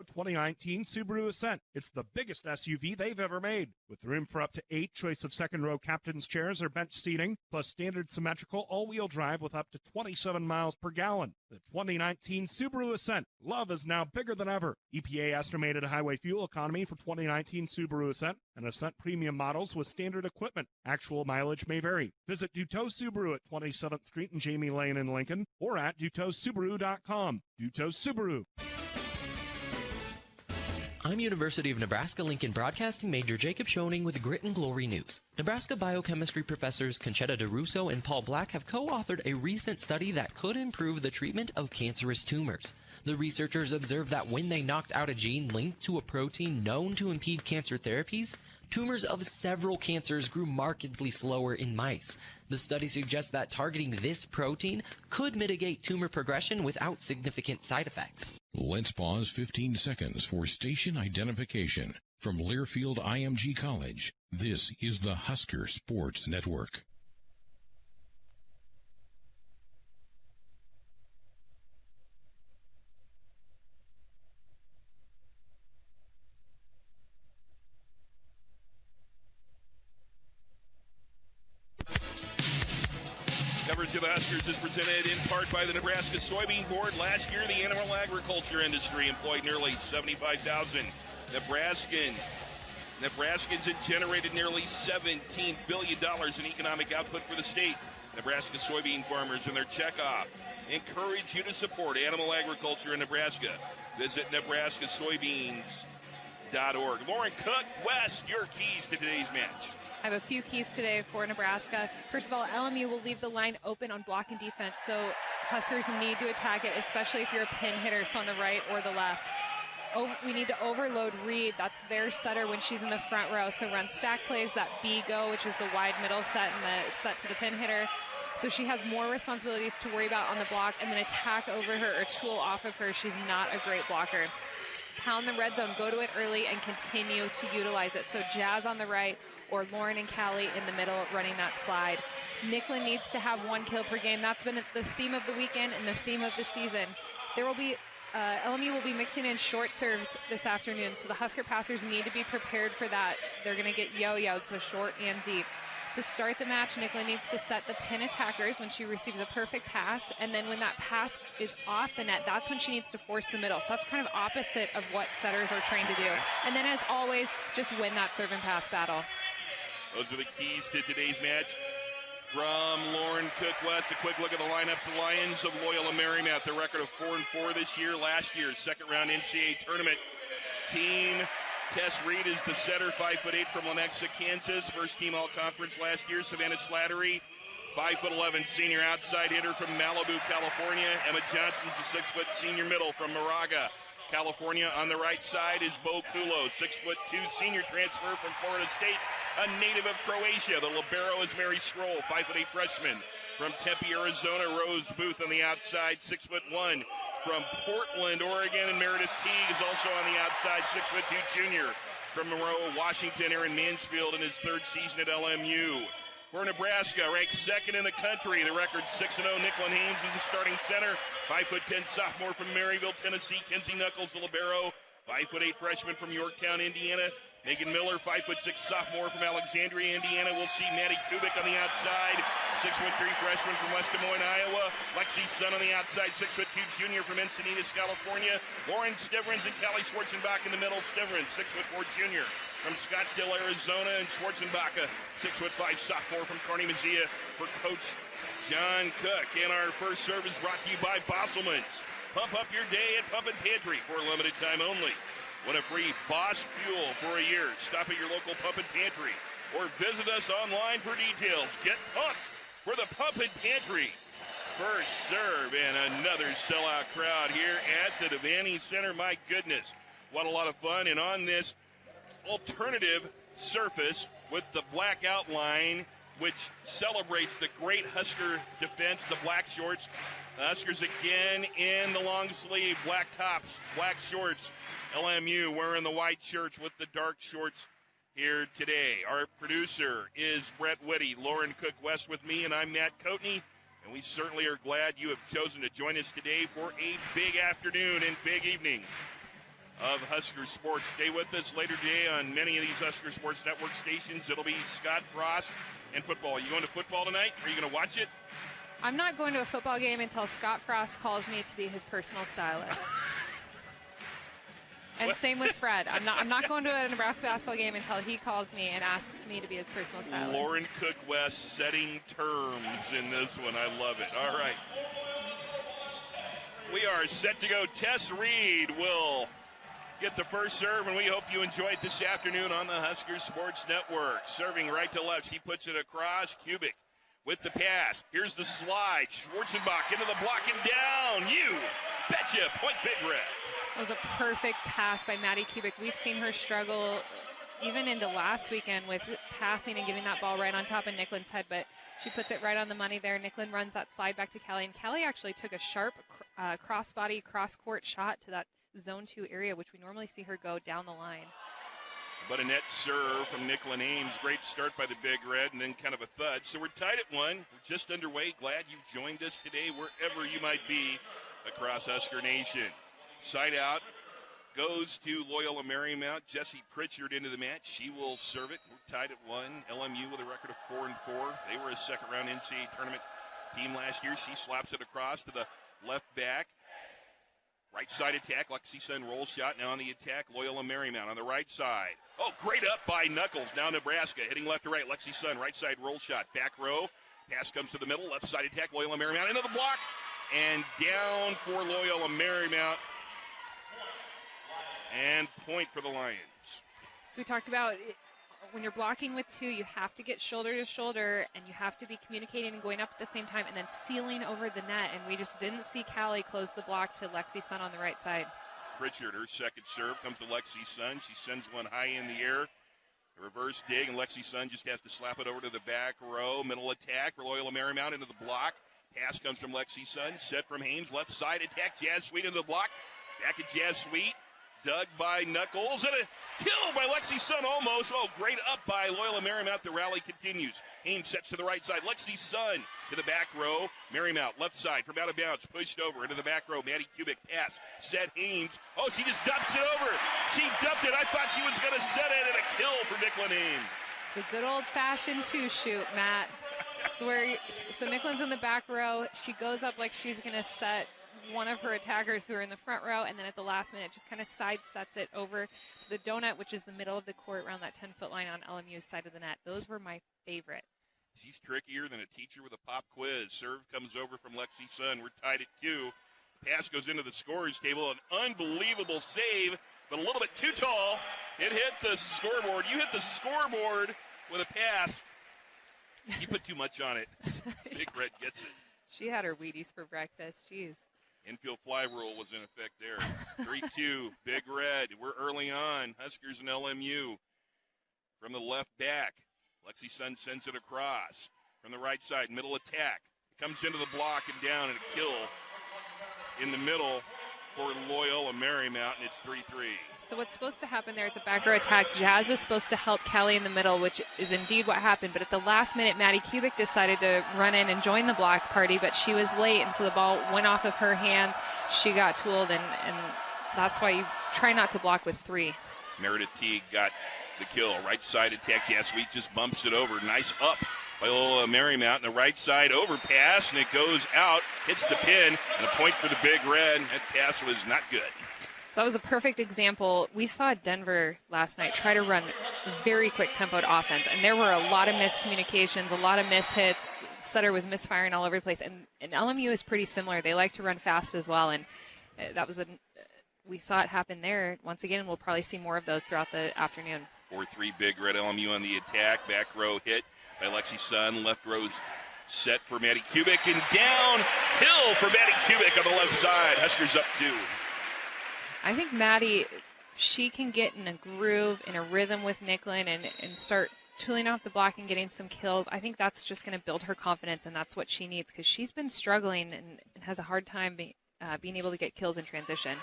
2019 Subaru Ascent. It's the biggest SUV they've ever made, with room for up to 8 choice of second-row captain's chairs or bench seating, plus standard symmetrical all-wheel drive with up to 27 miles per gallon. The 2019 Subaru Ascent. Love is now bigger than ever. EPA estimated highway fuel economy for 2019 Subaru Ascent and Ascent Premium models with standard equipment. Actual mileage may vary. Visit Dutos Subaru at 27th Street and Jamie Lane in Lincoln or at DutosSubaru.com. Dutos Subaru. I'm University of Nebraska-Lincoln Broadcasting Major Jacob Schoening with Grit and Glory News. Nebraska biochemistry professors Conchetta DeRusso and Paul Black have co-authored a recent study that could improve the treatment of cancerous tumors. The researchers observed that when they knocked out a gene linked to a protein known to impede cancer therapies, tumors of several cancers grew markedly slower in mice. The study suggests that targeting this protein could mitigate tumor progression without significant side effects. Let's pause 15 seconds for station identification. From Learfield IMG College, this is the Husker Sports Network. Coverage of the Huskers is presented in part by the Nebraska Soybean Board. Last year, the animal agriculture industry employed nearly 75,000 Nebraskans had generated nearly $17 billion in economic output for the state. Nebraska soybean farmers and their checkoff encourage you to support animal agriculture in Nebraska. Visit nebraskasoybeans.org. Lauren Cook, West, your keys to today's match. I have a few keys today for Nebraska. First of all, LMU will leave the line open on block and defense, so Huskers need to attack it, especially if you're a pin hitter, so on the right or the left. We need to overload Reed. That's their setter when she's in the front row. So run stack plays, that B-go, which is the wide middle set and the set to the pin hitter. So she has more responsibilities to worry about on the block and then attack over her or tool off of her. She's not a great blocker. Pound the red zone, go to it early and continue to utilize it. So Jazz on the right or Lauren and Callie in the middle running that slide. Nicklin needs to have 1 kill per game. That's been the theme of the weekend and the theme of the season. There will be LMU will be mixing in short serves this afternoon, so the Husker passers need to be prepared for that. They're going to get yo-yoed, so short and deep. To start the match, Nicklin needs to set the pin attackers when she receives a perfect pass, and then when that pass is off the net, that's when she needs to force the middle. So that's kind of opposite of what setters are trained to do. And then, as always, just win that serve and pass battle. Those are the keys to today's match. From Lauren Cook West, a quick look at the lineups. The Lions of Loyola Marymount, their record of 4-4 this year. Last year's second-round NCAA tournament team. Tess Reed is the setter, 5'8" from Lenexa, Kansas. First team all-conference last year. Savannah Slattery, 5'11" senior outside hitter from Malibu, California. Emma Johnson's a 6' senior middle from Moraga, California. On the right side is Bo Kulo, 6'2" senior transfer from Florida State, a native of Croatia. The libero is Mary Schroll, 5'8" freshman from Tempe, Arizona. Rose Booth on the outside, 6'1" from Portland, Oregon. And Meredith Teague is also on the outside, 6'2" junior from Monroe, Washington. Aaron Mansfield in his third season at LMU. For Nebraska, ranked second in the country. The record 6-0. Nicklin Haynes is the starting center. 5'10" sophomore from Maryville, Tennessee. Kenzie Knuckles, the libero. 5'8" freshman from Yorktown, Indiana. Megan Miller, 5'6" sophomore from Alexandria, Indiana. We'll see Maddie Kubik on the outside. 6'3" freshman from West Des Moines, Iowa. Lexi Sun on the outside, 6'2" junior from Encinitas, California. Lauren Stivrins and Callie Schwarzenbach in the middle. Stivrins, 6'4" junior from Scottsdale, Arizona. And Schwarzenbach, a 6'5" sophomore from Kearney Mejia for Coach John Cook. And our first service brought to you by Bosselman's. Pump up your day at Pump and Pantry for a limited time only. Win a free Boss Fuel for a year. Stop at your local Pump and Pantry or visit us online for details. Get pumped for the Pump and Pantry. First serve and another sellout crowd here at the Devaney Center. My goodness, what a lot of fun. And on this alternative surface with the black outline, which celebrates the great Husker defense, the black shorts. The Huskers again in the long sleeve, black tops, black shorts. LMU wearing the white shirts with the dark shorts here today. Our producer is Brett Whitty, Lauren Cook West with me, and I'm Matt Coatney. And we certainly are glad you have chosen to join us today for a big afternoon and big evening of Husker Sports. Stay with us later today on many of these Husker Sports Network stations. It'll be Scott Frost and football. Are you going to football tonight? Are you going to watch it? I'm not going to a football game until Scott Frost calls me to be his personal stylist. And same with Fred. I'm not going to a Nebraska basketball game until he calls me and asks me to be his personal stylist. Lauren Cook West setting terms in this one. I love it. All right. We are set to go. Tess Reed will get the first serve, and we hope you enjoy it this afternoon on the Husker Sports Network. Serving right to left. She puts it across. Kubik with the pass. Here's the slide. Schwarzenbach into the block and down. You betcha. Point Big Red. It was a perfect pass by Maddie Kubik. We've seen her struggle even into last weekend with passing and getting that ball right on top of Nicklin's head, but she puts it right on the money there. Nicklin runs that slide back to Callie, and Callie actually took a sharp crossbody, cross-court shot to that zone 2 area, which we normally see her go down the line. But a net serve from Nicklin Ames. Great start by the Big Red, and then kind of a thud. So we're tied at 1. We're just underway. Glad you joined us today, wherever you might be across Husker Nation. Side out goes to Loyola Marymount. Jessie Pritchard into the match. She will serve it. We're tied at 1. LMU with a record of 4-4. They were a second-round NCAA tournament team last year. She slaps it across to the left back. Right side attack. Lexi Sun roll shot. Now on the attack, Loyola Marymount on the right side. Oh, great up by Knuckles. Now Nebraska hitting left to right. Lexi Sun right side roll shot. Back row. Pass comes to the middle. Left side attack. Loyola Marymount into the block. And down for Loyola Marymount. And point for the Lions. So we talked about when you're blocking with 2, you have to get shoulder to shoulder, and you have to be communicating and going up at the same time and then sealing over the net. And we just didn't see Callie close the block to Lexi Sun on the right side. Pritchard, her second serve, comes to Lexi Sun. She sends one high in the air. A reverse dig, and Lexi Sun just has to slap it over to the back row. Middle attack for Loyola Marymount into the block. Pass comes from Lexi Sun. Set from Hames. Left side attack. Jazz Sweet into the block. Back at Jazz Sweet. Dug by Knuckles, and a kill by Lexi Sun almost. Oh, great up by Loyola Marymount. The rally continues. Hames sets to the right side. Lexi Sun to the back row. Marymount left side from out of bounds. Pushed over into the back row. Maddie Kubik pass. Set Hames. Oh, she just dumps it over. She dumped it. I thought she was going to set it, and a kill for Nicklin Ames. It's the good old-fashioned 2-shoot, Matt. It's where so Nicklin's in the back row. She goes up like she's going to set one of her attackers who are in the front row, and then at the last minute just kind of side sets it over to the donut, which is the middle of the court around that 10-foot line on LMU's side of the net. Those were my favorite. She's trickier than a teacher with a pop quiz. Serve comes over from Lexi Sun. We're tied at 2. Pass goes into the scorer's table. An unbelievable save, but a little bit too tall. It hit the scoreboard. You hit the scoreboard with a pass. You put too much on it. Big Red gets it. She had her Wheaties for breakfast. Jeez. Infield fly rule was in effect there. 3-2, Big Red. We're early on. Huskers and LMU. From the left back, Lexi Sun sends it across. From the right side, middle attack. It comes into the block and down, and a kill in the middle for Loyola Marymount, and it's 3-3. So what's supposed to happen there, it's a back row attack. Jazz is supposed to help Callie in the middle, which is indeed what happened. But at the last minute, Maddie Kubik decided to run in and join the block party, but she was late, and so the ball went off of her hands. She got tooled, and that's why you try not to block with 3. Meredith Teague got the kill. Right side attack. Yeah, Sweet just bumps it over. Nice up by Loyola Marymount. And the right side overpass, and it goes out. Hits the pin, and a point for the Big Red. That pass was not good. So that was a perfect example. We saw Denver last night try to run very quick tempoed offense, and there were a lot of miscommunications, a lot of mishits. Sutter was misfiring all over the place, and LMU is pretty similar. They like to run fast as well, and that was we saw it happen there. Once again, we'll probably see more of those throughout the afternoon. 4-3 Big Red. LMU on the attack. Back row hit by Lexi Sun. Left row's set for Maddie Kubik, and down. Kill for Maddie Kubik on the left side. Huskers up 2. I think Maddie, she can get in a groove, in a rhythm with Nicklin and start tooling off the block and getting some kills. I think that's just going to build her confidence, and that's what she needs because she's been struggling and has a hard time being able to get kills in transition.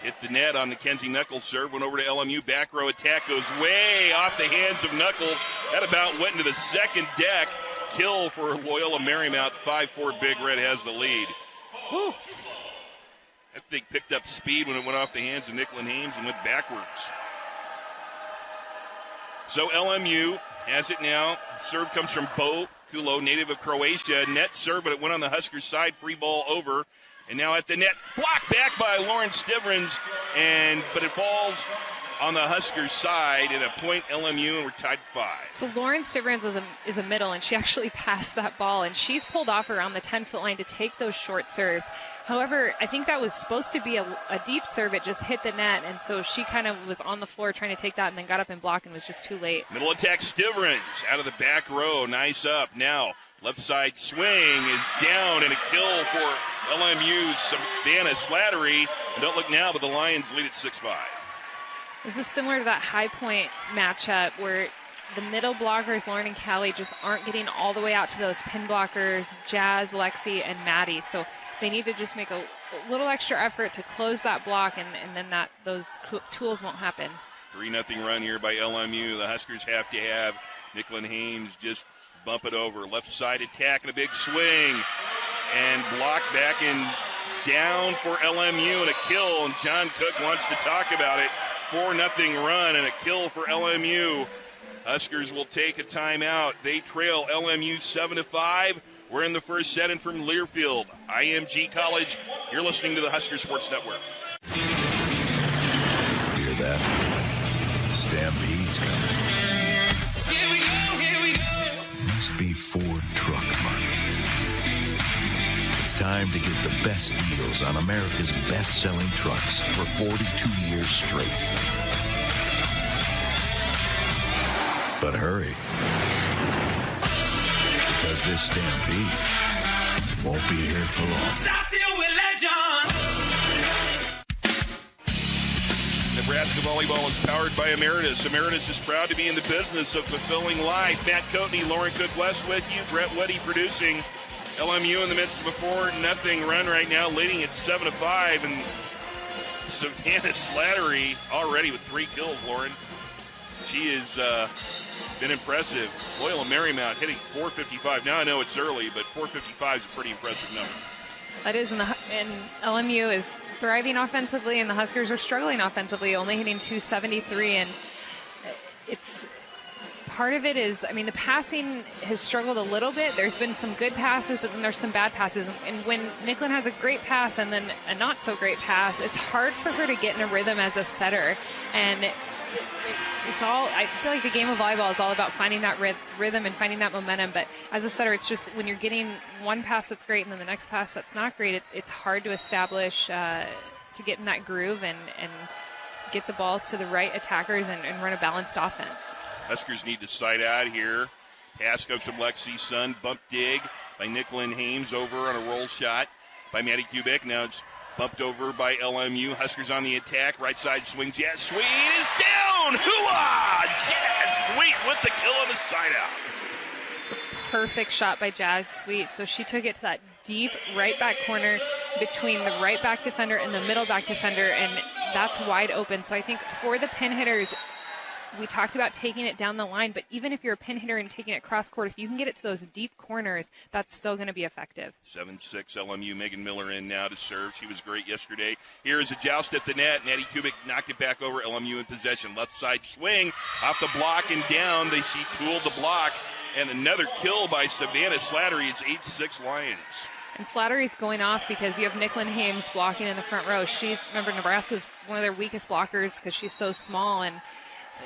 Hit the net on the Kenzie Knuckles serve. Went over to LMU. Back row attack goes way off the hands of Knuckles. That about went into the second deck. Kill for Loyola Marymount. 5-4 Big Red has the lead. Woo. That thing picked up speed when it went off the hands of Nicklin Hames and went backwards. So LMU has it now. Serve comes from Bo Kulo, native of Croatia. Net serve, but it went on the Huskers side. Free ball over. And now at the net, blocked back by Lauren Stivrins, but it falls on the Huskers side at a point LMU, and we're tied 5. So Lauren Stivrins is a middle, and she actually passed that ball, and she's pulled off around the 10-foot line to take those short serves. However, I think that was supposed to be a deep serve. It just hit the net, and so she kind of was on the floor trying to take that and then got up and blocked and was just too late. Middle attack, Stivrins out of the back row. Nice up. Now, left side swing is down, and a kill for LMU's Savannah Slattery. And don't look now, but the Lions lead at 6-5. This is similar to that high point matchup where the middle blockers, Lauren and Callie, just aren't getting all the way out to those pin blockers, Jazz, Lexi, and Maddie. So they need to just make a little extra effort to close that block, and then those tools won't happen. 3-0 run here by LMU. The Huskers have to have Nicklin Hames just bump it over. Left side attack and a big swing. And blocked back and down for LMU and a kill. And John Cook wants to talk about it. 4-0 run and a kill for LMU. Huskers will take a timeout. They trail LMU 7-5. We're in the first set, and from Learfield, IMG College, you're listening to the Husker Sports Network. Hear that? Stampede's coming. Here we go. Must be Ford truck month. It's time to get the best deals on America's best-selling trucks for 42 years straight. But hurry, because this stampede won't be here for long. Stop till we legend. Nebraska Volleyball is powered by Emeritus. Emeritus is proud to be in the business of fulfilling life. Matt Coatney, Lauren Cook West with you. Brett Weddy producing. LMU in the midst of a 4-0 run right now, leading at 7-5. And Savannah Slattery already with 3 kills, Lauren. She has been impressive. Loyola Marymount hitting .455. Now I know it's early, but .455 is a pretty impressive number. That is, and LMU is thriving offensively, and the Huskers are struggling offensively, only hitting .273. And it's part of it is, I mean, the passing has struggled a little bit. There's been some good passes, but then there's some bad passes. And when Nicklin has a great pass and then a not so great pass, it's hard for her to get in a rhythm as a setter. And it's all, I feel like the game of volleyball is all about finding that rhythm and finding that momentum. But as a setter, it's just when you're getting one pass that's great and then the next pass that's not great, it's hard to establish, to get in that groove and get the balls to the right attackers and run a balanced offense. Huskers need to side out here. Pass comes from Lexi Sun. Bump dig by Nicklin Hames over on a roll shot by Maddie Kubik. Now it's bumped over by LMU. Huskers on the attack. Right side swing. Jazz Sweet is down. Hooah! Jazz Sweet with the kill on the side out. Perfect shot by Jazz Sweet. So she took it to that deep right back corner between the right back defender and the middle back defender, and that's wide open. So I think for the pin hitters, we talked about taking it down the line, but even if you're a pin hitter and taking it cross court, if you can get it to those deep corners, that's still going to be effective. 7-6 LMU. Megan Miller in now to serve. She was great yesterday. Here is a joust at the net. Maddie Kubik knocked it back over. LMU in possession. Left side swing off the block and down. She tooled the block, and another kill by Savannah Slattery. It's 8-6 Lions. And Slattery's going off because you have Nicklin Hames blocking in the front row. Remember, Nebraska's one of their weakest blockers because she's so small, and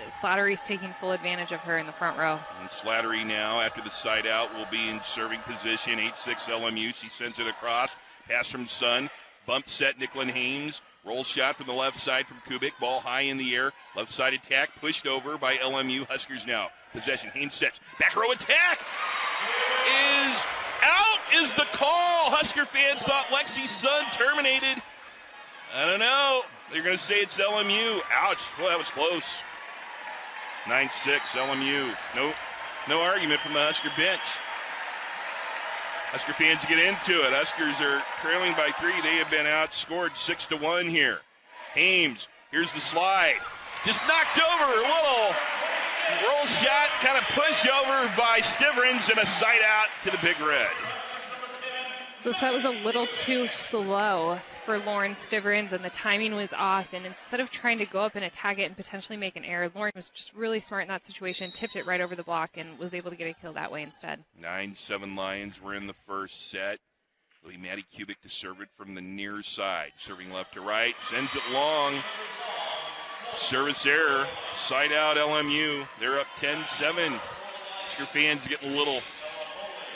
Slattery's taking full advantage of her in the front row. And Slattery now, after the side out, will be in serving position. 8-6 LMU. She sends it across. Pass from Sun. Bump set Nicklin Hames. Roll shot from the left side from Kubik. Ball high in the air. Left side attack pushed over by LMU. Huskers now. Possession. Hames sets. Back row attack is out is the call. Husker fans thought Lexi Sun terminated. I don't know. They're going to say it's LMU. Ouch. Well, that was close. 9-6 LMU. No argument from the Husker bench. Husker fans get into it. Huskers are trailing by 3. They have been outscored 6-1 here. Hames, here's the slide. Just knocked over. A little roll shot, kind of push over by Stivrins, and a side out to the Big Red. So that was a little too slow for Lauren Stivrins, and the timing was off. And instead of trying to go up and attack it and potentially make an error, Lauren was just really smart in that situation, tipped it right over the block, and was able to get a kill that way instead. 9-7 Lions were in the first set. It'll be Maddie Kubik to serve it from the near side. Serving left to right, sends it long. Service error, side out LMU. They're up 10-7. Husker fans getting a little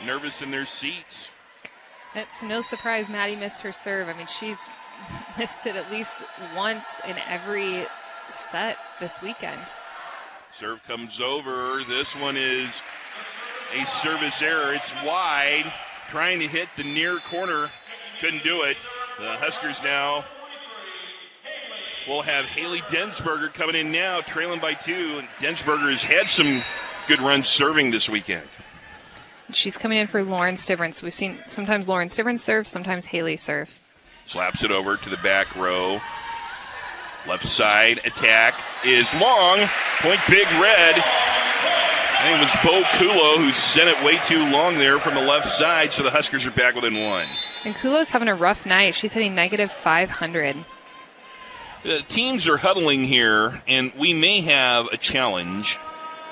nervous in their seats. It's no surprise Maddie missed her serve. I mean, she's missed it at least once in every set this weekend. Serve comes over. This one is a service error. It's wide. Trying to hit the near corner. Couldn't do it. The Huskers now will have Haley Densberger coming in now, trailing by 2. And Densberger has had some good runs serving this weekend. She's coming in for Lauren Stivrins. We've seen sometimes Lauren Stivrins serve, sometimes Haley serve. Slaps it over to the back row. Left side attack is long. Point big red. I think it was Bo Kulo who sent it way too long there from the left side, so the Huskers are back within 1. And Kulo's having a rough night. She's hitting negative 500. The teams are huddling here, and we may have a challenge.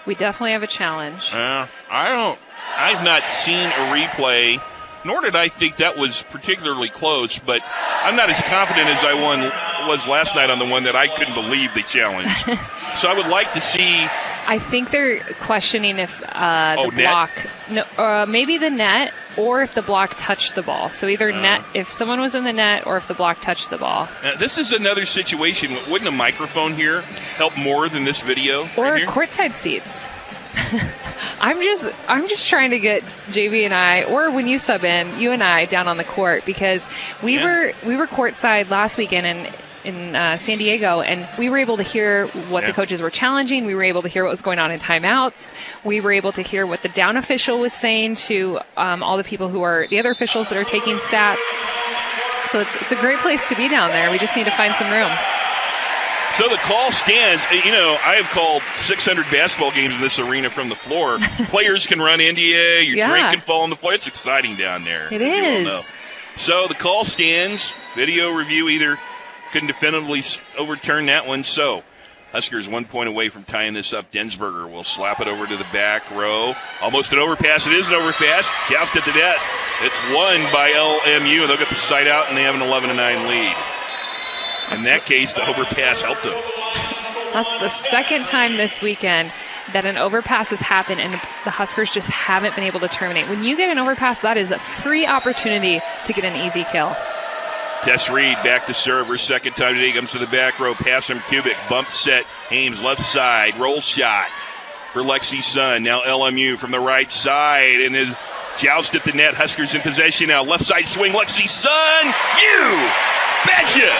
We definitely have a challenge. I've not seen a replay, nor did I think that was particularly close, but I'm not as confident as I was last night on the one that I couldn't believe they challenged. So I would like to see. I think they're questioning if the net? block, maybe the net, or if the block touched the ball. So either net, if someone was in the net, or if the block touched the ball. This is another situation. Wouldn't a microphone here help more than this video? Or right here? Courtside seats. I'm just trying to get JV and I, or when you sub in, you and I down on the court, because we were courtside last weekend in San Diego, and we were able to hear what the coaches were challenging. We were able to hear what was going on in timeouts. We were able to hear what the down official was saying to all the people who are the other officials that are taking stats. So it's a great place to be down there. We just need to find some room. So the call stands. You know, I have called 600 basketball games in this arena from the floor. Players can run into you. Your drink can fall on the floor. It's exciting down there. It is. So the call stands. Video review either couldn't definitively overturn that one. So Huskers 1 point away from tying this up. Densberger will slap it over to the back row. Almost an overpass. It is an overpass. Joust at the net. It's won by LMU. They'll get the side out, and they have an 11-9 lead. In that case, the overpass helped them. That's the second time this weekend that an overpass has happened, and the Huskers just haven't been able to terminate. When you get an overpass, that is a free opportunity to get an easy kill. Tess Reed back to serve. Her second time today comes to the back row. Pass from Kubik. Bump set. Ames left side. Roll shot for Lexi Sun. Now LMU from the right side. And is joust at the net. Huskers in possession now. Left side swing. Lexi Sun. You betcha.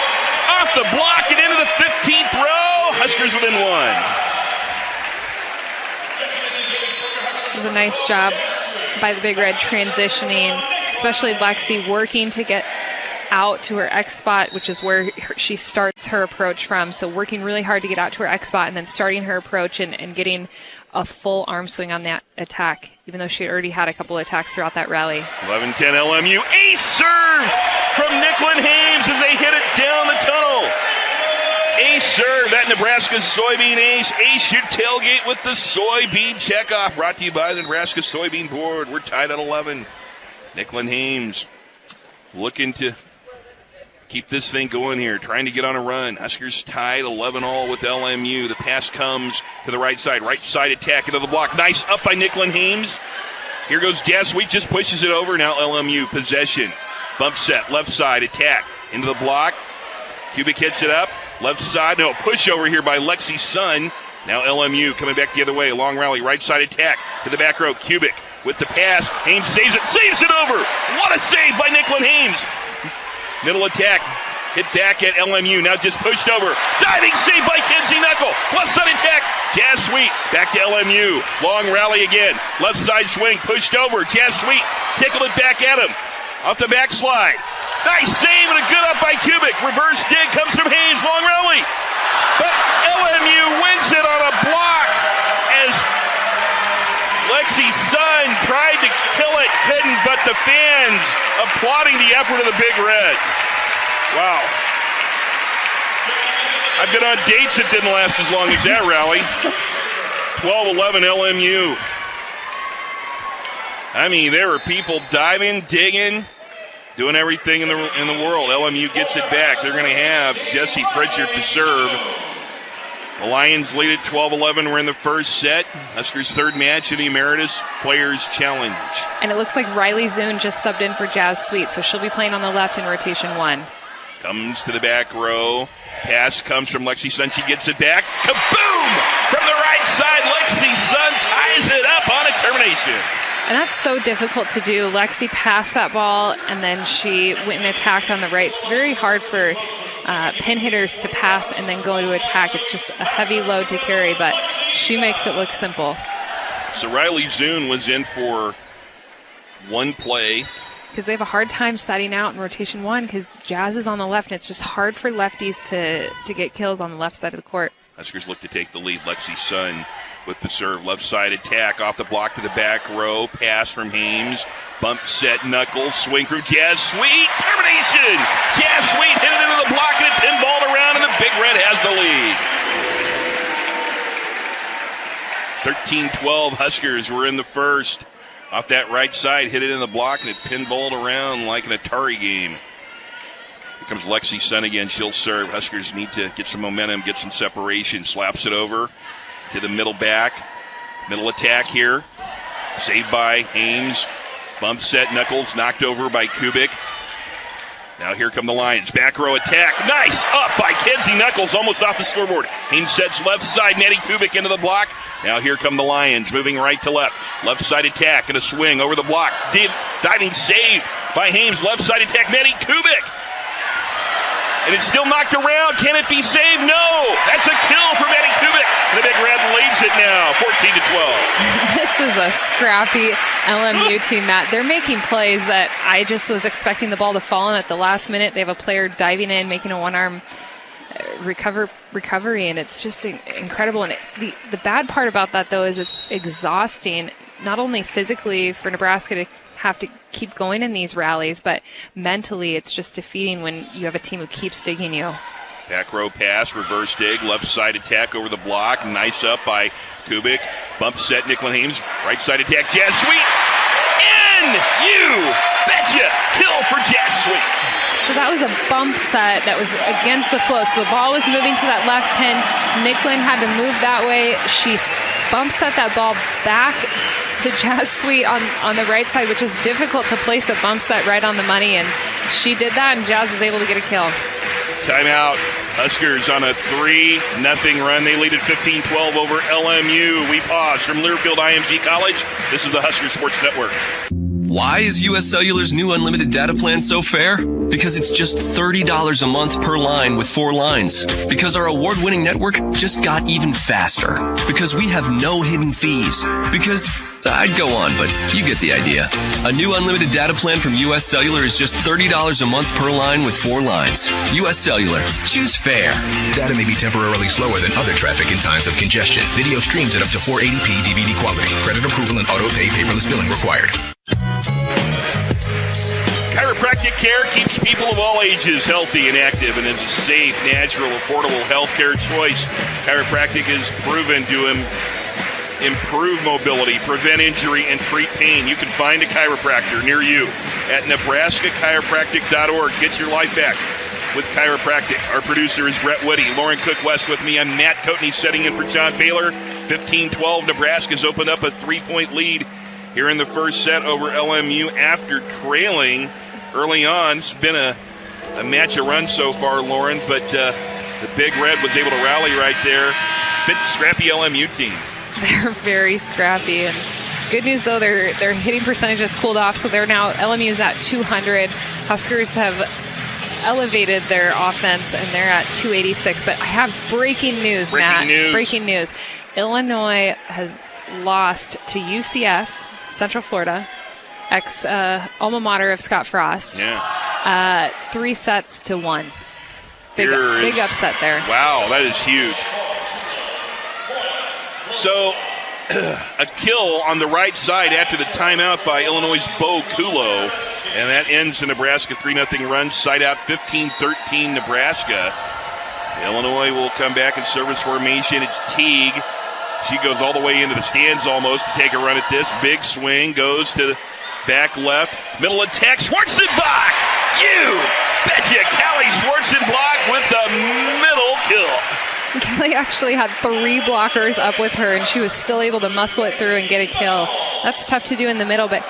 Off the block and into the 15th row. Huskers within 1. It was a nice job by the Big Red transitioning, especially Lexi working to get out to her X spot, which is where she starts her approach from. So working really hard to get out to her X spot and then starting her approach and getting a full arm swing on that attack, even though she already had a couple of attacks throughout that rally. 11-10 LMU. Ace serve from Nicklin Hames as they hit it down the tunnel. Ace serve, that Nebraska soybean ace. Ace your tailgate with the soybean checkoff. Brought to you by the Nebraska Soybean Board. We're tied at 11. Nicklin Hames looking to keep this thing going here, trying to get on a run. Huskers tied 11-all with LMU. The pass comes to the right side attack into the block. Nice up by Nicklin Hames. Here goes Jazz Sweet, just pushes it over. Now LMU possession. Bump set, left side attack into the block. Kubik hits it up. Left side, no, push over here by Lexi Sun. Now LMU coming back the other way. Long rally, right side attack to the back row. Kubik with the pass. Hames saves it over. What a save by Nicklin Hames. Middle attack, hit back at LMU, now just pushed over. Diving save by Kenzie Knuckle. Left side attack, Jazz Sweet, back to LMU. Long rally again, left side swing, pushed over. Jazz Sweet tickled it back at him. Off the backslide. Nice save and a good up by Kubik. Reverse dig comes from Hayes, long rally. But LMU wins it on a block as Lexi Sun tried to kill it, couldn't, but the fans applauding the effort of the Big Red. Wow. I've been on dates that didn't last as long as that rally. 12-11 LMU. I mean, there were people diving, digging, doing everything in the world. LMU gets it back. They're going to have Jesse Pritchard to serve. The Lions lead at 12-11. We're in the first set. Huskers' third match in the Emeritus Players Challenge. And it looks like Riley Zune just subbed in for Jazz Sweet, so she'll be playing on the left in rotation 1. Comes to the back row. Pass comes from Lexi Sun. She gets it back. Kaboom! From the right side, Lexi Sun ties it up on a termination. And that's so difficult to do. Lexi passed that ball, and then she went and attacked on the right. It's very hard for pin hitters to pass and then go to attack. It's just a heavy load to carry, but she makes it look simple. So Riley Zune was in for one play. Because they have a hard time setting out in rotation 1 because Jazz is on the left, and it's just hard for lefties to get kills on the left side of the court. Huskers look to take the lead. Lexi Sun with the serve. Left side attack off the block to the back row. Pass from Hames. Bump set knuckles. Swing through Jazz Sweet. Termination! Jazz Sweet hit it into the block and it pinballed around, and the Big Red has the lead. 13-12 Huskers were in the first. Off that right side, hit it in the block, and it pinballed around like an Atari game. Here comes Lexi Sun again. She'll serve. Huskers need to get some momentum, get some separation. Slaps it over to the middle back. Middle attack here. Saved by Hames. Bump set, Knuckles knocked over by Kubik. Now here come the Lions. Back row attack. Nice! Up by Kenzie Knuckles, almost off the scoreboard. Hames sets left side. Nettie Kubik into the block. Now here come the Lions, moving right to left. Left side attack and a swing over the block. Diving save by Hames. Left side attack. Nettie Kubik. And it's still knocked around. Can it be saved? No! That's a kill for Nettie Kubik. The Big Red leads it now, 14-12. This is a scrappy LMU team, Matt. They're making plays that I just was expecting the ball to fall in at the last minute. They have a player diving in, making a one-arm recovery, and it's just incredible. And the bad part about that, though, is it's exhausting, not only physically for Nebraska to have to keep going in these rallies, but mentally it's just defeating when you have a team who keeps digging you. Back row pass, reverse dig, left side attack over the block. Nice up by Kubik. Bump set, Nicklin Hames. Right side attack, Jazz Sweet. In! You betcha! Kill for Jazz Sweet. So that was a bump set that was against the flow. So the ball was moving to that left pin. Nicklin had to move that way. She bump set that ball back to Jazz Sweet on the right side, which is difficult to place a bump set right on the money, and she did that, and Jazz was able to get a kill. Timeout. Huskers on a 3-0 run. They lead at 15-12 over LMU. We pause from Learfield IMG College. This is the Husker Sports Network. Why is US Cellular's new unlimited data plan so fair? Because it's just $30 a month per line with 4 lines. Because our award-winning network just got even faster. Because we have no hidden fees. Because I'd go on, but you get the idea. A new unlimited data plan from US Cellular is just $30 a month per line with 4 lines. US Cellular. Choose fair. Data may be temporarily slower than other traffic in times of congestion. Video streams at up to 480p DVD quality. Credit approval and auto-pay paperless billing required. Chiropractic care keeps people of all ages healthy and active and is a safe, natural, affordable healthcare choice. Chiropractic is proven to improve mobility, prevent injury, and treat pain. You can find a chiropractor near you at nebraskachiropractic.org. Get your life back with chiropractic. Our producer is Brett Whitty. Lauren Cook West with me. I'm Matt Coatney setting in for John Baylor. 15-12. Nebraska's opened up a 3-point lead here in the first set over LMU after trailing early on. It's been a match, a run so far, Lauren, but the Big Red was able to rally right there. Bit scrappy LMU team. They're very scrappy, and good news though, their hitting percentage has cooled off, so they're now, LMU's at 200. Huskers have elevated their offense, and they're at 286. But I have breaking news, Matt. Breaking news. Illinois has lost to UCF, Central Florida, alma mater of Scott Frost. Yeah. 3-1. Big upset there. Wow, that is huge. So, a kill on the right side after the timeout by Illinois' Bo Kulo. And that ends the Nebraska 3-0 run. Side out 15-13 Nebraska. Illinois will come back in service formation. It's Teague. She goes all the way into the stands almost to take a run at this. Big swing, goes to the back left. Middle attack, Schwarzenbach! You betcha! Callie Schwarzenbach with the middle kill. Kelly actually had 3 blockers up with her, and she was still able to muscle it through and get a kill. That's tough to do in the middle, but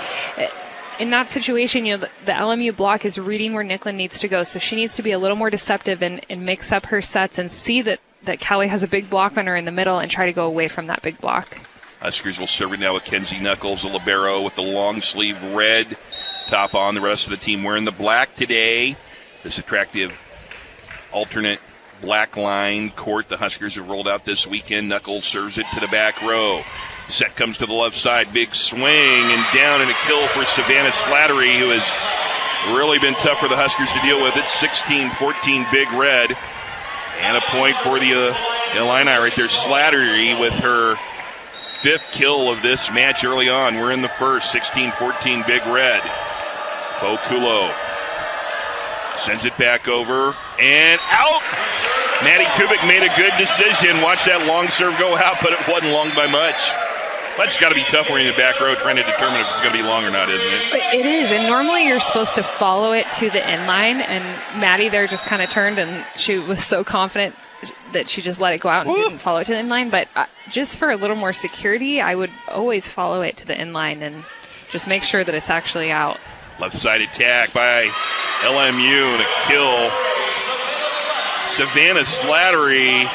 in that situation, the LMU block is reading where Nicklin needs to go, so she needs to be a little more deceptive and mix up her sets and see that Kelly has a big block on her in the middle and try to go away from that big block. Huskers will serve it now with Kenzie Knuckles, a libero with the long sleeve red top on. The rest of the team wearing the black today. This attractive alternate black line court the Huskers have rolled out this weekend. Knuckles serves it to the back row. Set comes to the left side. Big swing and down and a kill for Savannah Slattery, who has really been tough for the Huskers to deal with. It's 16-14 Big Red. And a point for the Illini right there. Slattery with her 5th kill of this match early on. We're in the first. 16-14 Big Red. Bo Kulo sends it back over and out. Maddie Kubik made a good decision. Watch that long serve go out, but it wasn't long by much. That's got to be tough when you're in the back row trying to determine if it's going to be long or not, isn't it? It is, and normally you're supposed to follow it to the end line, and Maddie there just kind of turned, and she was so confident that she just let it go out and didn't follow it to the end line. But just for a little more security, I would always follow it to the end line and just make sure that it's actually out. Left side attack by LMU and a kill. Savannah Slattery.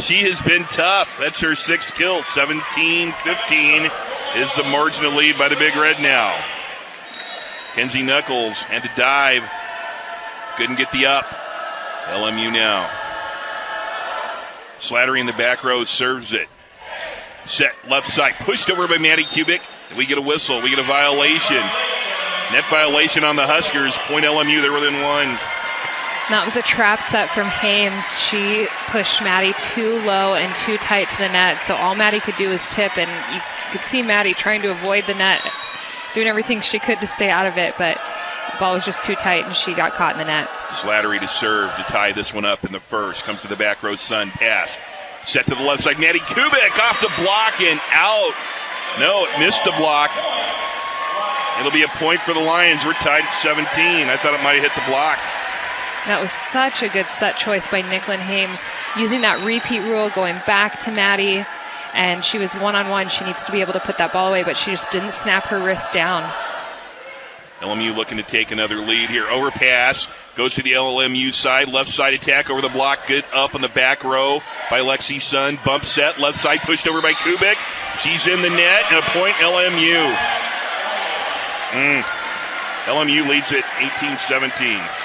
She has been tough. That's her 6th kill. 17-15 is the margin of lead by the Big Red now. Kenzie Knuckles had to dive. Couldn't get the up. LMU now. Slattery in the back row serves it. Set left side. Pushed over by Maddie Kubik. We get a whistle. We get a violation. Net violation on the Huskers. Point LMU. They're within 1. That was a trap set from Hames. She pushed Maddie too low and too tight to the net, so all Maddie could do was tip, and you could see Maddie trying to avoid the net, doing everything she could to stay out of it, but the ball was just too tight, and she got caught in the net. Slattery to serve to tie this one up in the first. Comes to the back row, Sun. Pass. Set to the left side. Maddie Kubik off the block and out. No, it missed the block. It'll be a point for the Lions. We're tied at 17. I thought it might have hit the block. That was such a good set choice by Nicklin Hames, using that repeat rule, going back to Maddie, and she was one-on-one. She needs to be able to put that ball away, but she just didn't snap her wrist down. LMU looking to take another lead here. Overpass goes to the LMU side. Left side attack over the block. Good up on the back row by Lexi Sun. Bump set. Left side pushed over by Kubik. She's in the net, and a point LMU. LMU leads it 18-17.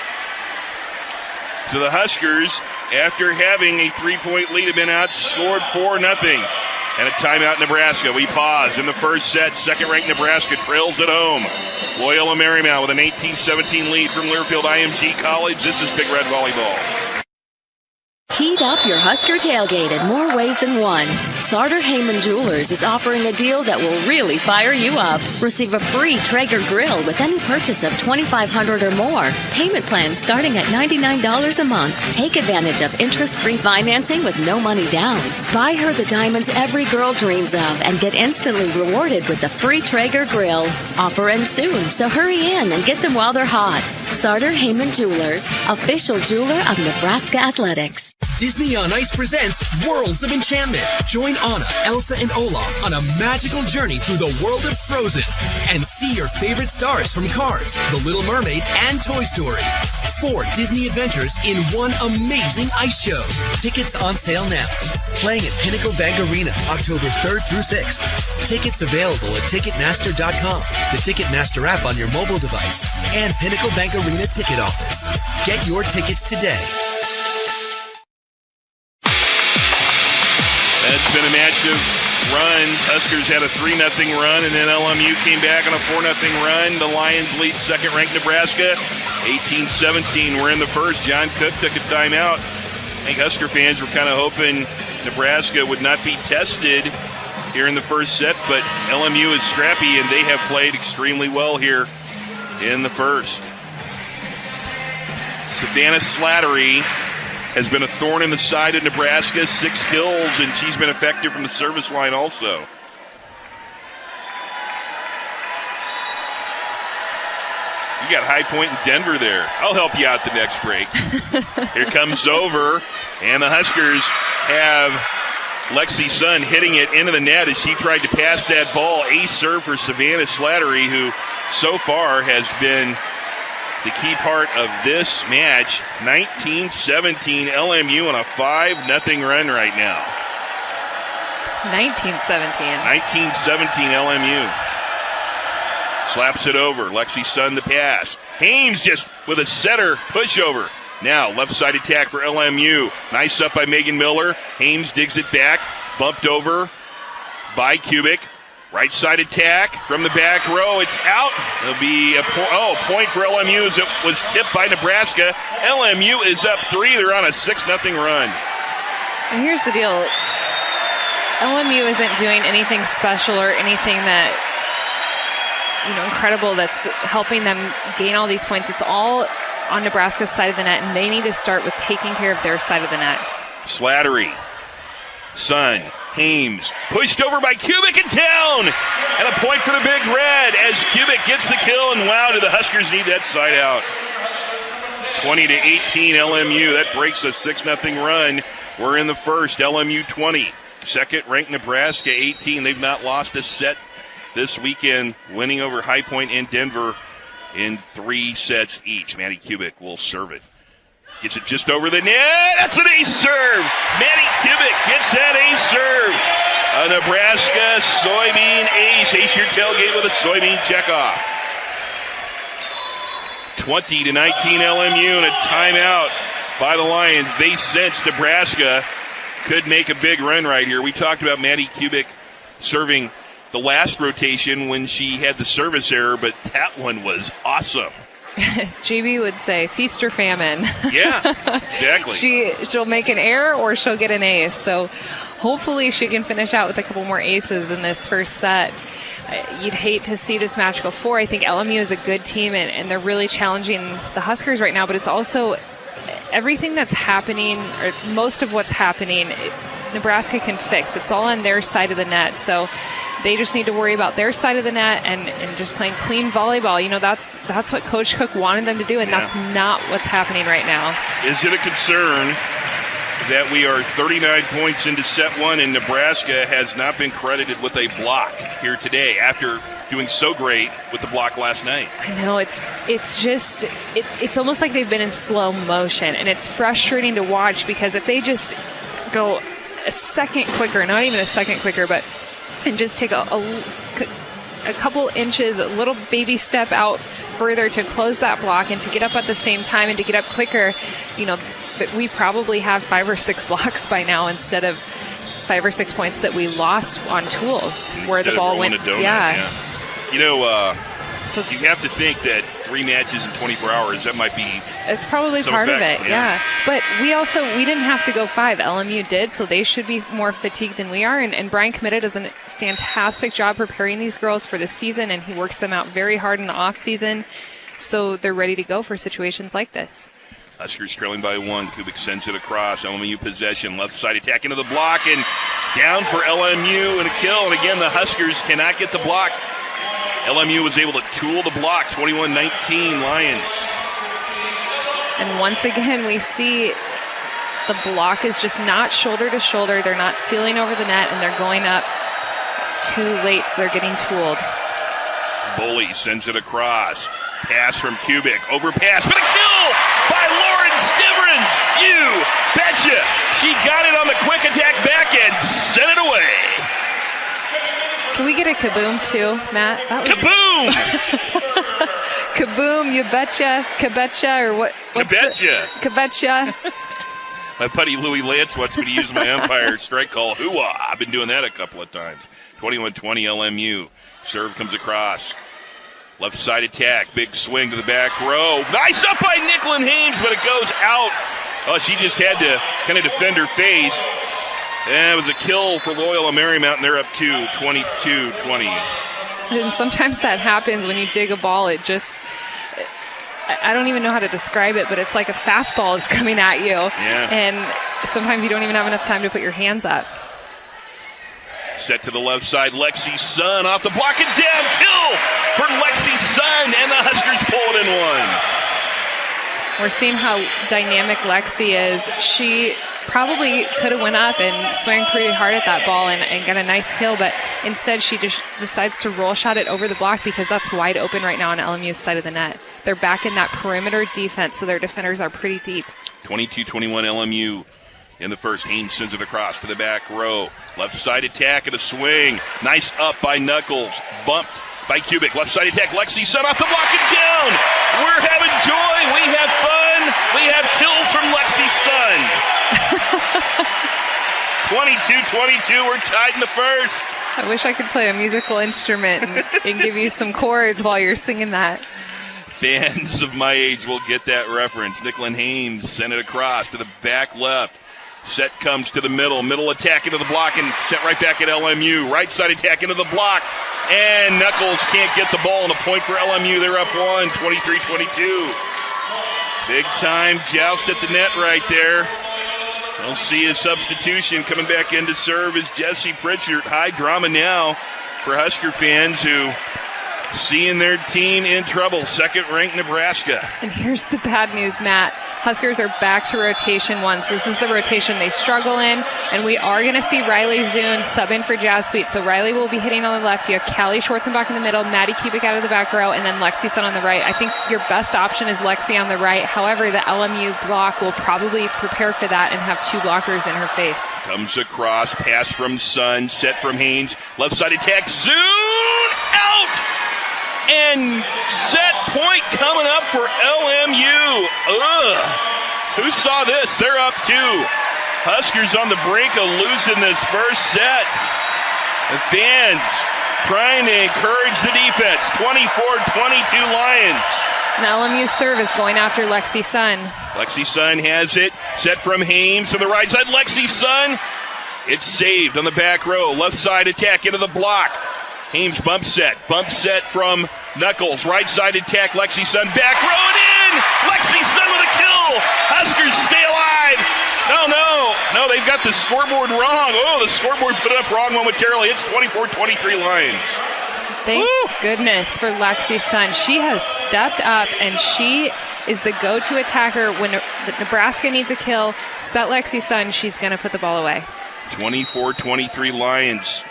So the Huskers, after having a 3-point lead, have been outscored 4-0. And a timeout, Nebraska. We pause in the first set. Second-ranked Nebraska trails at home. Loyola Marymount with an 18-17 lead from Learfield IMG College. This is Big Red Volleyball. Heat up your Husker tailgate in more ways than one. Sartor Heyman Jewelers is offering a deal that will really fire you up. Receive a free Traeger grill with any purchase of $2,500 or more. Payment plans starting at $99 a month. Take advantage of interest-free financing with no money down. Buy her the diamonds every girl dreams of and get instantly rewarded with the free Traeger grill. Offer ends soon, so hurry in and get them while they're hot. Sartor Heyman Jewelers, official jeweler of Nebraska Athletics. Disney on Ice presents Worlds of Enchantment. Join Anna, Elsa, and Olaf on a magical journey through the world of Frozen and see your favorite stars from Cars, The Little Mermaid, and Toy Story. 4 Disney adventures in one amazing ice show. Tickets on sale now. Playing at Pinnacle Bank Arena, October 3rd through 6th. Tickets available at Ticketmaster.com, the Ticketmaster app on your mobile device, and Pinnacle Bank Arena ticket office. Get your tickets today. It's been a match of runs. Huskers had a 3-0 run, and then LMU came back on a 4-0 run. The Lions lead second-ranked Nebraska, 18-17. We're in the first. John Cook took a timeout. I think Husker fans were kind of hoping Nebraska would not be tested here in the first set, but LMU is scrappy, and they have played extremely well here in the first. Savannah Slattery has been a thorn in the side of Nebraska, 6 kills, and she's been effective from the service line also. You got High Point and Denver there. I'll help you out the next break. Here comes over, and the Huskers have Lexi Sun hitting it into the net as she tried to pass that ball. Ace serve for Savannah Slattery, who so far has been the key part of this match. 19-17 LMU on a 5-0 run right now. 19-17 LMU. Slaps it over. Lexi Sun the pass. Hames just with a setter pushover. Now left side attack for LMU. Nice up by Megan Miller. Hames digs it back. Bumped over by Kubik. Right side attack from the back row. It's out. It'll be a point for LMU as it was tipped by Nebraska. LMU is up 3. They're on a 6-0 run. And here's the deal. LMU isn't doing anything special or anything that, incredible that's helping them gain all these points. It's all on Nebraska's side of the net, and they need to start with taking care of their side of the net. Slattery, Sun, Hames, pushed over by Kubik and down! And a point for the Big Red as Kubik gets the kill, and wow, do the Huskers need that side out. 20-18 LMU. That breaks a 6-0 run. We're in the first. LMU 20. Second-ranked Nebraska 18. They've not lost a set this weekend, winning over High Point and Denver in 3 sets each. Maddie Kubik will serve it. Gets it just over the net. That's an ace serve. Maddie Kubik gets that ace serve. A Nebraska soybean ace. Ace your tailgate with a soybean checkoff. 20-19 LMU and a timeout by the Lions. They sense Nebraska could make a big run right here. We talked about Maddie Kubik serving the last rotation when she had the service error, but that one was awesome. As JB would say, feast or famine. Yeah, exactly. She'll make an error or she'll get an ace. So hopefully she can finish out with a couple more aces in this first set. You'd hate to see this match go 4. I think LMU is a good team, and they're really challenging the Huskers right now, but it's also everything that's happening, or most of what's happening, Nebraska can fix. It's all on their side of the net. So they just need to worry about their side of the net and just playing clean volleyball. That's what Coach Cook wanted them to do, and that's not what's happening right now. Is it a concern that we are 39 points into set 1 and Nebraska has not been credited with a block here today after doing so great with the block last night? I know, it's almost like they've been in slow motion, and it's frustrating to watch because if they just go a second quicker, not even a second quicker, but and just take a couple inches, a little baby step out further to close that block and to get up at the same time and to get up quicker, that we probably have 5 or 6 blocks by now instead of 5 or 6 points that we lost on tools where the ball went. Yeah. You have to think that 3 matches in 24 hours, that might be. It's probably part of it, yeah. But we didn't have to go 5. LMU did, so they should be more fatigued than we are. And Brian Committa does a fantastic job preparing these girls for the season, and he works them out very hard in the off season, so they're ready to go for situations like this. Huskers trailing by 1. Kubik sends it across. LMU possession. Left side attack into the block, and down for LMU and a kill. And again, the Huskers cannot get the block. LMU was able to tool the block. 21-19 Lions. And once again, we see the block is just not shoulder to shoulder. They're not sealing over the net, and they're going up too late, so they're getting tooled. Bully sends it across. Pass from Kubik. Overpass, but a kill by Lauren Stivrins. You betcha. She got it on the quick attack back end. Sent it away. Can we get a kaboom too, Matt? Kaboom! Kaboom, you betcha, kabetcha, or what? Kabetcha. Kabetcha. My buddy Louis Lance wants me to use my umpire strike call. Hoo-ah. I've been doing that a couple of times. 21-20 LMU. Serve comes across. Left side attack. Big swing to the back row. Nice up by Nicklin Hames, but it goes out. Oh, she just had to kind of defend her face. And it was a kill for Loyola Marymount, and they're up to 22-20. And sometimes that happens when you dig a ball. It just I don't even know how to describe it, but it's like a fastball is coming at you. Yeah. And sometimes you don't even have enough time to put your hands up. Set to the left side, Lexi Sun off the block and down. Kill for Lexi Sun, and the Huskers pull it in one. We're seeing how dynamic Lexi is. She probably could have went up and swung pretty hard at that ball and got a nice kill, but instead she just decides to roll shot it over the block because that's wide open right now on LMU's side of the net. They're back in that perimeter defense, so their defenders are pretty deep. 22-21 LMU in the first. Haynes sends it across to the back row. Left side attack and a swing. Nice up by Knuckles. Bumped by Kubik. Left side attack. Lexi Sun off the block and down. We're having joy. We have fun. We have kills from Lexi Sun. 22-22. We're tied in the first. I wish I could play a musical instrument and give you some chords while you're singing that. Fans of my age will get that reference. Nicklin Haynes sent it across to the back left. Set comes to the middle. Middle attack into the block and set right back at LMU. Right side attack into the block. And Knuckles can't get the ball. And a point for LMU. They're up 1, 23-22. Big time joust at the net right there. We'll see a substitution coming back in to serve is Jesse Pritchard. High drama now for Husker fans who seeing their team in trouble. Second-ranked Nebraska. And here's the bad news, Matt. Huskers are back to rotation 1. So this is the rotation they struggle in. And we are going to see Riley Zune sub in for Jazz Sweet. So Riley will be hitting on the left. You have Callie Schwarzenbach in the middle, Maddie Kubik out of the back row, and then Lexi Sun on the right. I think your best option is Lexi on the right. However, the LMU block will probably prepare for that and have 2 blockers in her face. Comes across, pass from Sun, set from Haynes. Left side attack, Zune out! And set point coming up for LMU. Who saw this? They're up 2. Huskers on the brink of losing this first set. The fans trying to encourage the defense. 24-22 Lions. And LMU serve is going after Lexi Sun. Lexi Sun has it. Set from Haynes to the right side. Lexi Sun. It's saved on the back row. Left side attack into the block. Haynes bump set from Knuckles. Right side attack, Lexi Sun back row and in! Lexi Sun with a kill! Huskers stay alive! No, they've got the scoreboard wrong. Oh, the scoreboard put it up wrong momentarily. It's 24-23 Lions. Thank goodness for Lexi Sun. She has stepped up and she is the go-to attacker when Nebraska needs a kill. Set Lexi Sun, she's going to put the ball away. 24-23 Lions.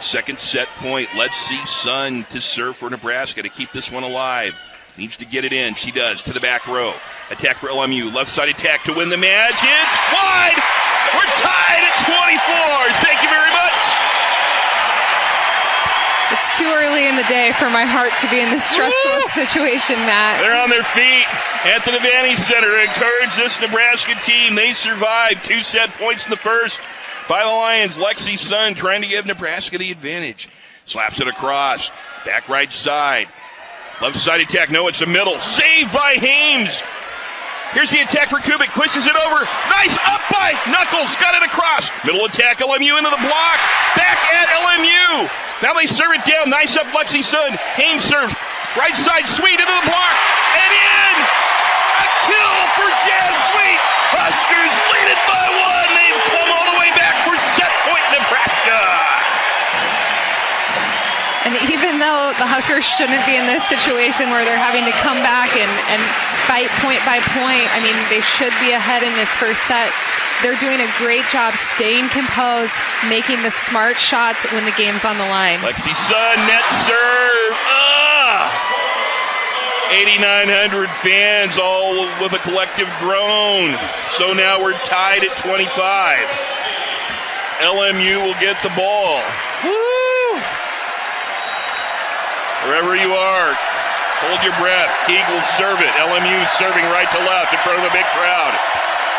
Second set point. Let's see Sun to serve for Nebraska to keep this one alive. Needs to get it in. She does to the back row. Attack for LMU. Left side attack to win the match. It's wide. We're tied at 24. Thank you very much. It's too early in the day for my heart to be in this stressful situation, Matt. They're on their feet at the Devaney Center to encourage this Nebraska team. They survived 2 set points in the first by the Lions. Lexi Sun trying to give Nebraska the advantage. Slaps it across. Back right side. Left side attack. No, it's the middle. Saved by Haynes. Here's the attack for Kubik. Pushes it over. Nice up by Knuckles. Got it across. Middle attack. LMU into the block. Back at LMU. Now they serve it down. Nice up Lexi Sun. Haynes serves. Right side Sweet into the block. And in. A kill for Jazz Sweet. Huskers lead it by 1. They've come all the way back for set point Nebraska. And even though the Huskers shouldn't be in this situation where they're having to come back and fight point by point, I mean, they should be ahead in this first set. They're doing a great job staying composed, making the smart shots when the game's on the line. Lexi Sun, net serve. 8,900 fans all with a collective groan. So now we're tied at 25. LMU will get the ball. Woo! Wherever you are, hold your breath. Teague will serve it. LMU serving right to left in front of a big crowd.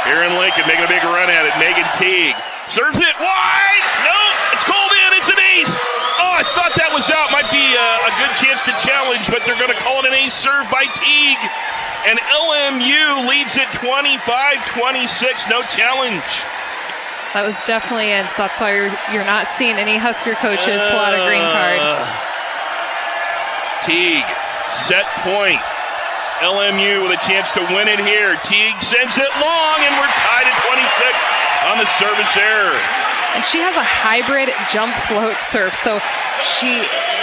Here in Lincoln making a big run at it. Megan Teague serves it wide. No, it's called in. It's an ace. Oh, I thought that was out. Might be a good chance to challenge, but they're going to call it an ace serve by Teague. And LMU leads it 25-26. No challenge. That was definitely in. So that's why you're not seeing any Husker coaches pull out a green card. Teague, set point. LMU with a chance to win it here. Teague sends it long, and we're tied at 26 on the service error. And she has a hybrid jump float serve, so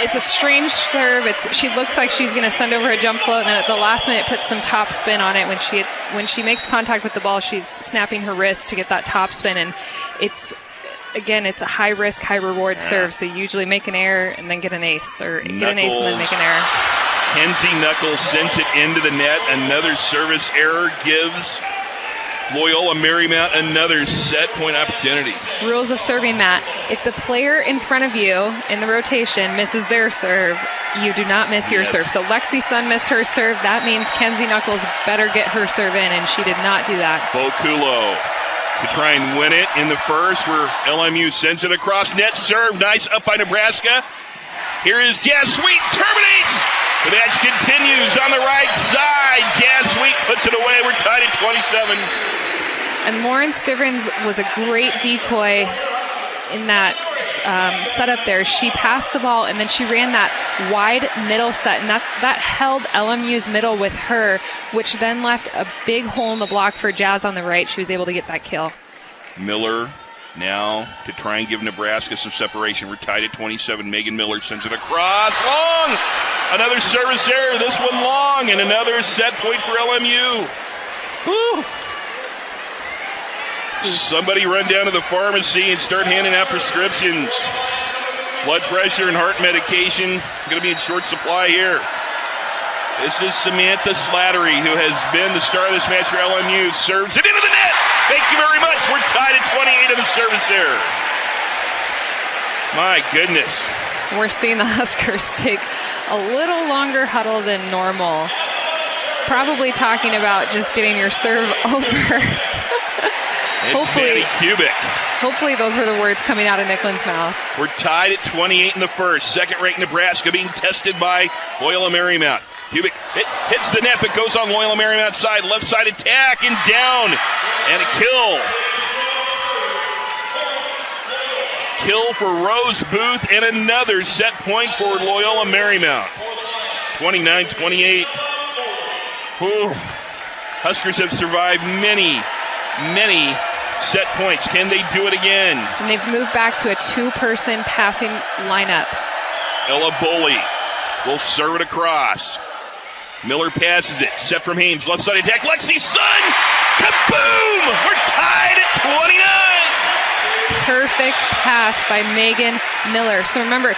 it's a strange serve. She looks like she's going to send over a jump float, and then at the last minute puts some top spin on it. When she makes contact with the ball, she's snapping her wrist to get that top spin, and it's a high risk, high reward serve. So you usually make an error and then get an ace, or get an ace and then make an error. Kenzie Knuckles sends it into the net. Another service error gives Loyola Marymount another set point opportunity. Rules of serving, Matt. If the player in front of you in the rotation misses their serve, you do not miss your serve. So Lexi Sun missed her serve. That means Kenzie Knuckles better get her serve in, and she did not do that. Boculo to try and win it in the first, where LMU sends it across net. Serve, nice up by Nebraska. Here is Jazz Sweet, terminates. The match continues on the right side. Jazz Sweet puts it away. We're tied at 27. And Lauren Stivrins was a great decoy in that setup there. She passed the ball, and then she ran that wide middle set, and that held LMU's middle with her, which then left a big hole in the block for Jazz on the right. She was able to get that kill. Miller now to try and give Nebraska some separation. We're tied at 27. Megan Miller sends it across. Long! Another service error. This one long, and another set point for LMU. Woo! Somebody run down to the pharmacy and start handing out prescriptions. Blood pressure and heart medication going to be in short supply here. This is Samantha Slattery, who has been the star of this match for LMU. Serves it into the net. Thank you very much. We're tied at 28 of the service error. My goodness. We're seeing the Huskers take a little longer huddle than normal. Probably talking about just getting your serve over. Hopefully those were the words coming out of Nicklin's mouth. We're tied at 28 in the first. Second-ranked Nebraska being tested by Loyola Marymount. Kubik hits the net, but goes on Loyola Marymount's side. Left side attack and down. And a kill. Kill for Rose Booth, and another set point for Loyola Marymount. 29-28. Huskers have survived many set points. Can they do it again? And they've moved back to a two-person passing lineup. Ella Bully will serve it across. Miller passes it. Set from Hames. Left side attack. Lexi Sun! Kaboom! We're tied at 29! Perfect pass by Megan Miller. So remember,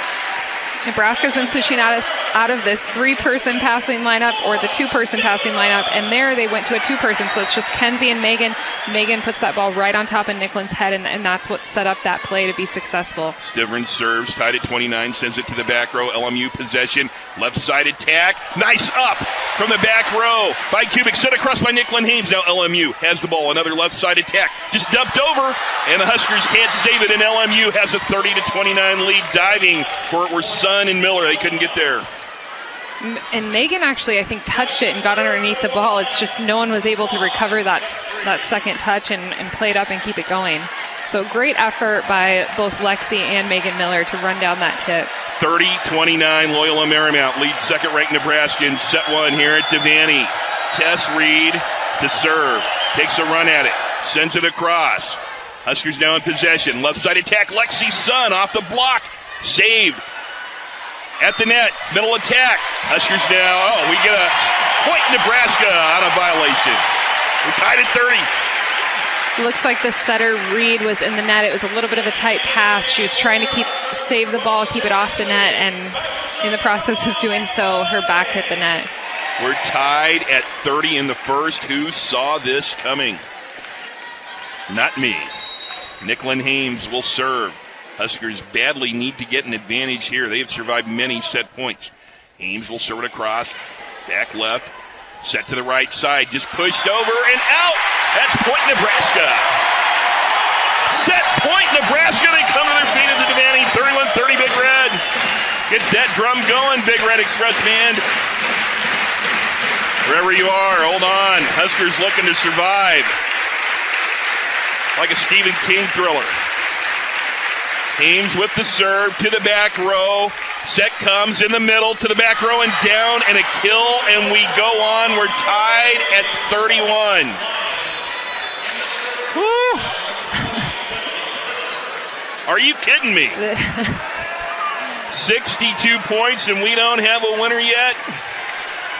Nebraska's been switching out of this three-person passing lineup or the two-person passing lineup, and there they went to a two-person, so it's just Kenzie and Megan. Megan puts that ball right on top of Nicklin's head, and that's what set up that play to be successful. Stivrins serves, tied at 29, sends it to the back row. LMU possession, left side attack. Nice up from the back row by Kubik, set across by Nicklin Hames. Now LMU has the ball, another left side attack. Just dumped over, and the Huskers can't save it, and LMU has a 30-29 lead. Diving for it were Sun and Miller. They couldn't get there. And Megan actually, I think, touched it and got underneath the ball. It's just no one was able to recover that second touch and play it up and keep it going. So great effort by both Lexi and Megan Miller to run down that tip. 30-29, Loyola Marymount leads second-ranked Nebraska in set one here at Devaney. Tess Reed to serve. Takes a run at it. Sends it across. Huskers now in possession. Left side attack. Lexi Sun off the block. Saved. At the net, middle attack. Huskers now, we get a point Nebraska on a violation. We're tied at 30. Looks like the setter, Reed, was in the net. It was a little bit of a tight pass. She was trying to save the ball, keep it off the net, and in the process of doing so, her back hit the net. We're tied at 30 in the first. Who saw this coming? Not me. Nicklin Hames will serve. Huskers badly need to get an advantage here. They have survived many set points. Hames will serve it across. Back left. Set to the right side. Just pushed over and out. That's point Nebraska. Set point Nebraska. They come to their feet at the Devaney. 31-30 Big Red. Get that drum going, Big Red Express Band. Wherever you are, hold on. Huskers looking to survive. Like a Stephen King thriller. Ames with the serve to the back row. Set comes in the middle to the back row and down and a kill, and we go on. We're tied at 31. Woo! Are you kidding me? 62 points and we don't have a winner yet?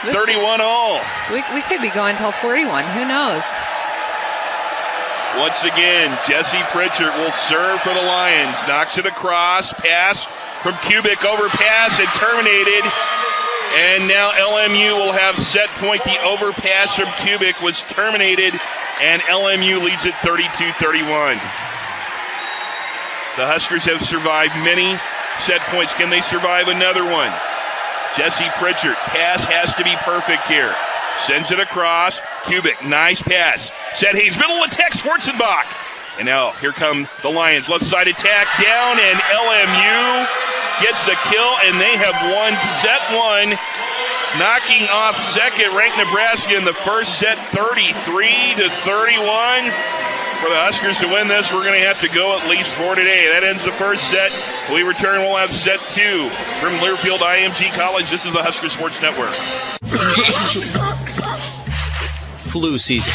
31 all. We could be going till 41. Who knows? Once again, Jesse Pritchard will serve for the Lions. Knocks it across. Pass from Kubik. Overpass and terminated. And now LMU will have set point. The overpass from Kubik was terminated, and LMU leads it 32-31. The Huskers have survived many set points. Can they survive another one? Jesse Pritchard. Pass has to be perfect here. Sends it across. Kubik, nice pass. Set Hayes, middle attack, Schwarzenbach. And now here come the Lions. Left side attack down, and LMU gets the kill, and they have won set one, knocking off second-ranked Nebraska in the first set, 33-31. For the Huskers to win this, we're going to have to go at least 4 today. That ends the first set. When we return, we'll have set 2 from Learfield IMG College. This is the Husker Sports Network. Flu season.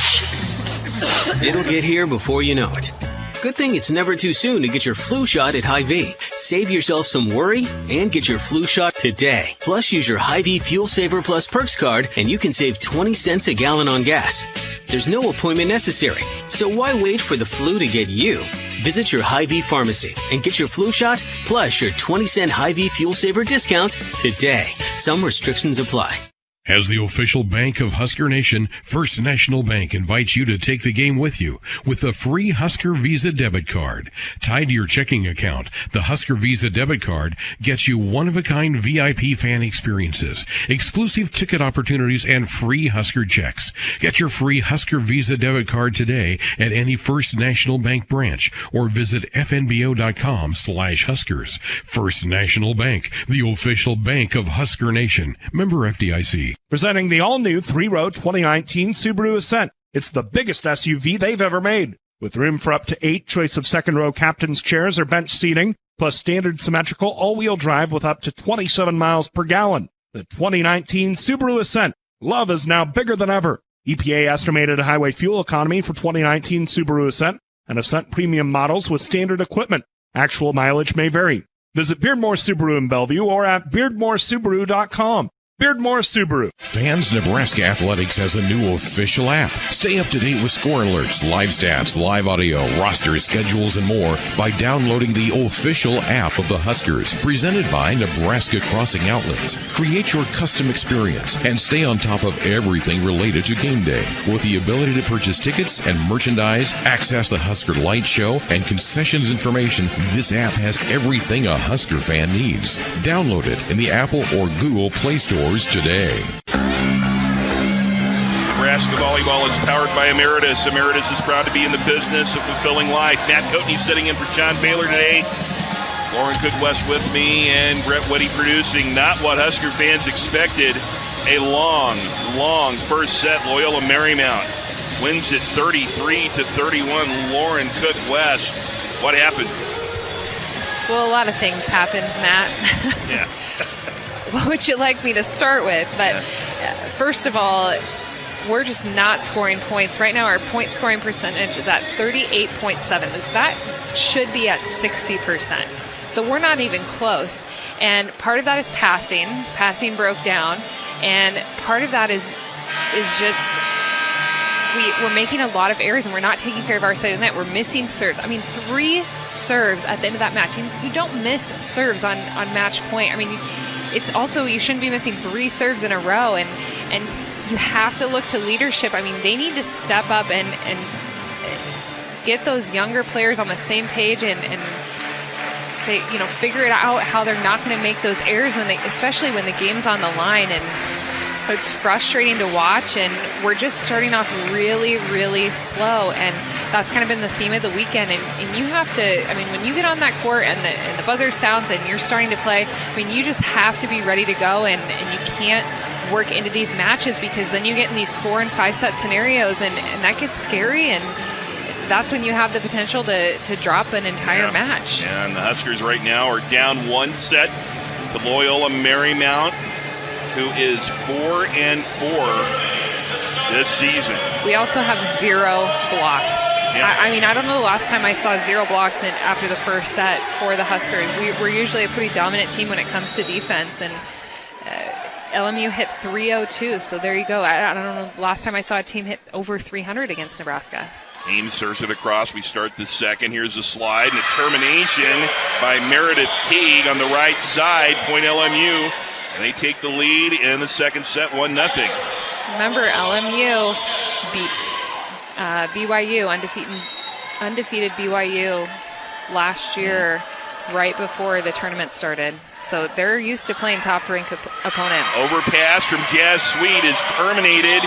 It'll get here before you know it. Good thing it's never too soon to get your flu shot at Hy-Vee. Save yourself some worry and get your flu shot today. Plus, use your Hy-Vee Fuel Saver Plus Perks card and you can save 20 cents a gallon on gas. There's no appointment necessary, so why wait for the flu to get you? Visit your Hy-Vee pharmacy and get your flu shot plus your 20-cent Hy-Vee Fuel Saver discount today. Some restrictions apply. As the official bank of Husker Nation, First National Bank invites you to take the game with you with a free Husker Visa debit card. Tied to your checking account, the Husker Visa debit card gets you one-of-a-kind VIP fan experiences, exclusive ticket opportunities, and free Husker checks. Get your free Husker Visa debit card today at any First National Bank branch or visit fnbo.com/Huskers. First National Bank, the official bank of Husker Nation. Member FDIC. Presenting the all-new 3-row 2019 Subaru Ascent. It's the biggest SUV they've ever made, with room for up to 8 choice of second-row captain's chairs or bench seating, plus standard symmetrical all-wheel drive with up to 27 miles per gallon. The 2019 Subaru Ascent. Love is now bigger than ever. EPA estimated highway fuel economy for 2019 Subaru Ascent and Ascent premium models with standard equipment. Actual mileage may vary. Visit Beardmore Subaru in Bellevue or at beardmoresubaru.com. Beardmore Subaru. Fans, Nebraska Athletics has a new official app. Stay up to date with score alerts, live stats, live audio, rosters, schedules, and more by downloading the official app of the Huskers. Presented by Nebraska Crossing Outlets. Create your custom experience and stay on top of everything related to game day. With the ability to purchase tickets and merchandise, access the Husker Light Show, and concessions information, this app has everything a Husker fan needs. Download it in the Apple or Google Play Store today. Nebraska Volleyball is powered by Emeritus. Emeritus is proud to be in the business of fulfilling life. Matt Coatney sitting in for John Baylor today. Lauren Cook West with me and Brett Whitty producing. Not what Husker fans expected. A long first set. Loyola Marymount wins it 33-31. Lauren Cook West. What happened? Well, a lot of things happened, Matt. Yeah. What would you like me to start with? But first of all, we're just not scoring points. Right now, our point scoring percentage is at 38.7. That should be at 60%. So we're not even close. And part of that is passing. Passing broke down. And part of that is just we're making a lot of errors and we're not taking care of our side of the net. We're missing serves. I mean, 3 serves at the end of that match. You don't miss serves on match point. I mean, it's also, you shouldn't be missing 3 serves in a row, and you have to look to leadership. I mean, they need to step up and get those younger players on the same page and say, figure it out how they're not going to make those errors especially when the game's on the line. And it's frustrating to watch, and we're just starting off really, really slow, and that's kind of been the theme of the weekend. And you have to, when you get on that court and the buzzer sounds and you're starting to play, you just have to be ready to go, and you can't work into these matches because then you get in these 4 and 5 set scenarios, and that gets scary, and that's when you have the potential to drop an entire match. And the Huskers right now are down 1 set to Loyola Marymount, who is 4-4 this season. We also have 0 blocks. Yeah. I mean, I don't know the last time I saw 0 blocks after the first set for the Huskers. We're usually a pretty dominant team when it comes to defense, and LMU hit 302, so there you go. I don't know the last time I saw a team hit over 300 against Nebraska. Ames serves it across. We start the second. Here's a slide and a termination by Meredith Teague on the right side. Point LMU. And they take the lead in the second set, 1-0. Remember, LMU beat BYU, undefeated BYU last year right before the tournament started. So they're used to playing top-ranked opponents. Overpass from Jazz Sweet is terminated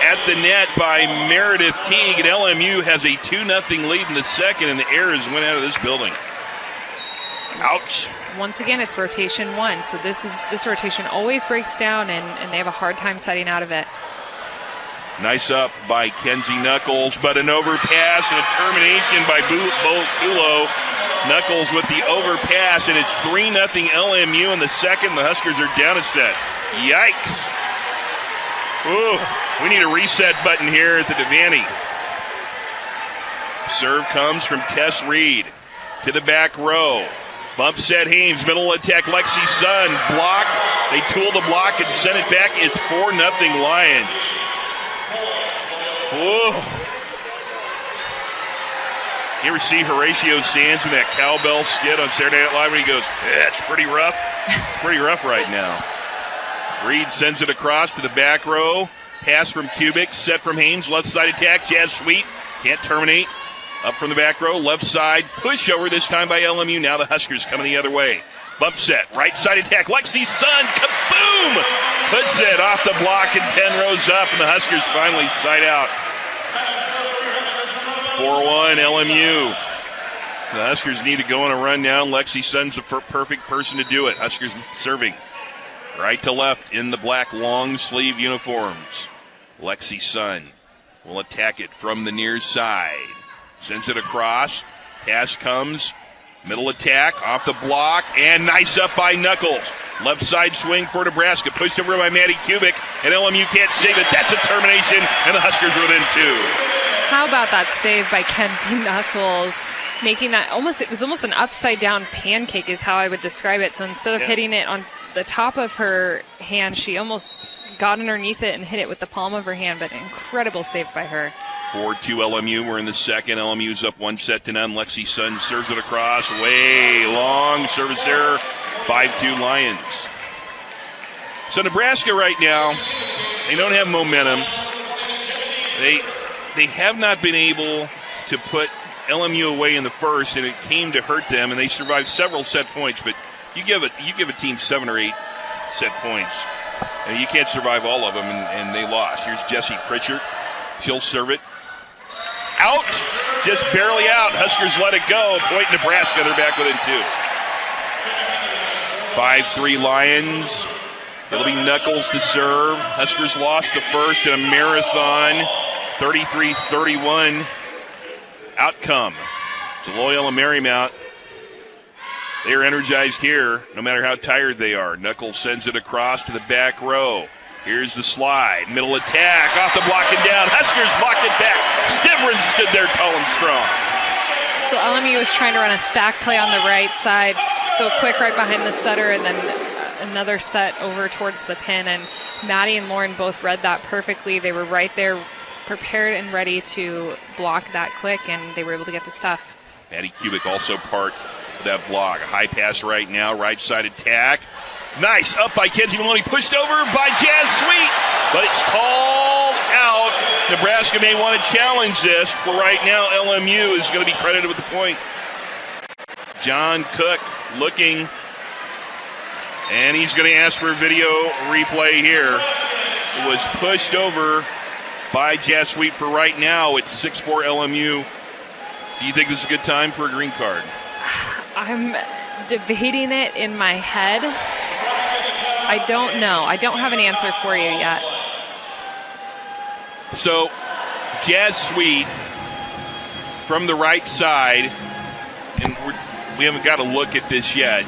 at the net by Meredith Teague, and LMU has a 2-0 lead in the second, and the Airs went out of this building. Ouch. Once again, it's rotation 1, so this rotation always breaks down, and they have a hard time setting out of it. Nice up by Kenzie Knuckles, but an overpass and a termination by Bo Kulo. Knuckles with the overpass, and it's 3-0 LMU in the second. The Huskers are down a set. Yikes. Ooh, we need a reset button here at the Devaney. Serve comes from Tess Reed to the back row. Bump set Haynes, middle attack Lexi Sun, blocked. They tool the block and send it back. It's 4-0 Lions. Whoa. You ever see Horatio Sands in that cowbell skit on Saturday Night Live when he goes, yeah, it's pretty rough. It's pretty rough right now. Reed sends it across to the back row. Pass from Kubik, set from Haynes, left side attack. Jazz Sweet can't terminate. Up from the back row, left side, push over this time by LMU. Now the Huskers coming the other way. Bump set, right side attack. Lexi Sun, kaboom! Puts it off the block and 10 rows up, and the Huskers finally side out. 4-1 LMU. The Huskers need to go on a run now. Lexi Sun's the perfect person to do it. Huskers serving right to left in the black long sleeve uniforms. Lexi Sun will attack it from the near side. Sends it across. Pass comes. Middle attack off the block. And nice up by Knuckles. Left side swing for Nebraska. Pushed over by Maddie Kubik. And LMU can't save it. That's a termination. And the Huskers are within 2. How about that save by Kenzie Knuckles? Making that it was almost an upside down pancake is how I would describe it. So instead of hitting it on the top of her hand, she almost got underneath it and hit it with the palm of her hand. But an incredible save by her. 4-2 LMU. We're in the second. LMU's up 1-0. Lexi Sun serves it across. Way long service error. 5-2 Lions. So Nebraska right now, they don't have momentum. They have not been able to put LMU away in the first, and it came to hurt them, and they survived several set points. But you give a team 7 or 8 set points, and you can't survive all of them, and they lost. Here's Jessie Pritchard. She'll serve it. Out, just barely out. Huskers let it go. Point Nebraska, they're back within 2. 5-3 Lions. It'll be Knuckles to serve. Huskers lost the first in a marathon. 33-31 outcome. So Loyola Marymount, they are energized here, no matter how tired they are. Knuckles sends it across to the back row. Here's the slide. Middle attack. Off the block and down. Huskers blocked it back. Stivrins stood there tall and strong. So LMU was trying to run a stack play on the right side. So quick right behind the setter, and then another set over towards the pin. And Maddie and Lauren both read that perfectly. They were right there, prepared and ready to block that quick, and they were able to get the stuff. Maddie Kubik also part of that block. A high pass right now. Right side attack. Nice, up by Kenzie Maloney, pushed over by Jazz Sweet, but it's called out. Nebraska may want to challenge this. For right now, LMU is going to be credited with the point. John Cook looking, and he's going to ask for a video replay here. It was pushed over by Jazz Sweet. For right now, it's 6-4 LMU. Do you think this is a good time for a green card? I'm debating it in my head. I don't know. I don't have an answer for you yet. So, Jazz Sweet from the right side, and we haven't got a look at this yet.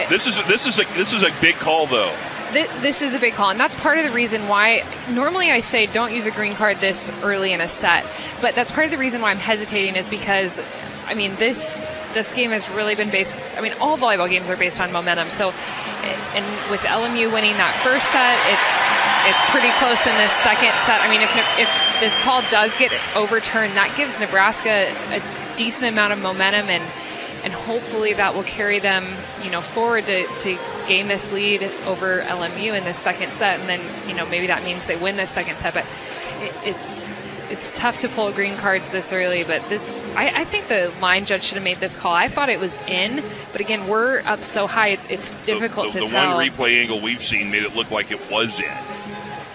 This is a big call, though. This is a big call, and that's part of the reason why normally I say don't use a green card this early in a set, but that's part of the reason why I'm hesitating is because, I mean, this game has really been based, I mean, all volleyball games are based on momentum. So, and with LMU winning that first set, it's pretty close in this second set. I mean, if this call does get overturned, that gives Nebraska a decent amount of momentum, and hopefully that will carry them, forward to gain this lead over LMU in this second set, and then, maybe that means they win this second set. But it's tough to pull green cards this early, but I think the line judge should have made this call. I thought it was in, but again, we're up so high, it's difficult to tell. The one replay angle we've seen made it look like it was in.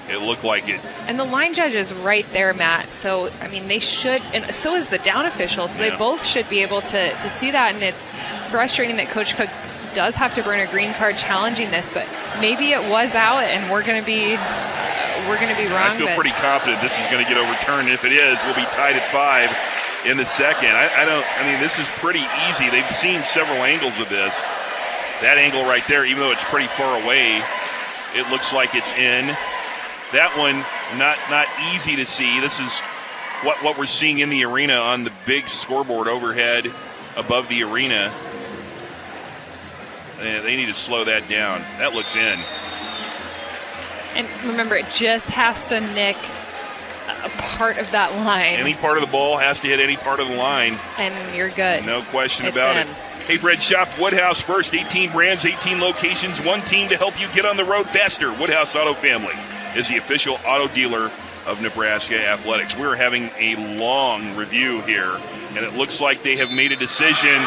It looked like it. And the line judge is right there, Matt. So, I mean, they should, and so is the down official, so they both should be able to see that, and it's frustrating that Coach Cook does have to burn a green card challenging this, but maybe it was out, and we're going to be wrong. I feel pretty confident this is going to get overturned. If it is, we'll be tied at 5 in the second. I mean, this is pretty easy. They've seen several angles of this. That angle right there, even though it's pretty far away, it looks like it's in. That one, not easy to see. This is what we're seeing in the arena on the big scoreboard overhead above the arena. And they need to slow that down. That looks in. And remember, it just has to nick a part of that line. Any part of the ball has to hit any part of the line. And you're good. No question about it. Hey, Fred, shop Woodhouse first. 18 brands, 18 locations, one team to help you get on the road faster. Woodhouse Auto Family is the official auto dealer of Nebraska Athletics. We're having a long review here, and it looks like they have made a decision,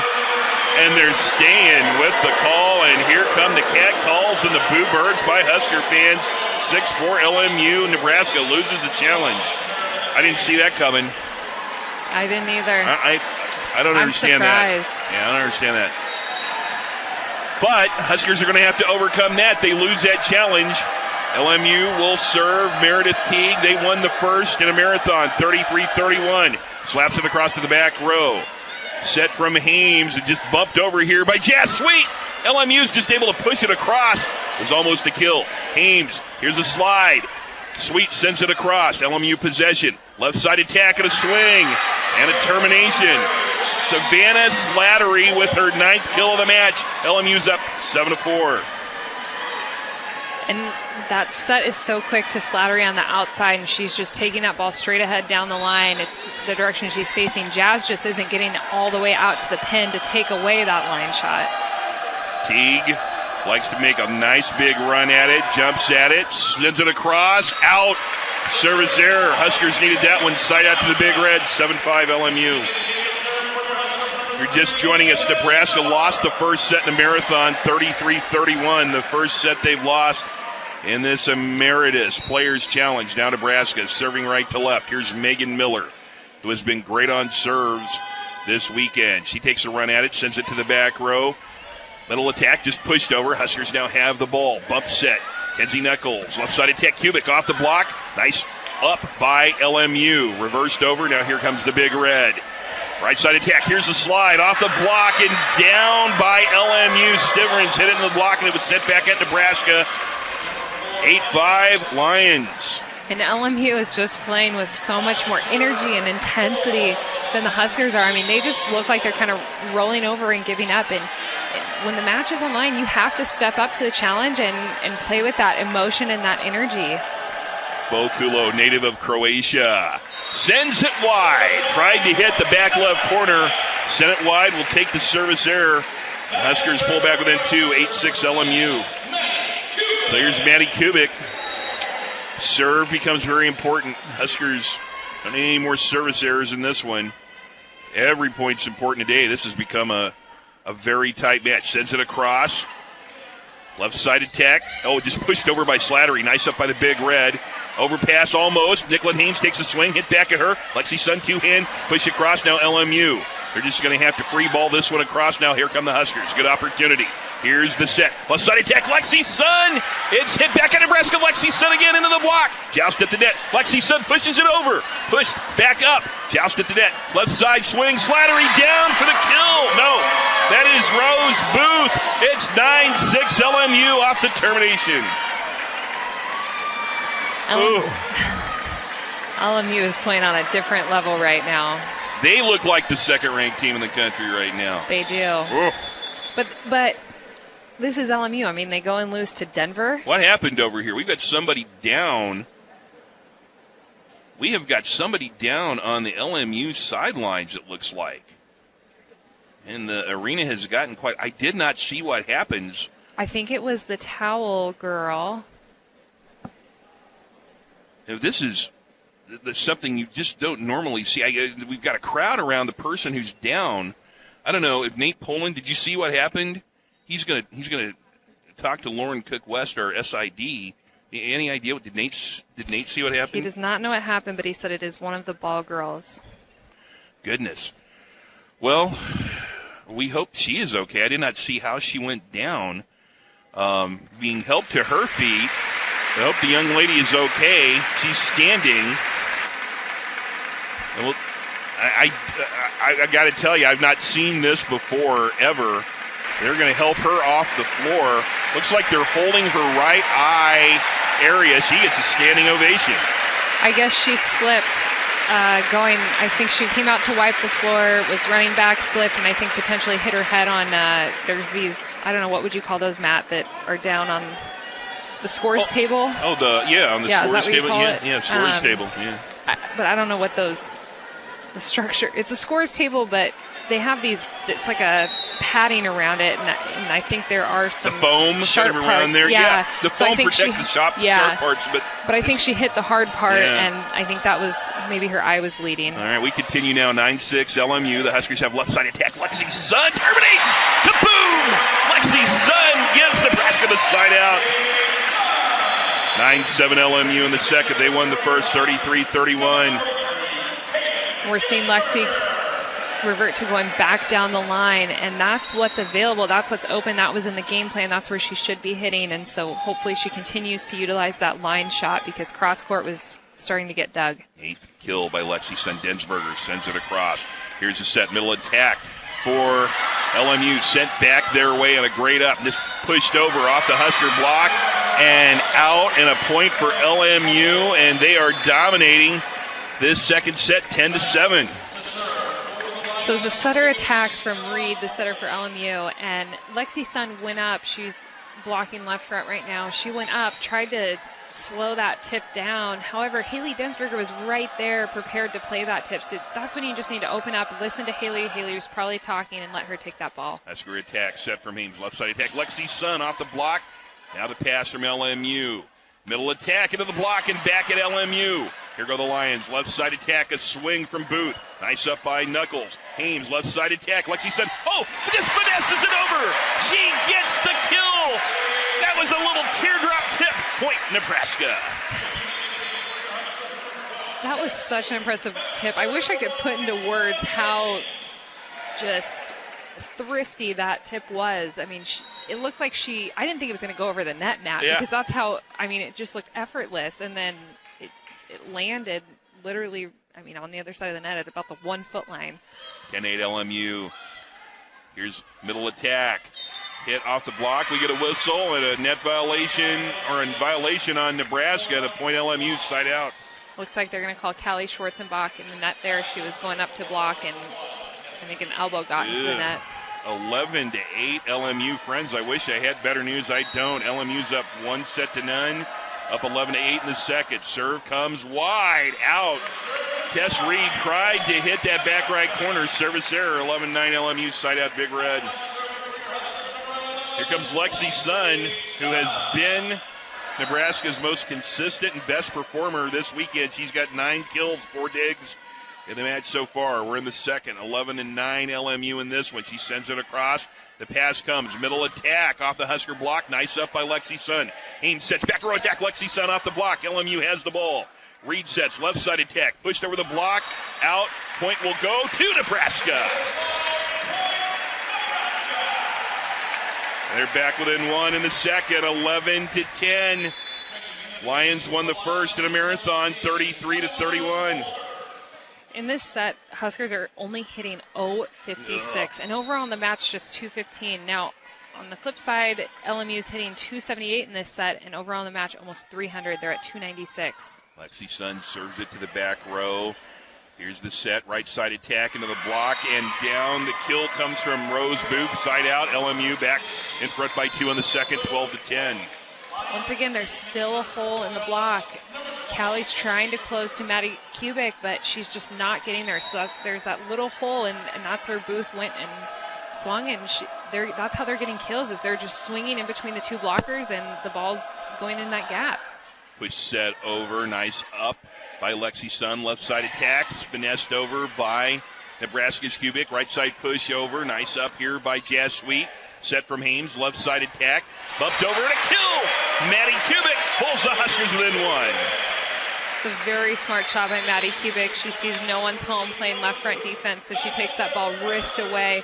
and they're staying with the call, and here come the cat calls and the boo birds by Husker fans. 6-4 LMU. Nebraska loses a challenge. I didn't see that coming. I didn't either. I don't understand surprised. That. Yeah, I don't understand that. But Huskers are going to have to overcome that. They lose that challenge. LMU will serve Meredith Teague. They won the first in a marathon, 33-31. Slaps it across to the back row. Set from Hames and just bumped over here by Jazz Sweet. LMU's just able to push it across. It was almost a kill. Hames, here's a slide. Sweet sends it across. LMU possession. Left side attack and a swing. And a termination. Savannah Slattery with her 9th kill of the match. LMU's up 7-4. And that set is so quick to Slattery on the outside, and she's just taking that ball straight ahead down the line. It's the direction she's facing. Jazz just isn't getting all the way out to the pin to take away that line shot. Teague likes to make a nice big run at it, jumps at it, sends it across, out. Service error. Huskers needed that one. Side out to the big red, 7-5 LMU. You're just joining us. Nebraska lost the first set in the marathon, 33-31. The first set they've lost in this Emeritus Players Challenge. Now Nebraska serving right to left. Here's Megan Miller, who has been great on serves this weekend. She takes a run at it, sends it to the back row. Middle attack just pushed over. Huskers now have the ball. Bump set. Kenzie Nichols, left side attack. Kubik off the block. Nice up by LMU. Reversed over. Now here comes the big red. Right side attack. Here's the slide off the block and down by LMU. Stiverins hit it in the block and it was sent back at Nebraska. 8-5 Lions. And LMU is just playing with so much more energy and intensity than the Huskers are. I mean, they just look like they're kind of rolling over and giving up. And when the match is on line, you have to step up to the challenge and play with that emotion and that energy. Bo Kulo, native of Croatia, sends it wide. Tried to hit the back left corner. Sent it wide. Will take the service error. The Huskers pull back within 2. 8-6 LMU. So here's Maddie Kubik. Serve becomes very important. Huskers don't need any more service errors in this one. Every point's important today. This has become a very tight match. Sends it across. Left side attack. Oh, just pushed over by Slattery. Nice up by the big red. Overpass almost. Nicklin Hames takes a swing. Hit back at her. Lexi Sun two-hand. Push across now LMU. They're just going to have to free ball this one across now. Here come the Huskers. Good opportunity. Here's the set. Left side attack. Lexi Sun. It's hit back at Nebraska. Lexi Sun again into the block. Joust at the net. Lexi Sun pushes it over. Pushed back up. Joust at the net. Left side swing. Slattery down for the kill. No. That is Rose Booth. It's 9-6 LMU off the termination. LMU is playing on a different level right now. They look like the second-ranked team in the country right now. They do. Oh. But this is LMU. I mean, they go and lose to Denver. What happened over here? We've got somebody down. We have got somebody down on the LMU sidelines, it looks like. And the arena has gotten quite... I did not see what happens. I think it was the towel girl. This is something you just don't normally see. We've got a crowd around the person who's down. I don't know if Nate Poland. Did you see what happened? He's gonna talk to Lauren Cook West, our SID. Any idea what did Nate see what happened? He does not know what happened, but he said it is one of the ball girls. Goodness. Well, we hope she is okay. I did not see how she went down. Being helped to her feet. I hope the young lady is okay. She's standing. Well, I got to tell you, I've not seen this before, ever. They're going to help her off the floor. Looks like they're holding her right eye area. She gets a standing ovation. I guess she slipped I think she came out to wipe the floor, was running back, slipped, and I think potentially hit her head on, there's these, I don't know, what would you call those, Matt, that are down on the scores table? On the scores table. Scores table. Yeah. But I don't know what the structure. It's a scores table, but they have these. It's like a padding around it, and I think there are some the foam sharp around parts. there. Yeah, the foam protects the sharp parts, but I think she hit the hard part, and I think that was maybe her eye was bleeding. All right, we continue now. 9-6 LMU. The Huskers have left side attack. Lexi Sun terminates. Kaboom! Lexi Sun gives Nebraska the side out. 9-7 LMU in the second. They won the first 33-31. We're seeing Lexi revert to going back down the line, and that's what's available. That's what's open. That was in the game plan. That's where she should be hitting, and so hopefully she continues to utilize that line shot because cross court was starting to get dug. 8th kill by Lexi Sundensberger. Sends it across. Here's a set middle attack for LMU. Sent back their way on a great up. This pushed over off the Husker block and out, and a point for LMU, and they are dominating this second set 10-7. So it was a setter attack from Reed, the setter for LMU, and Lexi Sun went up. She's blocking left front right now. She went up, tried to slow that tip down. However, Haley Densberger was right there prepared to play that tip. So that's when you just need to open up, listen to Haley. Haley was probably talking, and let her take that ball. Husker attack set from Haynes. Left side attack. Lexi Sun off the block. Now the pass from LMU. Middle attack into the block and back at LMU. Here go the Lions. Left side attack, a swing from Booth. Nice up by Knuckles. Haynes, left side attack. Lexi Sun. Oh, this finesses it over. She gets the kill. That was a little teardrop tip. Point, Nebraska. That was such an impressive tip. I wish I could put into words how just thrifty that tip was. I mean, it looked like I didn't think it was going to go over the net, Matt, because that's how, it just looked effortless. And then it landed literally, on the other side of the net at about the 1 foot line. 10-8 LMU. Here's middle attack. Hit off the block. We get a whistle and a net violation, or in violation on Nebraska to point LMU side out. Looks like they're going to call Callie Schwarzenbach in the net there. She was going up to block, and I think an elbow got into the net. 11-8 LMU. Friends, I wish I had better news. I don't. LMU's up 1-0. Up 11-8 in the second. Serve comes wide out. Tess Reed tried to hit that back right corner. Service error. 11-9 LMU side out Big Red. Here comes Lexi Sun, who has been Nebraska's most consistent and best performer this weekend. She's got 9 kills, 4 digs in the match so far. We're in the second. 11-9 LMU in this one. She sends it across. The pass comes. Middle attack off the Husker block. Nice up by Lexi Sun. Haynes sets back row attack. Lexi Sun off the block. LMU has the ball. Reed sets left side attack. Pushed over the block. Out. Point will go to Nebraska. They're back within one in the second, 11-10. Lions won the first in a marathon, 33-31. In this set, Huskers are only hitting 0.56, and overall in the match, just 215. Now, on the flip side, LMU's hitting 278 in this set, and overall in the match, almost 300. They're at 296. Lexi Sun serves it to the back row. Here's the set, right side attack into the block, and down. The kill comes from Rose Booth, side out. LMU back in front by 2 on the second, 12-10. Once again, there's still a hole in the block. Callie's trying to close to Maddie Kubik, but she's just not getting there. So there's that little hole, and that's where Booth went and swung, and that's how they're getting kills, is they're just swinging in between the two blockers, and the ball's going in that gap. Push set over, nice up by Lexi Sun. Left side attack, finessed over by Nebraska's Kubik. Right side push over, nice up here by Jazz Sweet. Set from Hames, left side attack, bumped over and a kill. Maddie Kubik pulls the Huskers within one. It's a very smart shot by Maddie Kubik. She sees no one's home playing left front defense, so she takes that ball wrist away.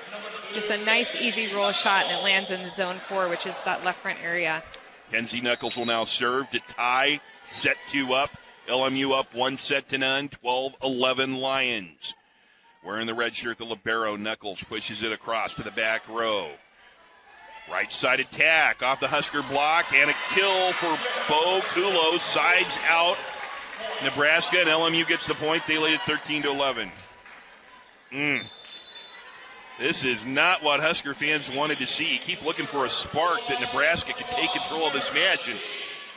Just a nice, easy roll shot, and it lands in the zone 4, which is that left front area. Kenzie Knuckles will now serve to tie, set 2 up. LMU up 1-0, 12-11 Lions. Wearing the red shirt, the libero, Knuckles pushes it across to the back row. Right side attack off the Husker block, and a kill for Bo Kulo. Sides out. Nebraska, and LMU gets the point. They lead it 13-11. This is not what Husker fans wanted to see. Keep looking for a spark that Nebraska could take control of this match, and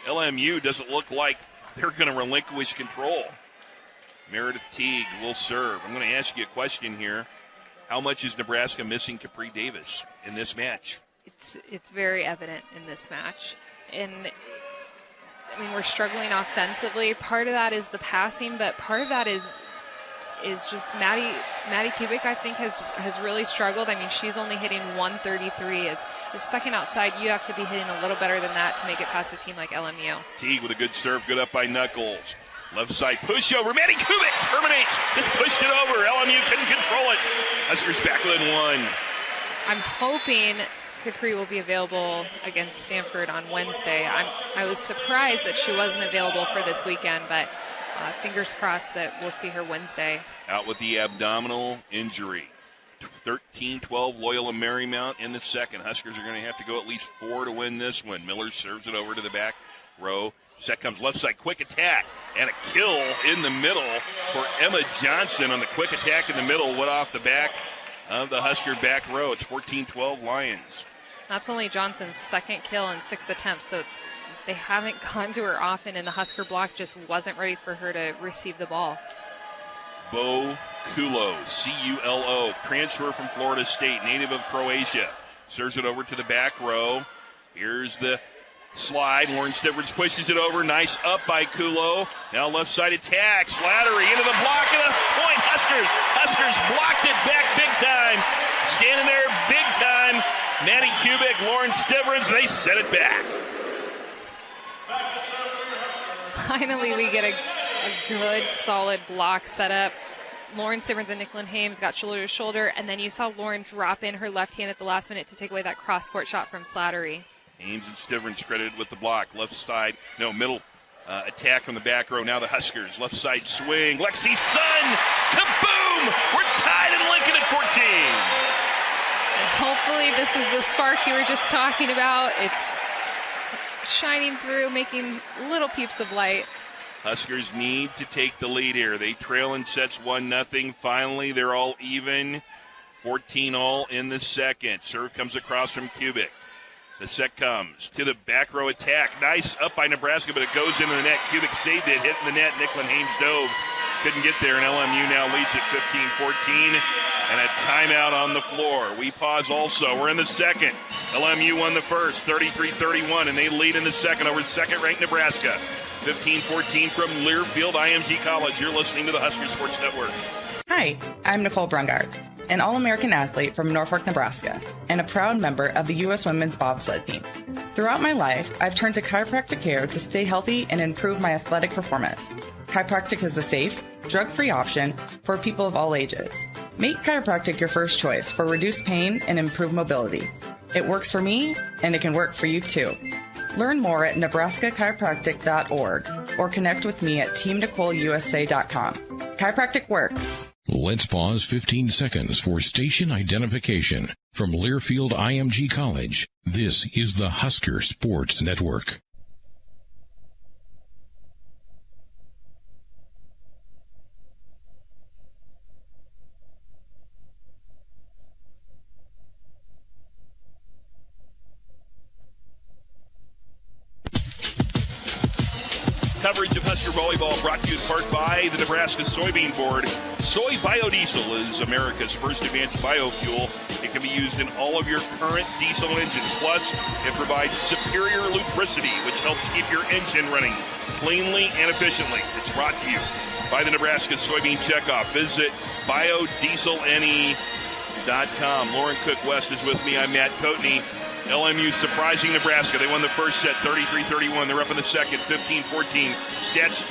LMU doesn't look like they're going to relinquish control. Meredith Teague will serve. I'm going to ask you a question here. How much is Nebraska missing Capri Davis in this match? It's very evident in this match. And, I mean, we're struggling offensively. Part of that is the passing, but part of that is just Maddie Kubik, I think, has really struggled. I mean, she's only hitting 133. As second outside, you have to be hitting a little better than that to make it past a team like LMU. Teague with a good serve, good up by Knuckles. Left side push over. Maddie Kubik terminates. Just pushed it over. LMU couldn't control it. Huskers back within one. I'm hoping Capri will be available against Stanford on Wednesday. I was surprised that she wasn't available for this weekend, but fingers crossed that we'll see her Wednesday. Out with the abdominal injury. 13-12 Loyola Marymount in the second. Huskers are going to have to go at least 4 to win this one. Miller serves it over to the back row. Set comes left side, quick attack, and a kill in the middle for Emma Johnson on the quick attack in the middle. Went off the back of the Husker back row. It's 14-12 Lions. That's only Johnson's second kill in 6 attempts, so they haven't gone to her often, and the Husker block just wasn't ready for her to receive the ball. Bo Kulo, C-U-L-O, transfer from Florida State, native of Croatia. Serves it over to the back row. Here's the slide. Lauren Stivrins pushes it over. Nice up by Kulo. Now left side attack. Slattery into the block and a point. Huskers blocked it back big time. Standing there big time. Maddie Kubik, Lauren Stivrins, they set it back. Finally, we get a good, solid block set up. Lauren Stivrins and Nicklin Hames got shoulder to shoulder, and then you saw Lauren drop in her left hand at the last minute to take away that cross-court shot from Slattery. Hames and Stivrins credited with the block. Left side, middle attack from the back row. Now the Huskers. Left side swing. Lexi Sun! Kaboom! We're tied in Lincoln at 14. And hopefully this is the spark you were just talking about. It's shining through, making little peeps of light. Huskers need to take the lead here. They trail in sets 1-0. Finally, they're all even. 14-all in the second. Serve comes across from Kubik. The set comes to the back row attack. Nice up by Nebraska, but it goes into the net. Kubik saved it, hit in the net. Nicklin Hames dove. Couldn't get there, and LMU now leads at 15-14. And a timeout on the floor. We pause also. We're in the second. LMU won the first, 33-31, and they lead in the second over second-ranked Nebraska. 15-14 from Learfield IMG College. You're listening to the Husker Sports Network. Hi, I'm Nicole Brungard, an All-American athlete from Norfolk, Nebraska, and a proud member of the U.S. Women's Bobsled team. Throughout my life, I've turned to chiropractic care to stay healthy and improve my athletic performance. Chiropractic is a safe, drug-free option for people of all ages. Make chiropractic your first choice for reduced pain and improved mobility. It works for me, and it can work for you too. Learn more at nebraskachiropractic.org or connect with me at teamnicoleusa.com. Chiropractic works. Let's pause 15 seconds for station identification. From Learfield IMG College, this is the Husker Sports Network. Coverage of Husker Volleyball brought to you in part by the Nebraska Soybean Board. Soy biodiesel is America's first advanced biofuel. It can be used in all of your current diesel engines. Plus, it provides superior lubricity, which helps keep your engine running cleanly and efficiently. It's brought to you by the Nebraska Soybean Checkoff. Visit biodieselne.com. Lauren Cook-West is with me. I'm Matt Coatney. LMU surprising Nebraska. They won the first set 33-31. They're up in the second 15-14. Stats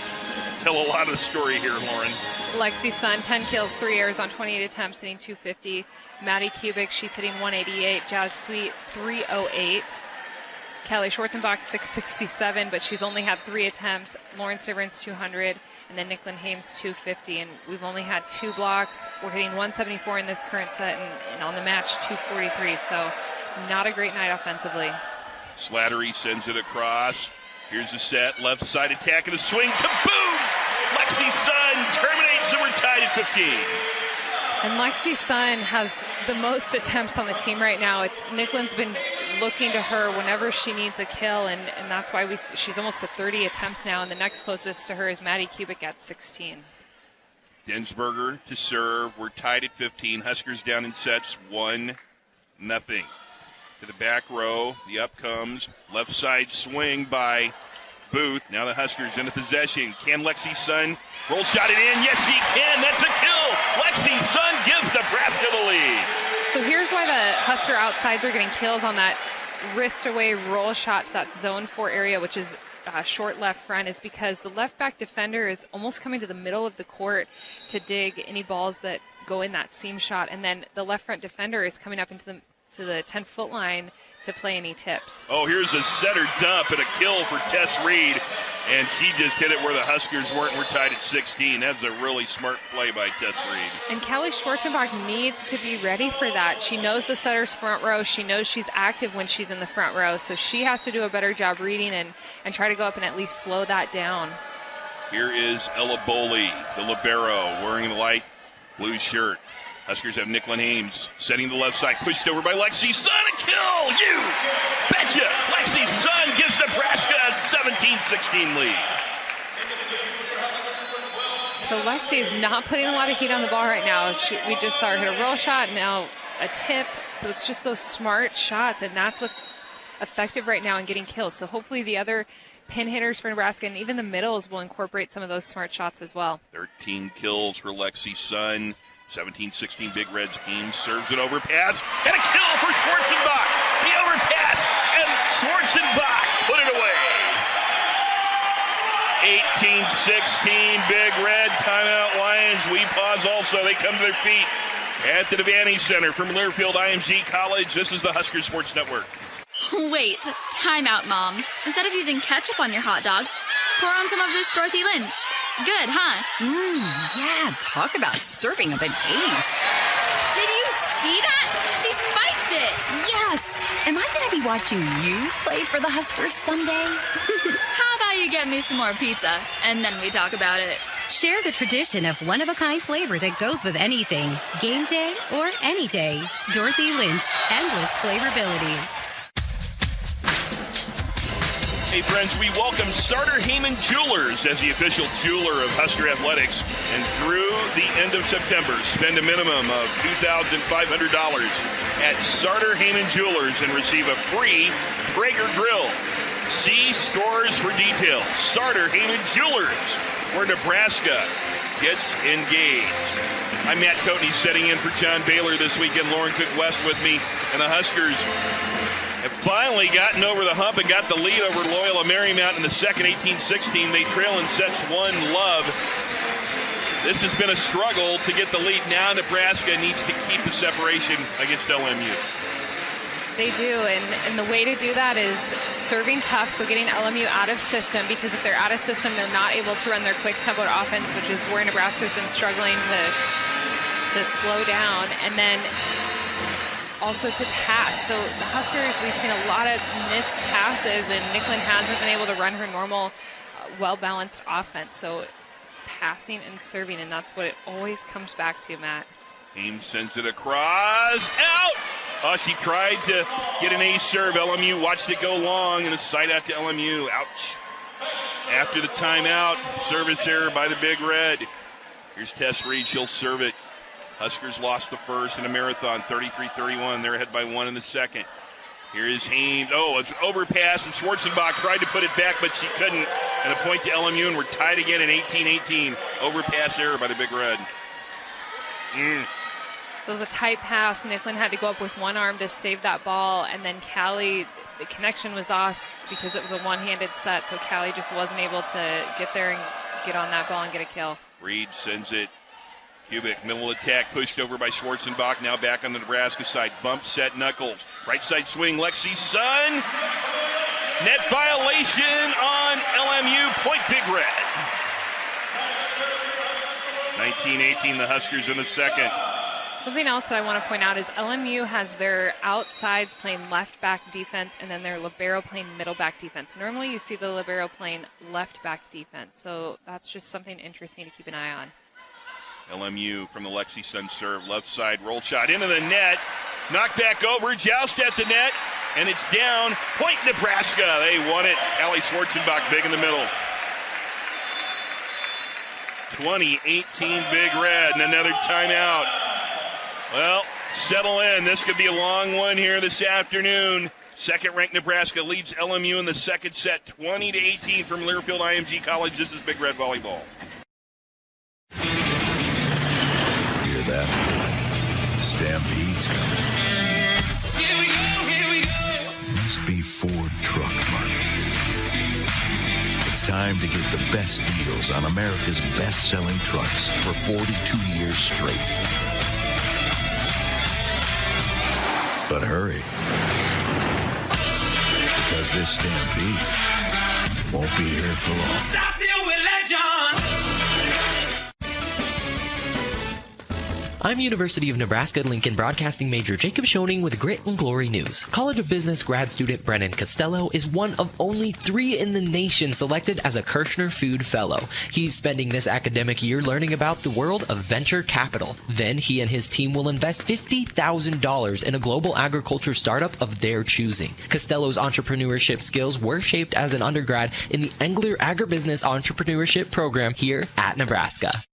tell a lot of the story here, Lauren. Lexi Sun, 10 kills, 3 errors on 28 attempts, hitting 250. Maddie Kubik, she's hitting 188. Jazz Sweet, 308. Kelly Schwarzenbach, 667, but she's only had 3 attempts. Lauren Stiverins, 200. And then Nicklin Hames, 250. And we've only had 2 blocks. We're hitting 174 in this current set, and on the match, 243. So not a great night offensively. Slattery sends it across. Here's the set. Left side attack and a swing. Kaboom! Lexi Sun terminates, and we're tied at 15. And Lexi Sun has the most attempts on the team right now. Nicklin's been looking to her whenever she needs a kill, and that's why she's almost at 30 attempts now, and the next closest to her is Maddie Kubik at 16. Densberger to serve. We're tied at 15. Huskers down in sets 1-0. To the back row, the up comes. Left side swing by Booth. Now the Huskers into possession. Can Lexi Sun roll shot it in? Yes, she can. That's a kill. Lexi Sun gives Nebraska the lead. So here's why the Husker outsides are getting kills on that wrist away roll shot to that zone 4 area, which is short left front, is because the left back defender is almost coming to the middle of the court to dig any balls that go in that seam shot, and then the left front defender is coming up into the 10-foot line to play any tips. Oh, here's a setter dump and a kill for Tess Reed, and she just hit it where the Huskers weren't. We're tied at 16. That's a really smart play by Tess Reed. And Kelly Schwarzenbach needs to be ready for that. She knows the setter's front row. She knows she's active when she's in the front row, so she has to do a better job reading and try to go up and at least slow that down. Here is Ella Boley, the libero, wearing the light blue shirt. Huskers have Nicklin Hames setting the left side, pushed over by Lexi Sun. A kill! You betcha! Lexi Sun gives Nebraska a 17-16 lead. So Lexi is not putting a lot of heat on the ball right now. We just saw her hit a roll shot, now a tip. So it's just those smart shots, and that's what's effective right now in getting kills. So hopefully the other pin hitters for Nebraska and even the middles will incorporate some of those smart shots as well. 13 kills for Lexi Sun. 17-16 Big Reds. Hames serves it over, pass, and a kill for Schwarzenbach. The overpass, and Schwarzenbach put it away. 18-16 Big Red. Timeout Lions. We pause also. They come to their feet at the Devaney Center from Learfield IMG College. This is the Husker Sports Network. Wait, timeout, Mom. Instead of using ketchup on your hot dog, pour on some of this Dorothy Lynch. Good, huh? Yeah, talk about serving up an ace. Did you see that? She spiked it. Yes. Am I going to be watching you play for the Huskers someday? How about you get me some more pizza, and then we talk about it. Share the tradition of one-of-a-kind flavor that goes with anything. Game day or any day. Dorothy Lynch. Endless flavorabilities. Hey friends, we welcome Sartor Heyman Jewelers as the official jeweler of Husker Athletics. And through the end of September, spend a minimum of $2,500 at Sartor Heyman Jewelers and receive a free Traeger grill. See stores for details. Sartor Heyman Jewelers, where Nebraska gets engaged. I'm Matt Coatney, setting in for John Baylor this weekend. Lauren Cook-West with me, and the Huskers have finally gotten over the hump and got the lead over Loyola Marymount in the second, 18-16. They trail in sets 1-0. This has been a struggle to get the lead. Now Nebraska needs to keep the separation against LMU. They do, and the way to do that is serving tough, so getting LMU out of system, because if they're out of system, they're not able to run their quick tempo offense, which is where Nebraska's been struggling to slow down, and then also to pass. So the Huskers, we've seen a lot of missed passes, and Nicklin hasn't been able to run her normal, well-balanced offense. So passing and serving, and that's what it always comes back to, Matt. Ames sends it across, out! Oh, she tried to get an ace serve. LMU watched it go long, and a side out to LMU. Ouch. After the timeout, service error by the Big Red. Here's Tess Reed. She'll serve it. Huskers lost the first in a marathon, 33-31. They're ahead by 1 in the second. Here is Haynes. Oh, it's an overpass, and Schwarzenbach tried to put it back, but she couldn't. And a point to LMU, and we're tied again at 18-18. Overpass error by the Big Red. So it was a tight pass. Nicklin had to go up with one arm to save that ball, and then Callie, the connection was off because it was a one-handed set, so Callie just wasn't able to get there and get on that ball and get a kill. Reed sends it. Kubik, middle attack, pushed over by Schwarzenbach, now back on the Nebraska side. Bump set, Knuckles. Right side swing, Lexi Sun. Net violation on LMU, point Big Red. 19-18, the Huskers in the second. Something else that I want to point out is LMU has their outsides playing left back defense and then their libero playing middle back defense. Normally you see the libero playing left back defense, so that's just something interesting to keep an eye on. LMU from the Lexi Sun serve, left side roll shot into the net, knocked back over, joust at the net, and it's down. Point Nebraska. They won it. Allie Schwarzenbach big in the middle. 20-18 Big Red, and another timeout. Well, settle in. This could be a long one here this afternoon. Second-ranked Nebraska leads LMU in the second set, 20-18 from Learfield IMG College. This is Big Red Volleyball. Hear that? Stampede's coming. Here we go. Must be Ford Truck Month. It's time to get the best deals on America's best-selling trucks for 42 years straight. But hurry, because this stampede won't be here for long. Stop till we let John. I'm University of Nebraska-Lincoln broadcasting major Jacob Schoening with Grit and Glory News. College of Business grad student Brennan Costello is one of only 3 in the nation selected as a Kirshner Food Fellow. He's spending this academic year learning about the world of venture capital. Then he and his team will invest $50,000 in a global agriculture startup of their choosing. Costello's entrepreneurship skills were shaped as an undergrad in the Engler Agribusiness Entrepreneurship Program here at Nebraska.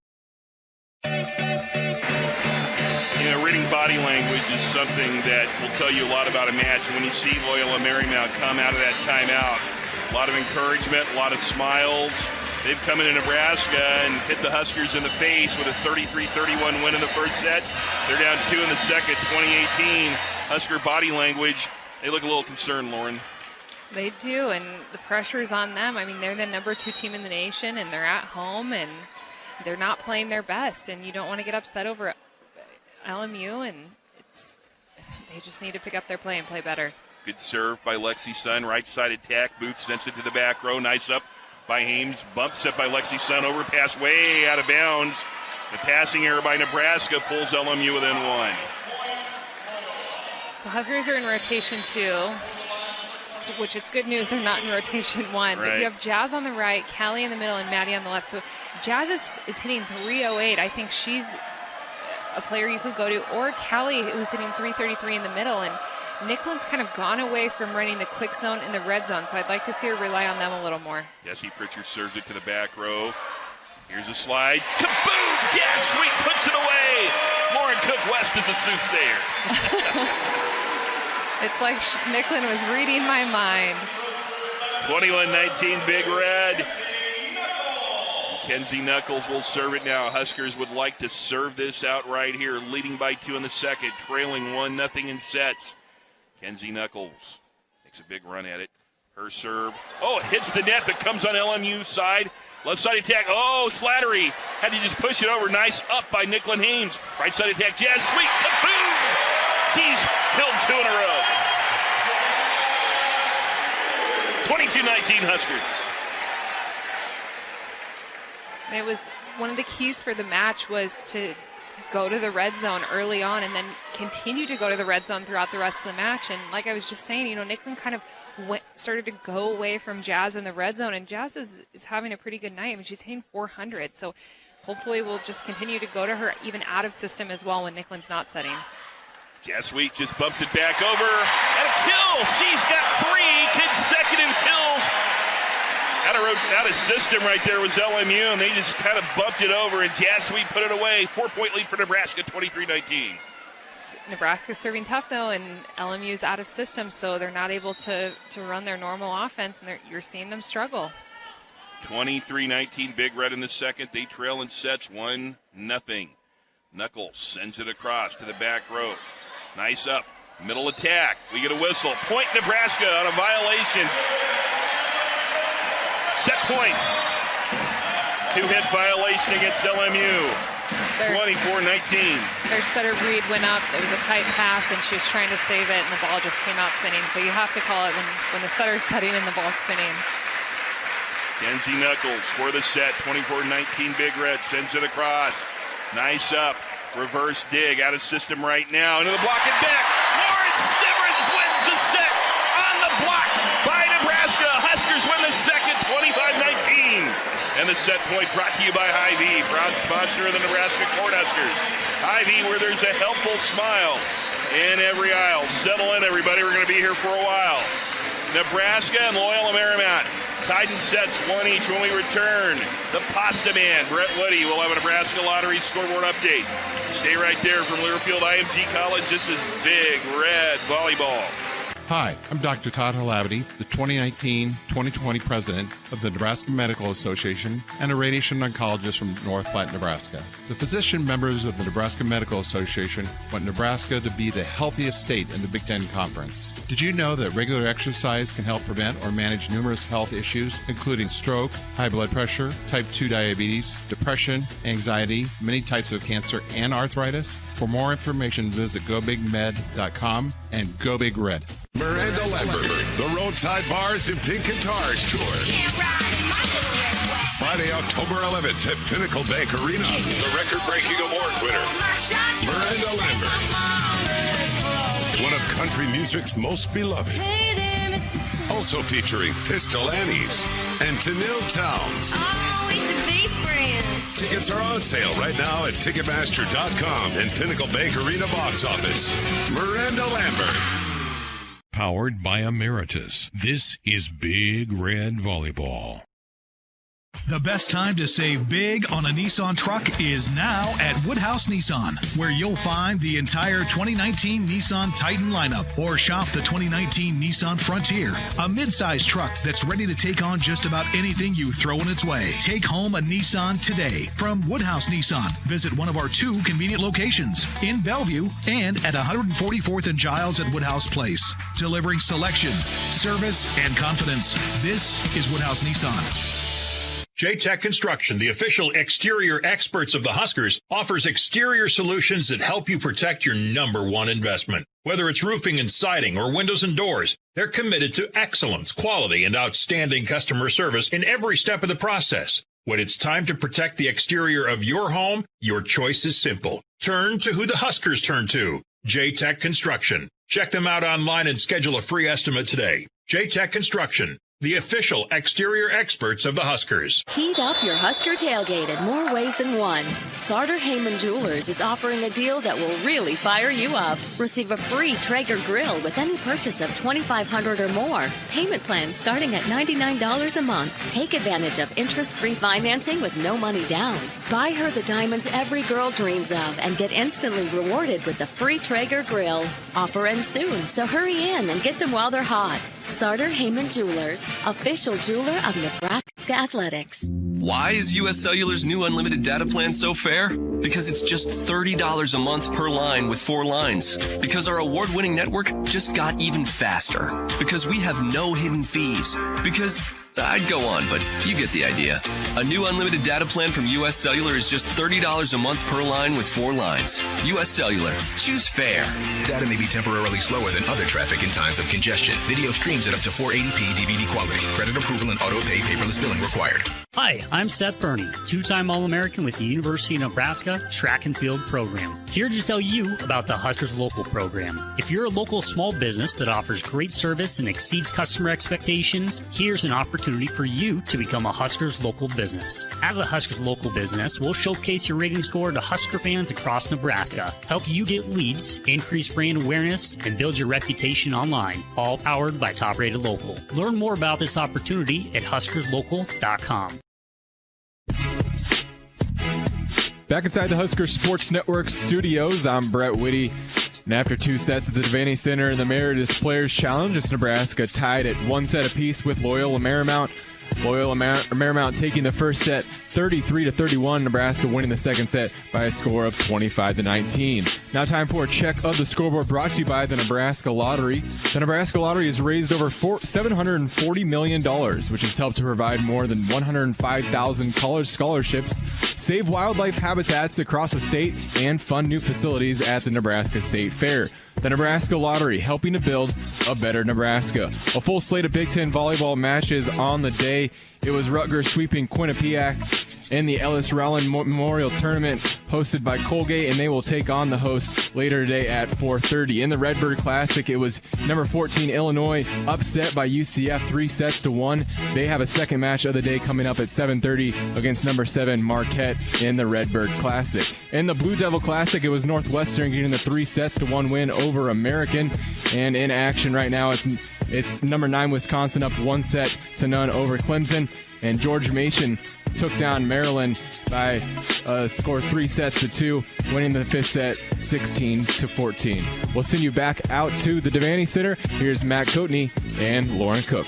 Reading body language is something that will tell you a lot about a match. And when you see Loyola Marymount come out of that timeout, a lot of encouragement, a lot of smiles. They've come into Nebraska and hit the Huskers in the face with a 33-31 win in the first set. They're down 2 in the second, 2018. Husker body language, they look a little concerned, Lauren. They do, and the pressure's on them. I mean, they're the number 2 team in the nation, and they're at home, and they're not playing their best, and you don't want to get upset over LMU, and they just need to pick up their play and play better. Good serve by Lexi Sun, right side attack. Booth sends it to the back row. Nice up by Hames. Bump set by Lexi Sun. Overpass way out of bounds. The passing error by Nebraska pulls LMU within 1. So Huskers are in rotation 2, which it's good news they're not in rotation 1. Right. But you have Jazz on the right, Callie in the middle, and Maddie on the left. So Jazz is hitting .308. I think she's a player you could go to, or Callie, who's hitting .333 in the middle, and Nicklin's kind of gone away from running the quick zone and the red zone, so I'd like to see her rely on them a little more. Jesse Pritchard serves it to the back row. Here's a slide. Kaboom! Jazz Sweet puts it away! Lauren Cook-West is a soothsayer. It's like Nicklin was reading my mind. 21-19 Big Red. Kenzie Knuckles will serve it now. Huskers would like to serve this out right here, leading by 2 in the second, trailing 1-0 in sets. Kenzie Knuckles makes a big run at it. Her serve. Oh, it hits the net, but comes on LMU side. Left side attack. Oh, Slattery had to just push it over. Nice up by Nicklin Hames. Right side attack. Jazz Sweet. Kaboom! She's killed 2 in a row. 22-19 Huskers. And it was one of the keys for the match was to go to the red zone early on and then continue to go to the red zone throughout the rest of the match. And like I was just saying, Nicklin kind of started to go away from Jazz in the red zone, and Jazz is having a pretty good night. I mean, she's hitting 400, so hopefully we'll just continue to go to her even out of system as well when Nicklin's not setting. Jasweet just bumps it back over, and a kill! She's got 3 consecutive kills. Out of system right there was LMU, and they just kind of bumped it over, and Jasweet put it away. 4-point lead for Nebraska, 23-19. Nebraska's serving tough, though, and LMU's out of system, so they're not able to run their normal offense, and you're seeing them struggle. 23-19, Big Red in the second. They trail in sets 1-0. Knuckles sends it across to the back row. Nice up, middle attack. We get a whistle. Point Nebraska on a violation. Set point. 2-hit violation against LMU. 24-19. Their setter Reed went up. It was a tight pass, and she was trying to save it, and the ball just came out spinning. So you have to call it when the setter's setting and the ball's spinning. Kenzie Knuckles for the set. 24-19 Big Red sends it across. Nice up. Reverse dig out of system right now. Into the block and back. Lauren Stivrins wins the set on the block by Nebraska. Huskers win the second, 25-19. And the set point brought to you by Hy-Vee, proud sponsor of the Nebraska Cornhuskers. Hy-Vee, where there's a helpful smile in every aisle. Settle in, everybody. We're going to be here for a while. Nebraska and Loyola Marymount tied in sets 1 each when we return. The Pasta Man, Brett Woody, will have a Nebraska Lottery scoreboard update. Stay right there from Learfield IMG College. This is Big Red Volleyball. Hi, I'm Dr. Todd Halavity, the 2019-2020 president of the Nebraska Medical Association and a radiation oncologist from North Platte, Nebraska. The physician members of the Nebraska Medical Association want Nebraska to be the healthiest state in the Big Ten Conference. Did you know that regular exercise can help prevent or manage numerous health issues, including stroke, high blood pressure, type 2 diabetes, depression, anxiety, many types of cancer, and arthritis? For more information, visit gobigmed.com and Go Big Red. Miranda Lambert, the Roadside Bars and Pink Guitars Tour. Friday, October 11th at Pinnacle Bank Arena. The record-breaking award winner, Miranda Lambert. One of country music's most beloved. Also featuring Pistol Annies and Tanil Towns. Oh, we should be friends. Tickets are on sale right now at Ticketmaster.com and Pinnacle Bank Arena box office. Miranda Lambert. Powered by Emeritus. This is Big Red Volleyball. The best time to save big on a Nissan truck is now at Woodhouse Nissan, where you'll find the entire 2019 Nissan Titan lineup, or shop the 2019 Nissan Frontier, a midsize truck that's ready to take on just about anything you throw in its way. Take home a Nissan today from Woodhouse Nissan. Visit one of our 2 convenient locations in Bellevue and at 144th and Giles at Woodhouse Place. Delivering selection, service, and confidence. This is Woodhouse Nissan. J-Tech Construction, the official exterior experts of the Huskers, offers exterior solutions that help you protect your #1 investment. Whether it's roofing and siding or windows and doors, they're committed to excellence, quality, and outstanding customer service in every step of the process. When it's time to protect the exterior of your home, your choice is simple. Turn to who the Huskers turn to. J-Tech Construction. Check them out online and schedule a free estimate today. J-Tech Construction, the official exterior experts of the Huskers. Heat up your Husker tailgate in more ways than one. Sartor Heyman Jewelers is offering a deal that will really fire you up. Receive a free Traeger grill with any purchase of $2,500 or more. Payment plans starting at $99 a month. Take advantage of interest-free financing with no money down. Buy her the diamonds every girl dreams of and get instantly rewarded with the free Traeger grill. Offer ends soon, so hurry in and get them while they're hot. Sartor Heyman Jewelers, official jeweler of Nebraska Nebraska Athletics. Why is U.S. Cellular's new unlimited data plan so fair? Because it's just $30 a month per line with 4 lines. Because our award-winning network just got even faster. Because we have no hidden fees. Because I'd go on, but you get the idea. A new unlimited data plan from U.S. Cellular is just $30 a month per line with 4 lines. U.S. Cellular. Choose fair. Data may be temporarily slower than other traffic in times of congestion. Video streams at up to 480p DVD quality. Credit approval and auto-pay paperless billing required. Hi, I'm Seth Burney, 2-time All-American with the University of Nebraska Track and Field Program. Here to tell you about the Huskers Local program. If you're a local small business that offers great service and exceeds customer expectations, here's an opportunity for you to become a Huskers Local business. As a Huskers Local business, we'll showcase your rating score to Husker fans across Nebraska, help you get leads, increase brand awareness, and build your reputation online, all powered by Top Rated Local. Learn more about this opportunity at huskerslocal.com. Back inside the Husker Sports Network studios, I'm Brett Whitty. And after 2 sets at the Devaney Center in the Meritus Players Challenge, it's Nebraska tied at 1 set apiece with Loyola Marymount. Loyola Marymount taking the first set 33-31. Nebraska winning the second set by a score of 25-19. Now time for a check of the scoreboard brought to you by the Nebraska Lottery. The Nebraska Lottery has raised over $740 million, which has helped to provide more than 105,000 college scholarships, save wildlife habitats across the state, and fund new facilities at the Nebraska State Fair. The Nebraska Lottery, helping to build a better Nebraska. A full slate of Big Ten volleyball matches on the day. It was Rutgers sweeping Quinnipiac in the Ellis Rowland Memorial Tournament hosted by Colgate, and they will take on the hosts later today at 4:30. In the Redbird Classic, it was number 14 Illinois upset by UCF 3-1. They have a second match of the day coming up at 7:30 against number 7 Marquette in the Redbird Classic. In the Blue Devil Classic, it was Northwestern getting the 3-1 win over American. And in action right now, it's number 9 Wisconsin up 1-0 over Clemson. And George Mason took down Maryland by a score 3-2, winning the 5th set 16-14. We'll send you back out to the Devaney Center. Here's Matt Coatney and Lauren Cook.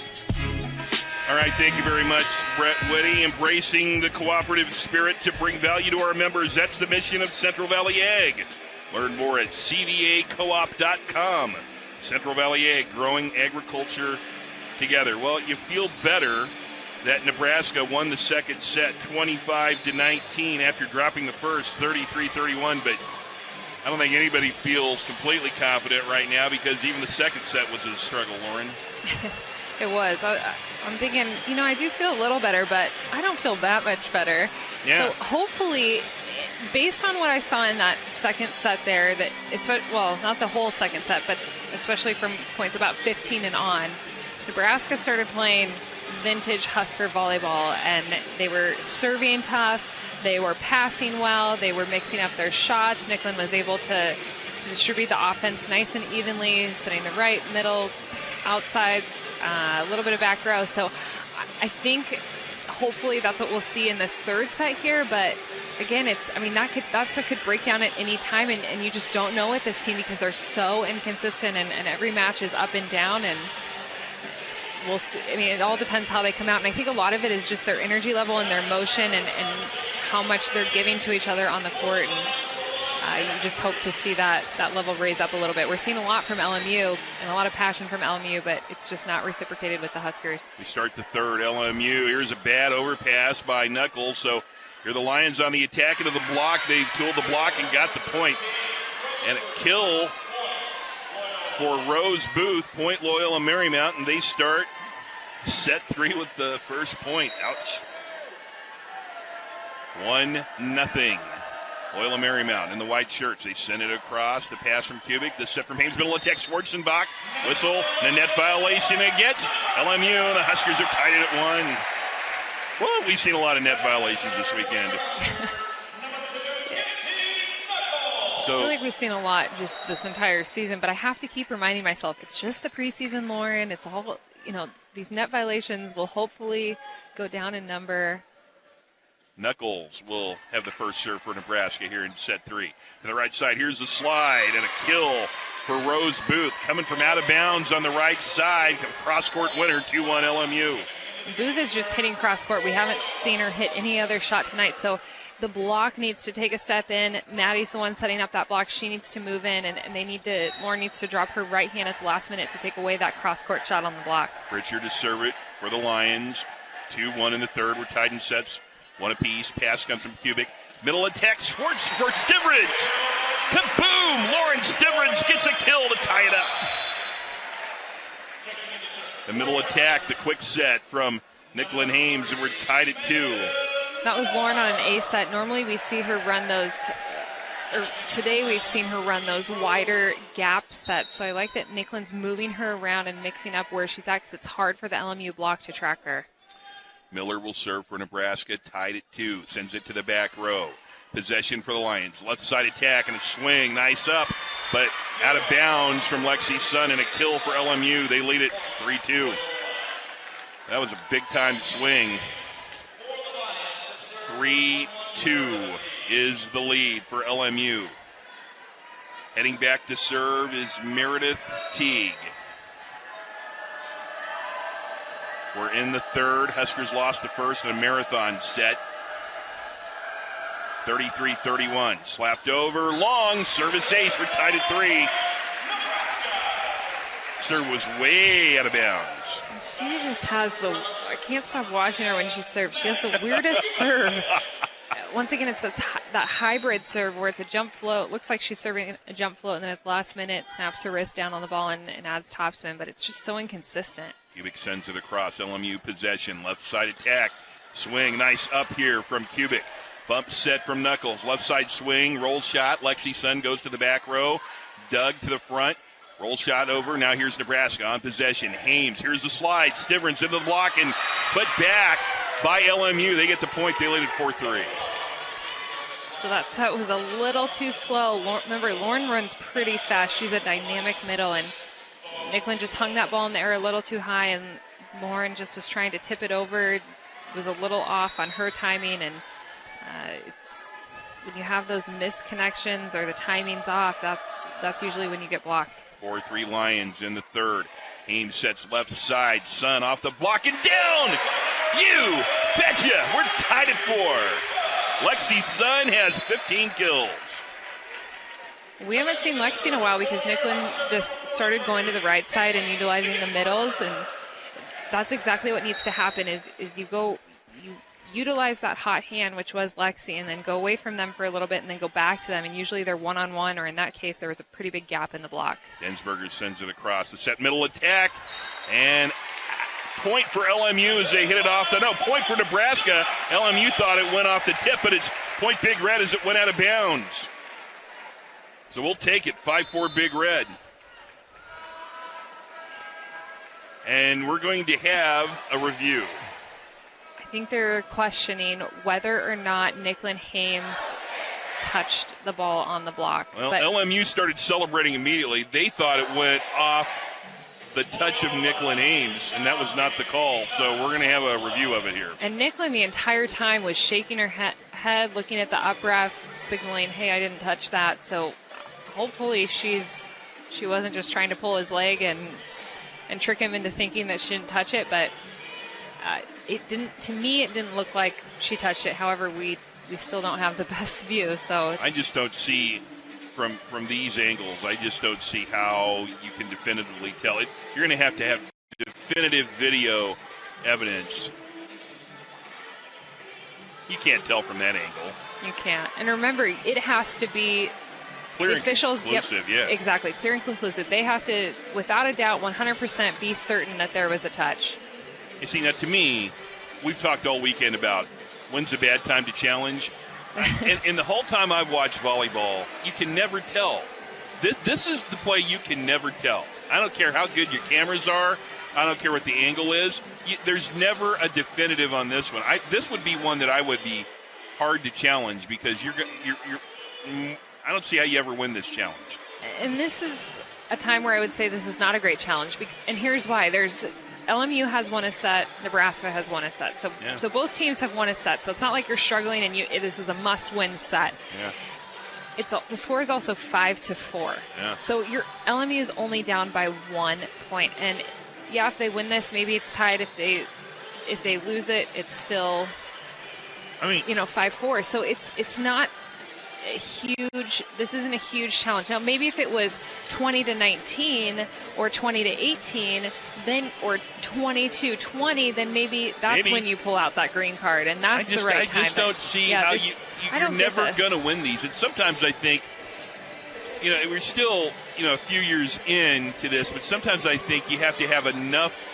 All right, thank you very much, Brett Whitty. Embracing the cooperative spirit to bring value to our members. That's the mission of Central Valley Ag. Learn more at cvacoop.com. Central Valley Ag, growing agriculture together. Well, you feel better that Nebraska won the second set 25-19 after dropping the first 33-31, but I don't think anybody feels completely confident right now because even the second set was a struggle, Lauren. It was. I'm thinking, I do feel a little better, but I don't feel that much better. Yeah. So hopefully, based on what I saw in that second set there, that it's, well, not the whole second set, but especially from points about 15 and on, Nebraska started playing vintage Husker volleyball, and they were serving tough, they were passing well, they were mixing up their shots. Nicklin was able to distribute the offense nice and evenly, setting the right, middle, outsides, a little bit of back row. So I think hopefully that's what we'll see in this third set here, but again, that set could break down at any time, and you just don't know with this team because they're so inconsistent, and every match is up and down, and we'll see. It all depends how they come out, and I think a lot of it is just their energy level and their motion and how much they're giving to each other on the court, and you just hope to see that level raise up a little bit. We're seeing a lot from LMU and a lot of passion from LMU, but it's just not reciprocated with the Huskers. We start the third. LMU, here's a bad overpass by Knuckles, so here are the Lions on the attack into the block. They tooled the block and got the point. And a kill for Rose Booth, point Loyola Marymount, and they start set 3 with the first point. Ouch. 1-0. Loyola Marymount in the white shirts. They send it across. The pass from Kubik. The set from Hames. Middle attack. Schwarzenbach. Whistle. And a net violation against LMU. The Huskers are tied at 1. Well, we've seen a lot of net violations this weekend. I feel like we've seen a lot just this entire season, but I have to keep reminding myself, it's just the preseason, Lauren. It's all, these net violations will hopefully go down in number. Knuckles will have the first serve for Nebraska here in set 3. To the right side, here's the slide and a kill for Rose Booth. Coming from out of bounds on the right side. Cross-court winner, 2-1 LMU. Booth is just hitting cross court. We haven't seen her hit any other shot tonight, so the block needs to take a step in. Maddie's the one setting up that block. She needs to move in, and Lauren needs to drop her right hand at the last minute to take away that cross court shot on the block. Pritchard to serve it for the Lions. 2-1 in the third. We're tied in sets. One apiece. Pass comes from Kubik. Middle attack. Schwartz for Stivrins. Kaboom! Lauren Stivrins gets a kill to tie it up. The middle attack, the quick set from Nicklin Hames, and we're tied at 2. That was Lauren on an A set. Normally we see her run those, or today we've seen her run those wider gap sets. So I like that Nicklin's moving her around and mixing up where she's at, because it's hard for the LMU block to track her. Miller will serve for Nebraska, tied at 2. Sends it to the back row. Possession for the Lions. Left side attack and a swing. Nice up, but out of bounds from Lexi Sun, and a kill for LMU. They lead it 3-2. That was a big-time swing. 3-2 is the lead for LMU. Heading back to serve is Meredith Teague. We're in the third. Huskers lost the first in a marathon set. 33-31. Slapped over. Long. Service ace. We're tied at 3. Serve was way out of bounds. She just has I can't stop watching her when she serves. She has the weirdest serve. Once again, it's that hybrid serve where it's a jump float. Looks like she's serving a jump float, and then at the last minute snaps her wrist down on the ball and adds topspin, but it's just so inconsistent. Kubik sends it across. LMU possession. Left side attack. Swing. Nice up here from Kubik. Bump set from Knuckles. Left side swing. Roll shot. Lexi Sun goes to the back row. Doug to the front. Roll shot over. Now here's Nebraska on possession. Hames. Here's the slide. Stivrins into the block and put back by LMU. They get the point. They lead at 4-3. So that set was a little too slow. Remember, Lauren runs pretty fast. She's a dynamic middle, and Nicklin just hung that ball in the air a little too high, and Lauren just was trying to tip it over. Was a little off on her timing, and it's when you have those missed connections or the timing's off, that's usually when you get blocked. 4-3 Lions in the third. Hames sets left side. Sun off the block and down. You betcha. We're tied at 4. Lexi Sun has 15 kills. We haven't seen Lexi in a while because Nicklin just started going to the right side and utilizing the middles, and that's exactly what needs to happen is you utilize that hot hand, which was Lexi, and then go away from them for a little bit and then go back to them, and usually they're one-on-one, or in that case there was a pretty big gap in the block. Densberger sends it across the set middle attack, and point for LMU as they hit it off point for Nebraska. LMU thought it went off the tip, but it's point Big Red as it went out of bounds. So we'll take it, 5-4 Big Red. And we're going to have a review. I think they're questioning whether or not Nicklin Hames touched the ball on the block. Well, LMU started celebrating immediately. They thought it went off the touch of Nicklin Hames, and that was not the call. So we're going to have a review of it here. And Nicklin the entire time was shaking her head, looking at the up ref, signaling, hey, I didn't touch that. So hopefully she wasn't just trying to pull his leg and trick him into thinking that she didn't touch it, but it didn't look like she touched it. However, we still don't have the best view, so I just don't see from these angles, I just don't see how you can definitively tell it. You're going to have definitive video evidence. You can't tell from that angle. You can't. And remember, it has to be clear the and officials. conclusive, yeah. Exactly, clear and conclusive. They have to, without a doubt, 100% be certain that there was a touch. You see, now to me, we've talked all weekend about when's a bad time to challenge. and the whole time I've watched volleyball, you can never tell. This is the play you can never tell. I don't care how good your cameras are. I don't care what the angle is. There's never a definitive on this one. This would be one that I would be hard to challenge because I don't see how you ever win this challenge. And this is a time where I would say this is not a great challenge. And here's why. LMU has won a set. Nebraska has won a set. So both teams have won a set. So it's not like you're struggling and this is a must-win set. Yeah. The score is also 5-4. Yeah. So your LMU is only down by 1 point. And yeah, if they win this, maybe it's tied. If if they lose it, it's still, 5-4. So it's not a huge. This isn't a huge challenge. Now, maybe if it was 20-19 or 20-18, then or 22-20, then maybe that's when you pull out that green card, and that's the right time. I just don't see how you're never going to win these. And sometimes I think, we're still, a few years into this, but sometimes I think you have to have enough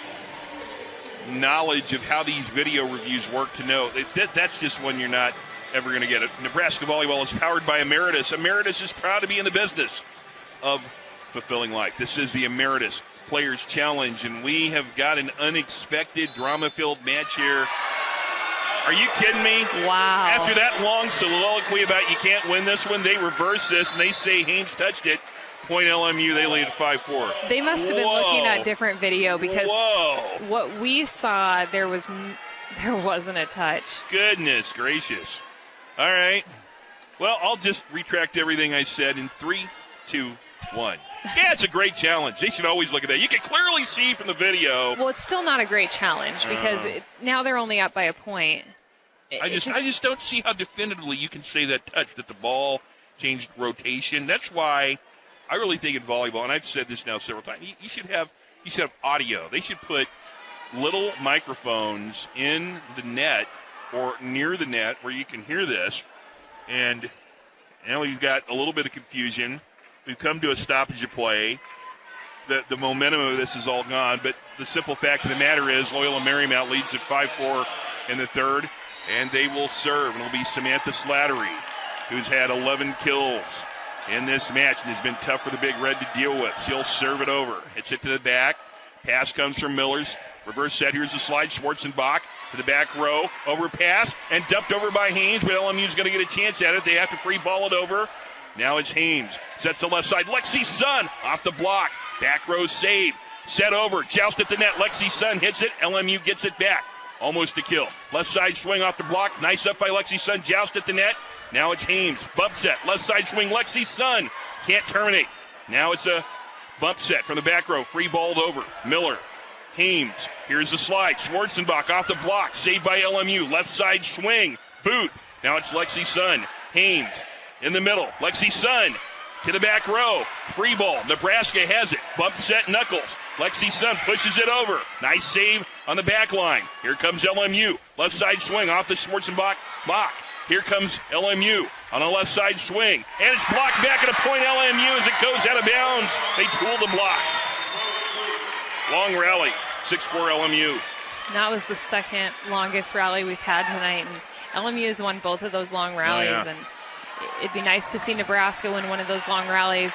knowledge of how these video reviews work to know that's just one you're not ever going to get it. Nebraska Volleyball is powered by Emeritus. Emeritus is proud to be in the business of fulfilling life. This is the Emeritus Players Challenge, and we have got an unexpected drama-filled match here. Are you kidding me? Wow. After that long soliloquy about you can't win this one, they reverse this, and they say Hames touched it. Point LMU, they lead 5-4. They must have been looking at different video because what we saw, there wasn't a touch. Goodness gracious. All right. Well, I'll just retract everything I said in 3, 2, 1. Yeah, it's a great challenge. They should always look at that. You can clearly see from the video. Well, it's still not a great challenge because now they're only up by a point. I just don't see how definitively you can say that touch, that the ball changed rotation. That's why I really think in volleyball, and I've said this now several times, you should have audio. They should put little microphones in the net or near the net where you can hear this. And now we've got a little bit of confusion. We've come to a stoppage of play. The momentum of this is all gone, but the simple fact of the matter is Loyola Marymount leads at 5-4 in the third, and they will serve. And it'll be Samantha Slattery, who's had 11 kills in this match and has been tough for the Big Red to deal with. She'll serve it over. Hits it to the back. Pass comes from Miller's. Reverse set. Here's the slide. Schwarzenbach to the back row. Overpass and dumped over by Hames, but LMU's going to get a chance at it. They have to free ball it over. Now it's Hames. Sets the left side. Lexi Sun off the block. Back row save. Set over. Joust at the net. Lexi Sun hits it. LMU gets it back. Almost a kill. Left side swing off the block. Nice up by Lexi Sun. Joust at the net. Now it's Hames. Bump set. Left side swing. Lexi Sun can't terminate. Now it's a bump set from the back row. Free balled over. Miller. Hames. Here's the slide. Schwarzenbach off the block. Saved by LMU. Left side swing. Booth. Now it's Lexi Sun. Hames in the middle. Lexi Sun to the back row. Free ball. Nebraska has it. Bump set Knuckles. Lexi Sun pushes it over. Nice save on the back line. Here comes LMU. Left side swing off the Schwarzenbach block. Here comes LMU on a left side swing. And it's blocked back at a point LMU as it goes out of bounds. They tool the block. Long rally. 6-4 LMU. That was the second longest rally we've had tonight. And LMU has won both of those long rallies. And it'd be nice to see Nebraska win one of those long rallies.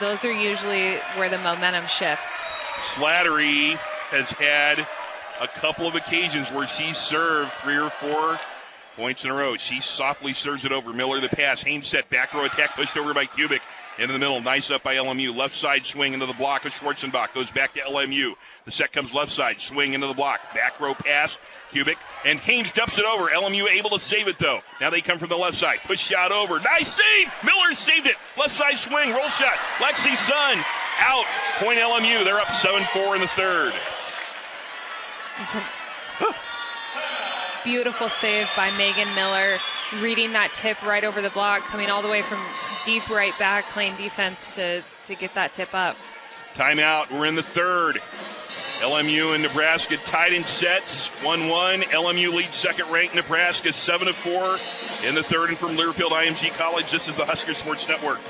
Those are usually where the momentum shifts. Slattery has had a couple of occasions where she served 3 or 4 points in a row. She softly serves it over. Miller the pass. Hames set. Back row attack pushed over by Kubik. Into the middle. Nice up by LMU. Left side swing into the block of Schwarzenbach. Goes back to LMU. The set comes left side. Swing into the block. Back row pass. Kubik. And Hames dumps it over. LMU able to save it, though. Now they come from the left side. Push shot over. Nice save! Miller saved it. Left side swing. Roll shot. Lexi Sun out. Point LMU. They're up 7-4 in the third. Beautiful save by Megan Miller, reading that tip right over the block, coming all the way from deep right back, playing defense to get that tip up. Timeout. We're in the third. LMU and Nebraska tied in sets, 1-1. LMU leads second-ranked Nebraska 7-4 in the third. And from Learfield IMG College, this is the Husker Sports Network.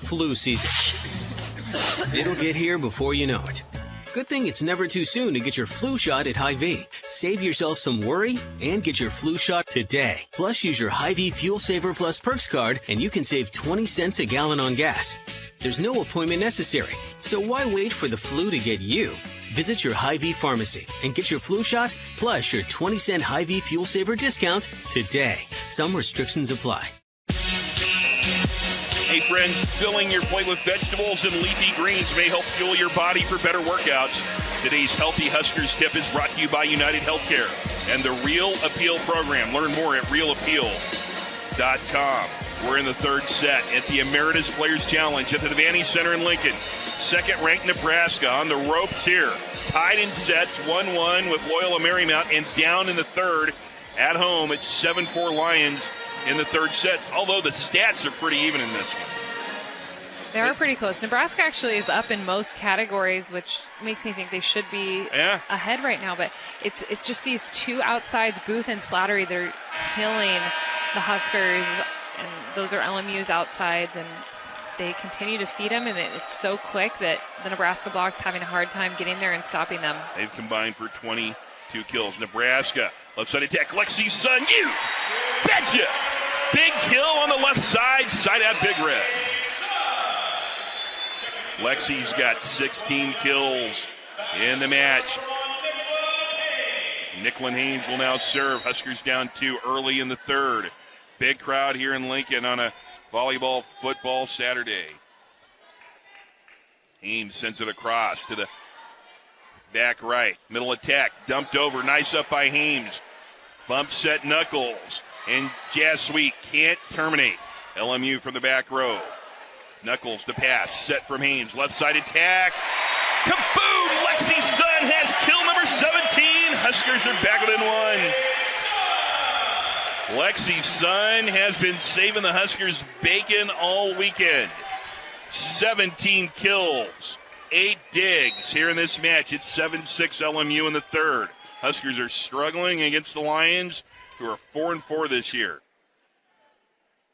Flu season. It'll get here before you know it. Good thing it's never too soon to get your flu shot at Hy-Vee. Save yourself some worry and get your flu shot today. Plus, use your Hy-Vee Fuel Saver Plus Perks card and you can save 20 cents a gallon on gas. There's no appointment necessary, so why wait for the flu to get you? Visit your Hy-Vee pharmacy and get your flu shot plus your 20-cent Hy-Vee Fuel Saver discount today. Some restrictions apply. Hey friends, filling your plate with vegetables and leafy greens may help fuel your body for better workouts. Today's Healthy Huskers tip is brought to you by United Healthcare and the Real Appeal program. Learn more at realappeal.com. We're in the third set at the Emeritus Players Challenge at the Devaney Center in Lincoln. Second-ranked Nebraska on the ropes here. Tied in sets, 1-1 with Loyola Marymount, and down in the third at home. It's 7-4 Lions in the third set, although the stats are pretty even in this one. They are pretty close. Nebraska actually is up in most categories, which makes me think they should be ahead right now. But it's just these two outsides, Booth and Slattery, that are killing the Huskers. And those are LMU's outsides, and they continue to feed them, and it's so quick that the Nebraska block's having a hard time getting there and stopping them. They've combined for 22 kills. Nebraska, left side attack, Lexi Sun, you betcha! Big kill on the left side, side out Big Red. Lexi's got 16 kills in the match. Nicklin Haynes will now serve. Huskers down 2 early in the third. Big crowd here in Lincoln on a volleyball football Saturday. Haynes sends it across to the back right. Middle attack, dumped over. Nice up by Haynes. Bump set Knuckles. And Jazz Sweet can't terminate. LMU from the back row. Knuckles to pass, set from Haynes, left side attack. Kaboom! Lexi Sun has kill number 17. Huskers are back within 1. Lexi Sun has been saving the Huskers bacon all weekend. 17 kills, 8 digs here in this match. It's 7-6 LMU in the third. Huskers are struggling against the Lions, who are 4-4 this year.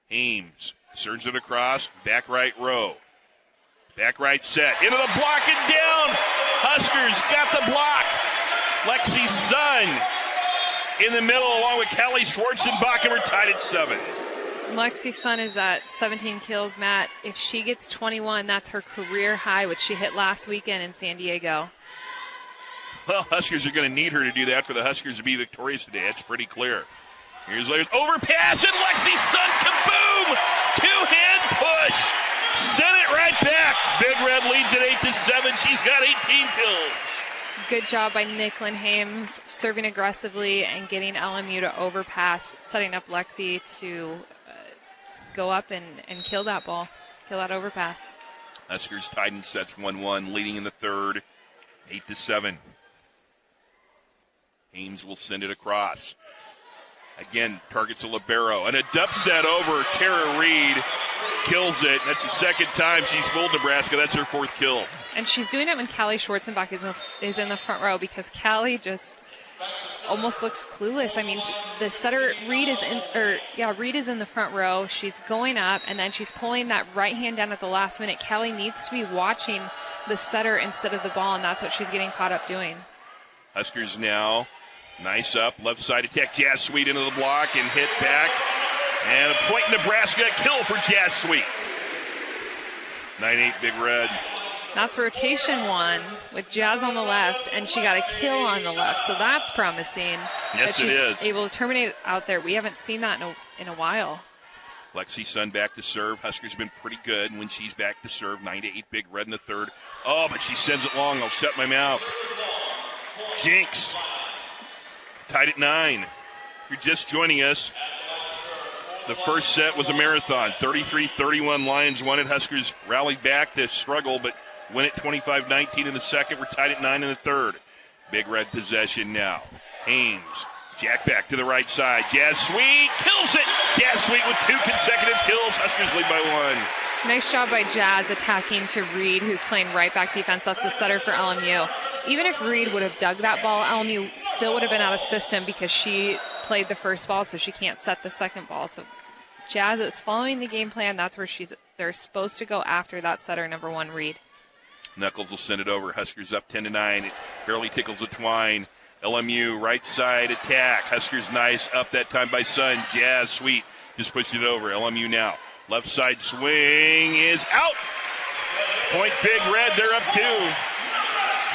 Haynes surges it across, back right row. Back right set, into the block and down. Huskers got the block. Lexi Sun in the middle along with Callie Schwarzenbach, and we're tied at 7. Lexi Sun is at 17 kills, Matt. If she gets 21, that's her career high, which she hit last weekend in San Diego. Well, Huskers are going to need her to do that for the Huskers to be victorious today. That's pretty clear. Here's Layers, overpass, and Lexi Sun, kaboom! Two-hand push. Sent it right back. Big Red leads at 8-7. She's got 18 kills. Good job by Nicklin Haynes, serving aggressively and getting LMU to overpass, setting up Lexi to go up and kill that ball, kill that overpass. Huskers tied in sets 1-1, leading in the third, 8-7. Haynes will send it across. Again, targets a libero, and a dump set over. Tara Reed kills it. That's the second time she's fooled Nebraska. That's her 4th kill. And she's doing it when Callie Schwarzenbach is in the front row, because Callie just almost looks clueless. I mean, the setter, Reed is in the front row. She's going up, and then she's pulling that right hand down at the last minute. Callie needs to be watching the setter instead of the ball, and that's what she's getting caught up doing. Huskers now. Nice up, left side attack. Jazz Sweet into the block and hit back. And a point in Nebraska, kill for Jazz Sweet. 9-8 Big Red. That's rotation 1 with Jazz on the left, and she got a kill on the left, so that's promising. Yes, it is. Able to terminate out there. We haven't seen that in a while. Lexi Sun back to serve. Huskers been pretty good when she's back to serve. 9-8 Big Red in the third. Oh, but she sends it long. I'll shut my mouth. Jinx. Tied at 9. If you're just joining us, the first set was a marathon. 33-31 Lions won it. Huskers rallied back to struggle, but win it 25-19 in the second. We're tied at 9 in the third. Big Red possession now. Haynes, jack back to the right side. Jazz Sweet kills it. Jazz Sweet with 2 consecutive kills. Huskers lead by 1. Nice job by Jazz attacking to Reed, who's playing right back defense. That's the setter for LMU. Even if Reed would have dug that ball, LMU still would have been out of system because she played the first ball, so she can't set the second ball. So Jazz is following the game plan. That's where they're supposed to go after that setter, number 1, Reed. Knuckles will send it over. Huskers up 10-9. It barely tickles the twine. LMU right side attack. Huskers nice up that time by Sun. Jazz Sweet just pushed it over. LMU now. Left side swing is out. Point Big Red, they're up 2.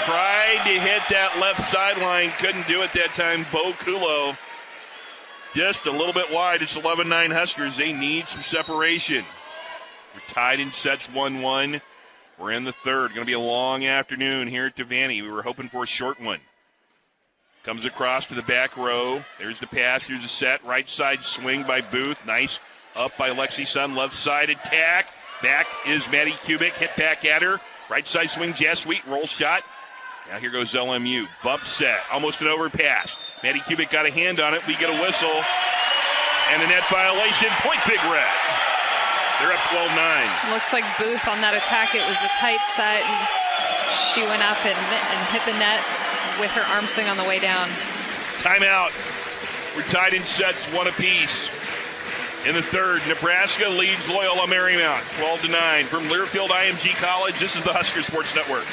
Tried to hit that left sideline. Couldn't do it that time. Bo Kulo just a little bit wide. It's 11-9 Huskers. They need some separation. We're tied in sets 1-1. We're in the third. Going to be a long afternoon here at Devaney. We were hoping for a short one. Comes across to the back row. There's the pass. Here's the set. Right side swing by Booth. Nice Up by Lexi Sun, left side attack. Back is Maddie Kubik, hit back at her. Right side swing, Jazz Sweet, roll shot. Now here goes LMU. Bump set, almost an overpass. Maddie Kubik got a hand on it. We get a whistle. And a net violation. Point Big Red. They're up 12-9. Looks like Booth on that attack. It was a tight set. And she went up and hit the net with her arm swing on the way down. Timeout. We're tied in sets, one apiece. In the third, Nebraska leads Loyola Marymount 12-9. From Learfield IMG College, this is the Husker Sports Network.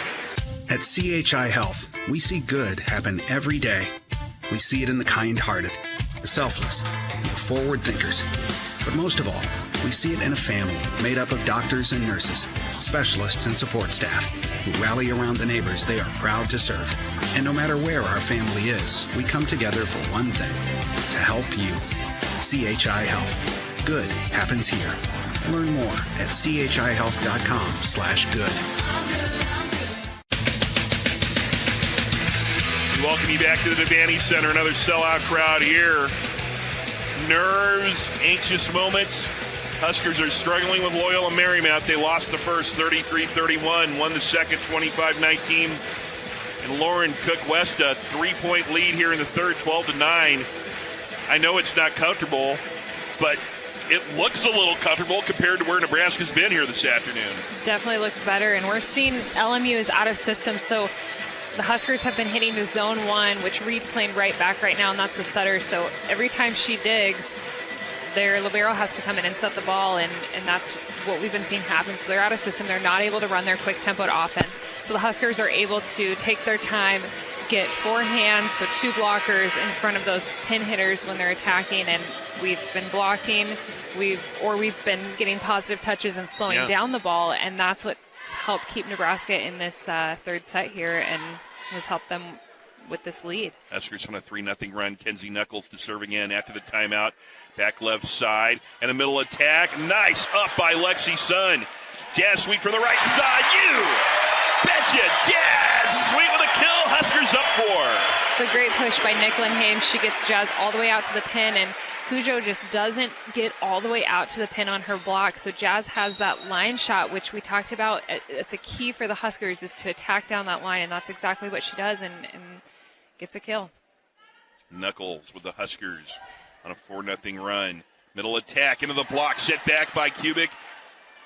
At CHI Health, we see good happen every day. We see it in the kind-hearted, the selfless, and the forward thinkers. But most of all, we see it in a family made up of doctors and nurses, specialists and support staff who rally around the neighbors they are proud to serve. And no matter where our family is, we come together for one thing, to help you. CHI Health. Good happens here. Learn more at chihealth.com/good. We welcome you back to the Devaney Center. Another sellout crowd here. Nerves, anxious moments. Huskers are struggling with Loyola Marymount. They lost the first 33-31, won the second 25-19. And Lauren Cook-West, a 3-point lead here in the third, 12-9. I know it's not comfortable, but it looks a little comfortable compared to where Nebraska's been here this afternoon. Definitely looks better, and we're seeing LMU is out of system, so the Huskers have been hitting the zone one, which Reed's playing right back right now, and that's the setter. So every time she digs, their libero has to come in and set the ball, and that's what we've been seeing happen. So they're out of system. They're not able to run their quick tempo offense. So the Huskers are able to take their time, get four hands, so two blockers in front of those pin hitters when they're attacking, and we've been blocking, we've been getting positive touches and slowing down the ball, and that's what's helped keep Nebraska in this third set here and has helped them with this lead. Huskers on a 3-0 run. Kenzie Knuckles to serve again after the timeout. Back left side and a middle attack. Nice up by Lexi Sun. Jazz Sweet from the right side. You betcha! Jazz Sweet with a kill. Huskers up 4. It's a great push by Nicklin Hames. She gets Jazz all the way out to the pin, and Cujo just doesn't get all the way out to the pin on her block. So Jazz has that line shot, which we talked about. It's a key for the Huskers is to attack down that line, and that's exactly what she does and gets a kill. Knuckles with the Huskers on a 4-0 run. Middle attack into the block, set back by Kubik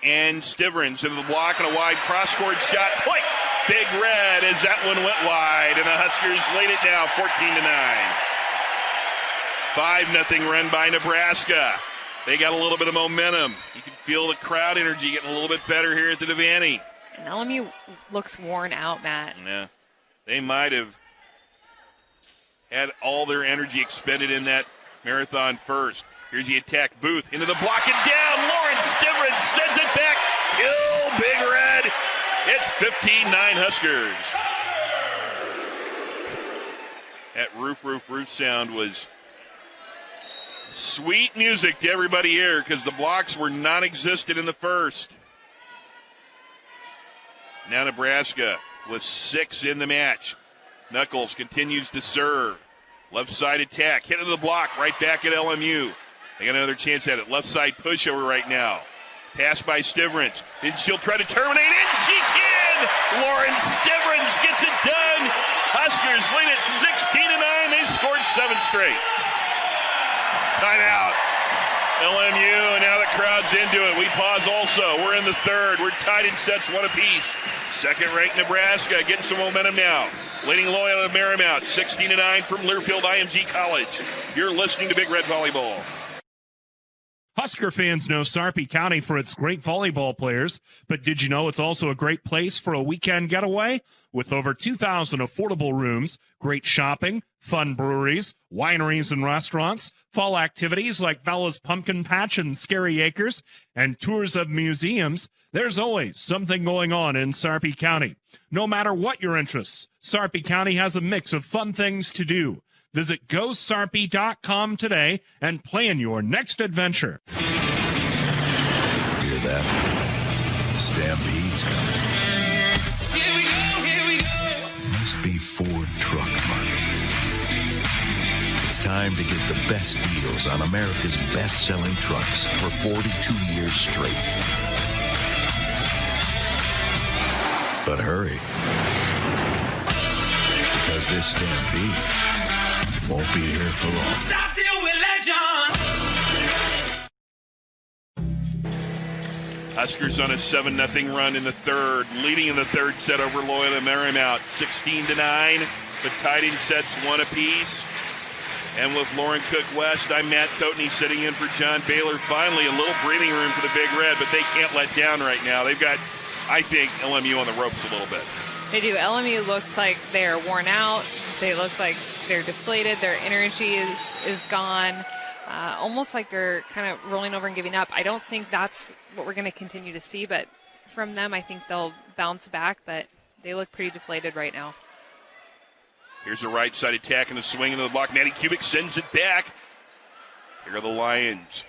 and Stivrins into the block and a wide cross-court shot. Point! Big Red as that one went wide, and the Huskers laid it down 14-9. 5-0 run by Nebraska. They got a little bit of momentum. You can feel the crowd energy getting a little bit better here at the Devaney. And LMU looks worn out, Matt. Yeah, they might have had all their energy expended in that marathon first. Here's the attack. Booth into the block and down. Lauren Stivrins sends it back. Kill Big Red. It's 15-9 Huskers. That roof sound was sweet music to everybody here because the blocks were non-existent in the first. Now Nebraska with 6 in the match. Knuckles continues to serve. Left side attack. Hit into the block. Right back at LMU. They got another chance at it. Left side pushover right now. Pass by Stivrins. She'll try to terminate it. She can! Lauren Stivrins gets it done. Huskers lead at 16-9. They've scored 7 straight. Timeout. LMU, and now the crowd's into it. We pause also. We're in the third. We're tied in sets, 1 apiece. Second-ranked Nebraska getting some momentum now. Leading Loyola Marymount, 16-9 from Learfield IMG College. You're listening to Big Red Volleyball. Husker fans know Sarpy County for its great volleyball players, but did you know it's also a great place for a weekend getaway? With over 2,000 affordable rooms, great shopping, fun breweries, wineries and restaurants, fall activities like Bella's Pumpkin Patch and Scary Acres, and tours of museums, there's always something going on in Sarpy County. No matter what your interests, Sarpy County has a mix of fun things to do. Visit GoSarpy.com today and plan your next adventure. Hear that? The Stampede's coming. Here we go, here we go. Must be Ford truck month. It's time to get the best deals on America's best-selling trucks for 42 years straight. But hurry, because this stampede won't be here for long. Stop till we let Huskers on a 7-0 run in the third, leading in the third set over Loyola Marymount, 16-9. The tied in sets one apiece. And with Lauren Cook West, I'm Matt Coatney sitting in for John Baylor. Finally, a little breathing room for the Big Red, but they can't let down right now. They've got, I think, LMU on the ropes a little bit. They do. LMU looks like they're worn out. They look like they're deflated. Their energy is gone. Almost like they're kind of rolling over and giving up. I don't think that's what we're going to continue to see, but from them, I think they'll bounce back, but they look pretty deflated right now. Here's a right side attack and a swing into the block. Maddie Kubik sends it back. Here are the Lions.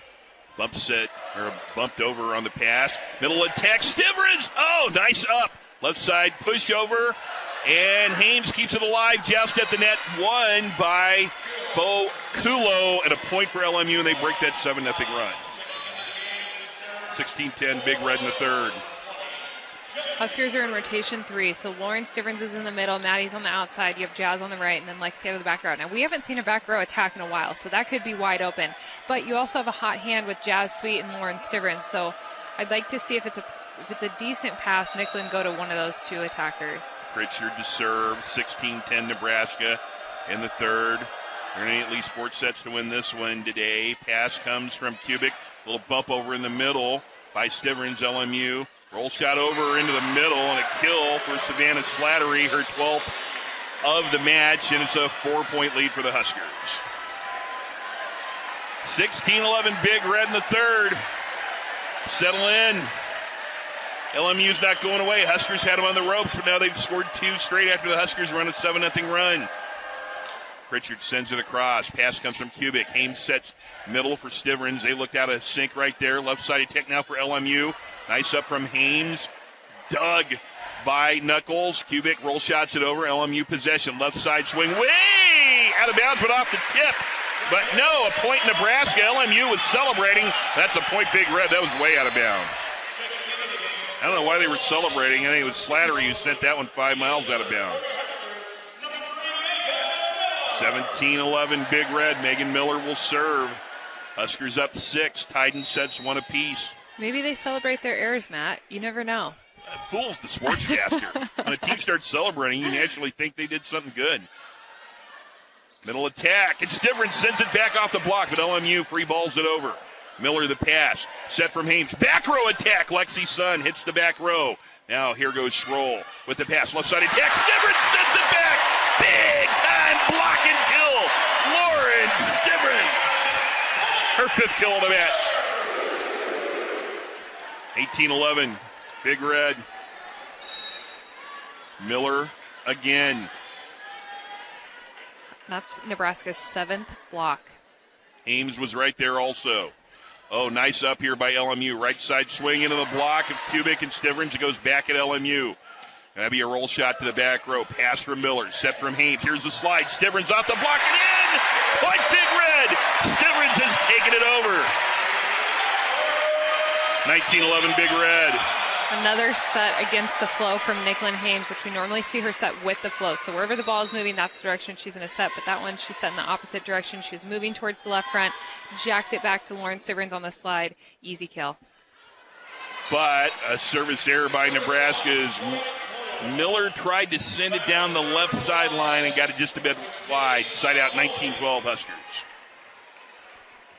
Bumped over on the pass. Middle attack. Stivrins. Oh, nice up. Left side push over. And Hames keeps it alive. Joust at the net. Won by Bo Kulo. And a point for LMU, and they break that 7-0 run. 16-10, Big Red in the third. Huskers are in rotation 3, so Lauren Stivrins is in the middle, Maddie's on the outside, you have Jazz on the right, and then Lexi out of the back row. Now, we haven't seen a back row attack in a while, so that could be wide open. But you also have a hot hand with Jazz Sweet and Lauren Stivrins, so I'd like to see if it's a decent pass, Nicklin go to one of those two attackers. Pritchard to serve, 16-10 Nebraska in the third. They're going to need at least 4 sets to win this one today. Pass comes from Kubik, a little bump over in the middle by Stivrins, LMU. Roll shot over into the middle and a kill for Savannah Slattery, her 12th of the match, and it's a 4-point lead for the Huskers. 16-11 Big Red in the third. Settle in. LMU's not going away. Huskers had them on the ropes, but now they've scored 2 straight after the Huskers run a 7-0 run. Pritchard sends it across. Pass comes from Kubik. Hames sets middle for Stivrins. They looked out of sync right there. Left side attack now for LMU. Nice up from Hames. Dug by Knuckles. Kubik roll shots it over. LMU possession. Left side swing. Way out of bounds, but off the tip. But no, a point Nebraska. LMU was celebrating. That's a point Big Red. That was way out of bounds. I don't know why they were celebrating. I think it was Slattery who sent that one 5 miles out of bounds. 17-11 Big Red. Megan Miller will serve. Huskers up 6. Tied in sets one apiece. Maybe they celebrate their errors, Matt. You never know. That fools the sportscaster. When a team starts celebrating, you naturally think they did something good. Middle attack, and Stivrins sends it back off the block, but LMU free balls it over. Miller the pass, set from Hames. Back row attack, Lexi Sun hits the back row. Now here goes Schroll with the pass, left side attack. Stivrins sends it back. Big time block and kill. Lauren Stivrins. Her 5th kill of the match. 18-11, Big Red. Miller again. That's Nebraska's 7th block. Ames was right there also. Oh, nice up here by LMU. Right side swing into the block of Kubik and Stivrins. It goes back at LMU. That'd be a roll shot to the back row. Pass from Miller. Set from Hames. Here's the slide. Stivrins off the block and in! Point Big Red! Stivrins has taken it over. 19-11 Big Red. Another set against the flow from Nicklin Hames, which we normally see her set with the flow. So wherever the ball is moving, that's the direction she's going to set. But that one, she's set in the opposite direction. She was moving towards the left front, jacked it back to Lauren Stivrins on the slide. Easy kill. But a service error by Nebraska's Miller tried to send it down the left sideline and got it just a bit wide. Side out, 19-12 Huskers.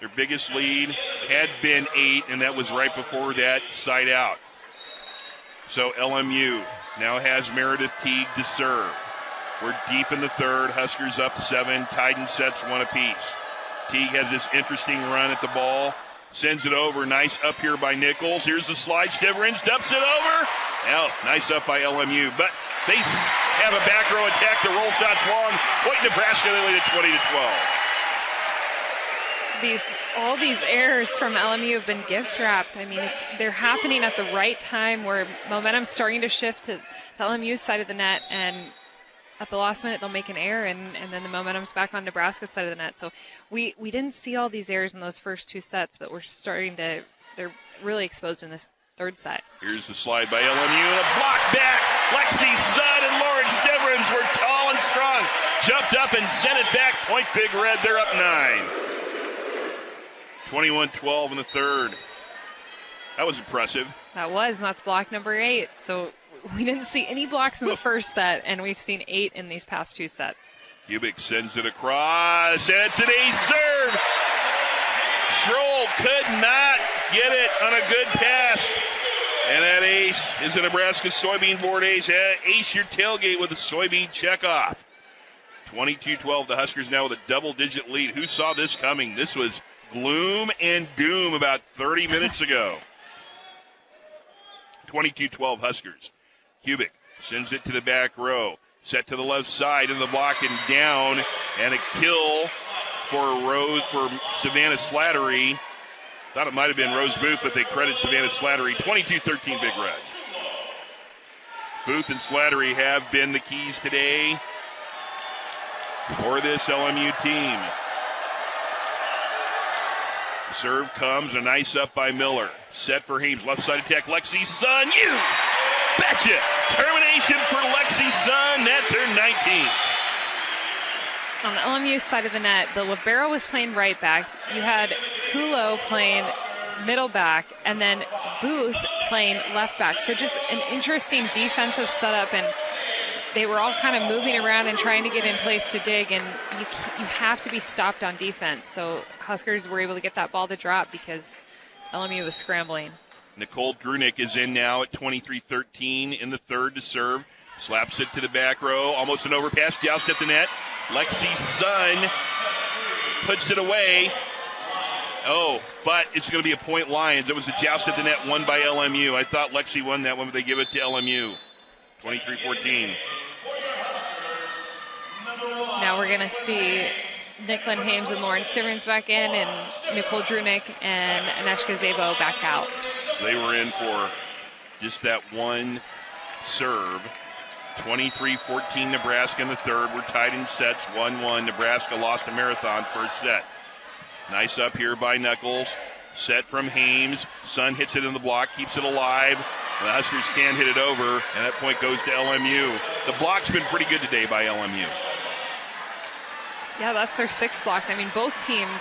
Their biggest lead had been 8, and that was right before that side out. So LMU now has Meredith Teague to serve. We're deep in the third. Huskers up 7. Tied in sets one apiece. Teague has this interesting run at the ball. Sends it over. Nice up here by Nichols. Here's the slide. Stivrins dumps it over. Now, nice up by LMU. But they have a back row attack. The roll shot's long. Point Nebraska, they lead at 20-12. All these errors from LMU have been gift wrapped. I mean, they're happening at the right time where momentum's starting to shift to the LMU side of the net, and at the last minute they'll make an error, and then the momentum's back on Nebraska's side of the net. So we didn't see all these errors in those first 2 sets, but they're really exposed in this third set. Here's the slide by LMU, and a block back. Lexi Sunn and Lauren Stivrins were tall and strong. Jumped up and sent it back. Point Big Red, they're up 9. 21-12 in the third. That was impressive. That was, and that's block number 8. So we didn't see any blocks in the first set, and we've seen 8 in these past 2 sets. Kubik sends it across, and it's an ace serve. Schroll could not get it on a good pass. And that ace is a Nebraska soybean board ace. Ace your tailgate with a soybean checkoff. 22-12, the Huskers now with a double-digit lead. Who saw this coming? This was gloom and doom about 30 minutes ago. 22-12 Huskers. Kubik sends it to the back row. Set to the left side of the block and down. And a kill for Savannah Slattery. Thought it might have been Rose Booth, but they credit Savannah Slattery. 22-13 Big Red. Booth and Slattery have been the keys today for this LMU team. Serve comes, a nice up by Miller. Set for Hames, left side attack, Lexi Sunn. You betcha! Termination for Lexi Sunn, that's her 19th. On the LMU side of the net, the libero was playing right back. You had Kulo playing middle back, and then Booth playing left back. So just an interesting defensive setup, and they were all kind of moving around and trying to get in place to dig, and you have to be stopped on defense. So Huskers were able to get that ball to drop because LMU was scrambling. Nicole Drunick is in now at 23-13 in the third to serve. Slaps it to the back row, almost an overpass, joust at the net. Lexi Sunn puts it away. Oh, but it's going to be a point Lions. It was a joust at the net won by LMU. I thought Lexi won that one, but they give it to LMU. 23-14. Now we're going to see Nicklin Hames and Lauren Stivrins back in, and Nicole Drunick and Aneshka Zabo back out. So they were in for just that one serve. 23-14 Nebraska in the third. We're tied in sets, 1-1. Nebraska lost a marathon first set. Nice up here by Knuckles. Set from Hames. Sun hits it in the block, keeps it alive. The Huskers can't hit it over, and that point goes to LMU. The block's been pretty good today by LMU. Yeah, that's their 6th block. I mean, both teams,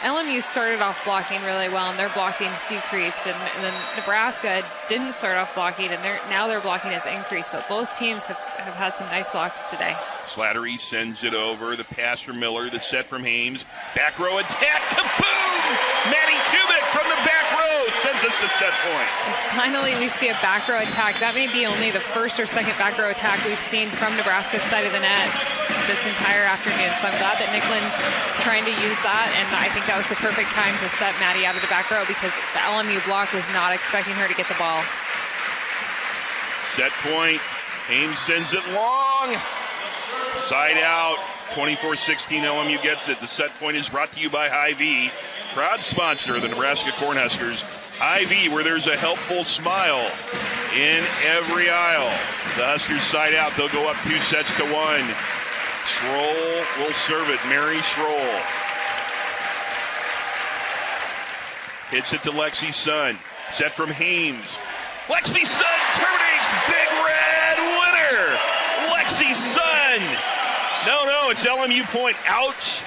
LMU started off blocking really well, and their blocking's decreased. And then Nebraska didn't start off blocking, and now their blocking has increased. But both teams have had some nice blocks today. Slattery sends it over. The pass from Miller. The set from Hames. Back row attack. Kaboom! Maddie Kubik from the back row sends us to set point. And finally, we see a back row attack. That may be only the first or second back row attack we've seen from Nebraska's side of the net this entire afternoon. So I'm glad that Nicklin's trying to use that, and I think that was the perfect time to set Maddie out of the back row because the LMU block was not expecting her to get the ball. Set point. Hames sends it long. Side out. 24-16 LMU gets it. The set point is brought to you by Hy-Vee, proud sponsor of the Nebraska Cornhuskers. Hy-Vee, where there's a helpful smile in every aisle. The Huskers side out. They'll go up 2 sets to 1. Schroll will serve it. Mary Schroll hits it to Lexi Sunn. Set from Hames. Lexi Sunn terminates. Big Red winner. Lexi Sunn. No, it's LMU point. Ouch.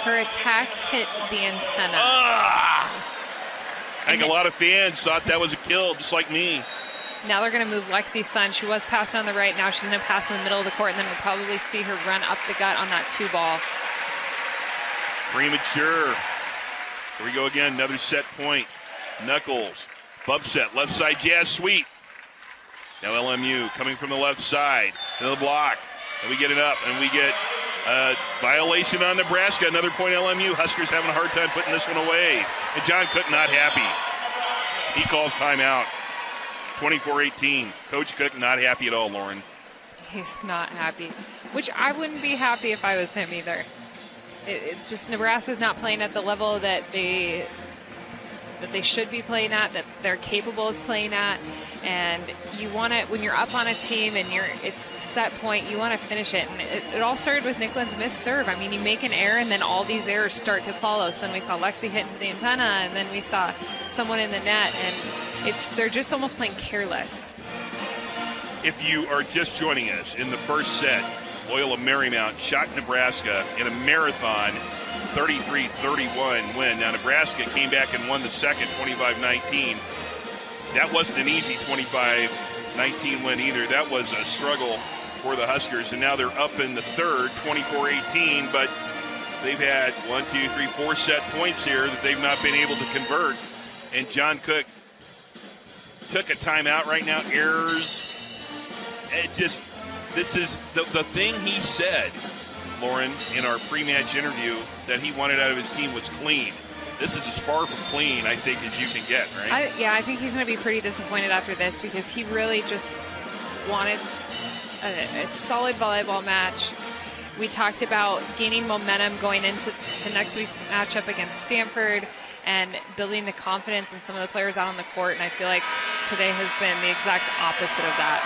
Her attack hit the antenna. I think a lot of fans thought that was a kill, just like me. Now they're going to move Lexi Sunn. She was passing on the right. Now she's going to pass in the middle of the court, and then we'll probably see her run up the gut on that 2 ball. Premature. Here we go again. Another set point. Knuckles. Bump set. Left side jazz sweep. Now LMU coming from the left side. To the block. And we get it up. And we get a violation on Nebraska. Another point LMU. Huskers having a hard time putting this one away. And John Cook not happy. He calls timeout. 24-18. Coach Cook not happy at all, Lauren. He's not happy, which I wouldn't be happy if I was him either. It's just Nebraska's not playing at the level that they should be playing at, that they're capable of playing at. And you want to, when you're up on a team and it's set point, you want to finish it. And it all started with Nicklин's missed serve. I mean, you make an error and then all these errors start to follow. So then we saw Lexi hit into the antenna, and then we saw someone in the net, and they're just almost playing careless. If you are just joining us, in the first set, Loyola Marymount shot Nebraska in a marathon 33-31 win. Now, Nebraska came back and won the second 25-19. That wasn't an easy 25-19 win either. That was a struggle for the Huskers, and now they're up in the third, 24-18, but they've had 4 set points here that they've not been able to convert. And John Cook took a timeout right now. Errors. This is the thing he said, Lauren, in our pre-match interview, that he wanted out of his team was clean. This is as far from clean, I think, as you can get, right? I think he's going to be pretty disappointed after this, because he really just wanted a solid volleyball match. We talked about gaining momentum going into next week's matchup against Stanford and building the confidence in some of the players out on the court, and I feel like today has been the exact opposite of that.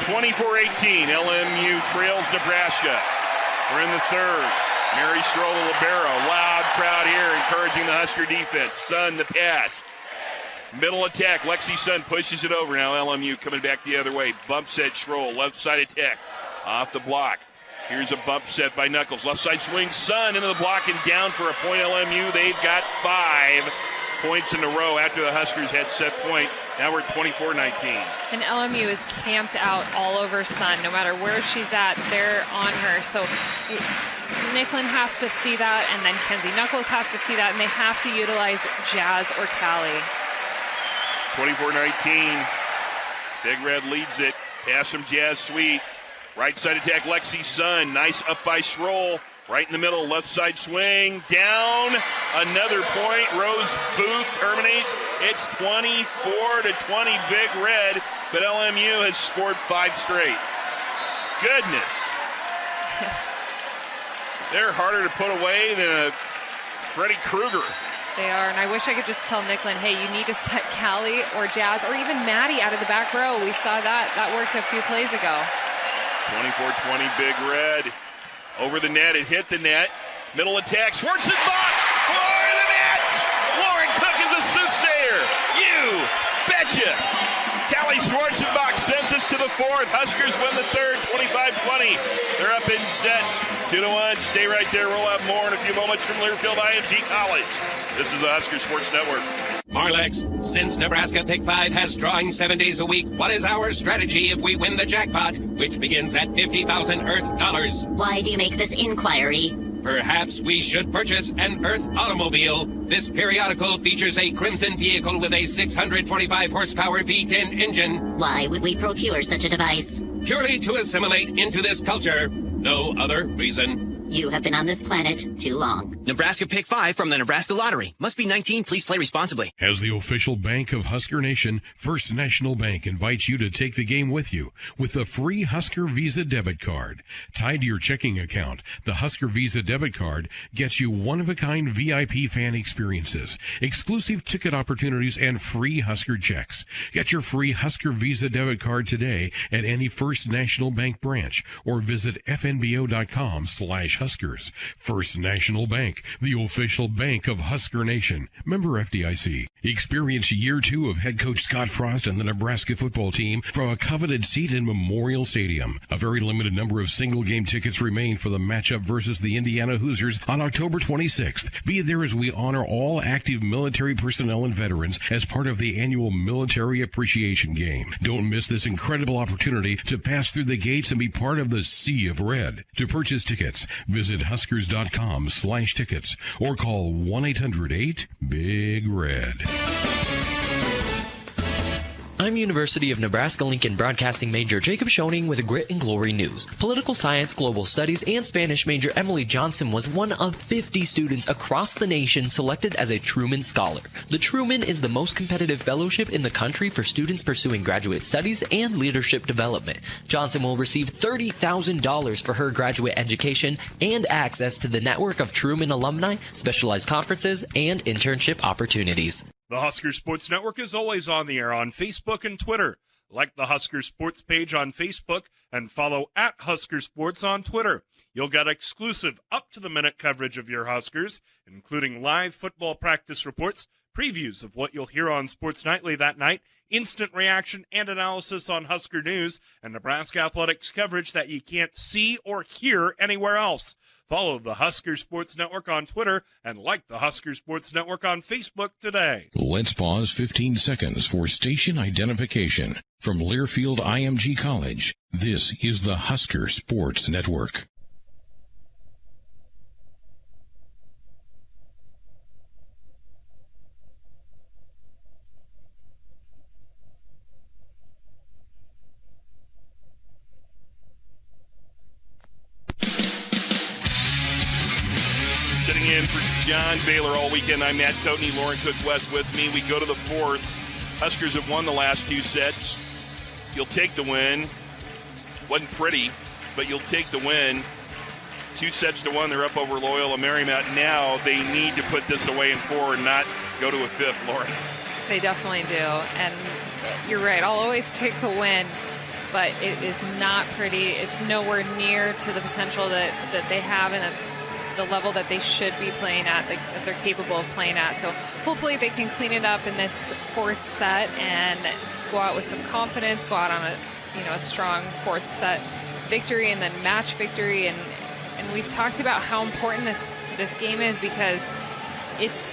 24-18, LMU trails Nebraska. We're in the third. Mary Stroll, the libero. Loud crowd here encouraging the Husker defense. Sun, the pass. Middle attack. Lexi Sun pushes it over. Now LMU coming back the other way. Bump set Stroll. Left side attack. Off the block. Here's a bump set by Knuckles. Left side swing. Sun into the block and down for a point. LMU. They've got 5 points in a row after the Huskers had set point. Now we're at 24-19. And LMU is camped out all over Sun. No matter where she's at, they're on her. So Nicklin has to see that, and then Kenzie Knuckles has to see that, and they have to utilize Jazz or Callie. 24-19. Big Red leads it. Pass from Jazz Sweet. Right side attack, Lexi Sun. Nice up by Schroll. Right in the middle, left side swing. Down. Another point. Rose Booth terminates. It's 24-20 Big Red, but LMU has scored 5 straight. Goodness. They're harder to put away than a Freddie Krueger. They are, and I wish I could just tell Nicklin, hey, you need to set Callie or Jazz or even Maddie out of the back row. We saw that. That worked a few plays ago. 24-20 Big Red. Over the net, it hit the net. Middle attack, Schwarzenbach for the net! Lauren Cook is a soothsayer. You betcha! Callie Schwarzenbach sends us to the fourth. Huskers win the third, 25-20. They're up in sets, 2-1. Stay right there. We'll have more in a few moments from Learfield IMG College. This is the Husker Sports Network. Marlex, since Nebraska Pick 5 has drawing 7 days a week, what is our strategy if we win the jackpot, which begins at 50,000 Earth dollars? Why do you make this inquiry? Perhaps we should purchase an Earth automobile. This periodical features a crimson vehicle with a 645 horsepower V10 engine. Why would we procure such a device? Purely to assimilate into this culture. No other reason. You have been on this planet too long. Nebraska Pick 5 from the Nebraska Lottery. Must be 19. Please play responsibly. As the official bank of Husker Nation, First National Bank invites you to take the game with you with a free Husker Visa debit card. Tied to your checking account, the Husker Visa debit card gets you one-of-a-kind VIP fan experiences, exclusive ticket opportunities, and free Husker checks. Get your free Husker Visa debit card today at any First National Bank branch or visit fnbo.com/Huskers. First National Bank, the official bank of Husker Nation. Member FDIC. Experience year 2 of head coach Scott Frost and the Nebraska football team from a coveted seat in Memorial Stadium. A very limited number of single game tickets remain for the matchup versus the Indiana Hoosiers on October 26th. Be there as we honor all active military personnel and veterans as part of the annual Military Appreciation Game. Don't miss this incredible opportunity to pass through the gates and be part of the Sea of Red. To purchase tickets, visit Huskers.com/tickets or call 1-800-8-BIG-RED. I'm University of Nebraska-Lincoln Broadcasting major Jacob Schoening with Grit and Glory News. Political Science, Global Studies, and Spanish major Emily Johnson was one of 50 students across the nation selected as a Truman Scholar. The Truman is the most competitive fellowship in the country for students pursuing graduate studies and leadership development. Johnson will receive $30,000 for her graduate education and access to the network of Truman alumni, specialized conferences, and internship opportunities. The Husker Sports Network is always on the air on Facebook and Twitter. Like the Husker Sports page on Facebook and follow at Husker Sports on Twitter. You'll get exclusive up-to-the-minute coverage of your Huskers, including live football practice reports, previews of what you'll hear on Sports Nightly that night, instant reaction and analysis on Husker news, and Nebraska athletics coverage that you can't see or hear anywhere else. Follow the Husker Sports Network on Twitter and like the Husker Sports Network on Facebook today. Let's pause 15 seconds for station identification. From Learfield IMG College, this is the Husker Sports Network. Sitting in for John Baylor all weekend, I'm Matt Coatney, Lauren Cook West with me. We go to the fourth. Huskers have won the last two sets. You'll take the win. Wasn't pretty, but you'll take the win. 2-1. They're up over Loyola Marymount. Now they need to put this away in four and not go to a fifth, Lauren. They definitely do. And you're right. I'll always take the win, but it is not pretty. It's nowhere near to the potential that they have and the level that they should be playing at, that they're capable of playing at. So hopefully they can clean it up in this fourth set and go out with some confidence, go out on a strong fourth set victory and then match victory. And we've talked about how important this game is, because it's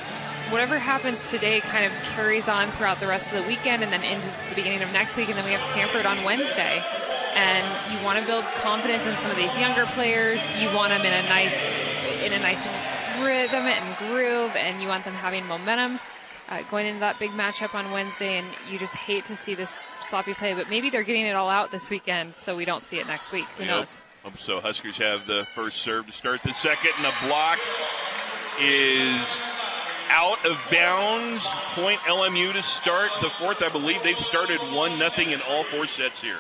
whatever happens today kind of carries on throughout the rest of the weekend and then into the beginning of next week, and then we have Stanford on Wednesday. And you want to build confidence in some of these younger players. You want them in a nice rhythm and groove, and you want them having momentum going into that big matchup on Wednesday. And you just hate to see this sloppy play, but maybe they're getting it all out this weekend so we don't see it next week. Who knows? Hope so. Huskers have the first serve to start the second, and the block is out of bounds. Point LMU to start the fourth. I believe they've started 1-0 in all four sets here.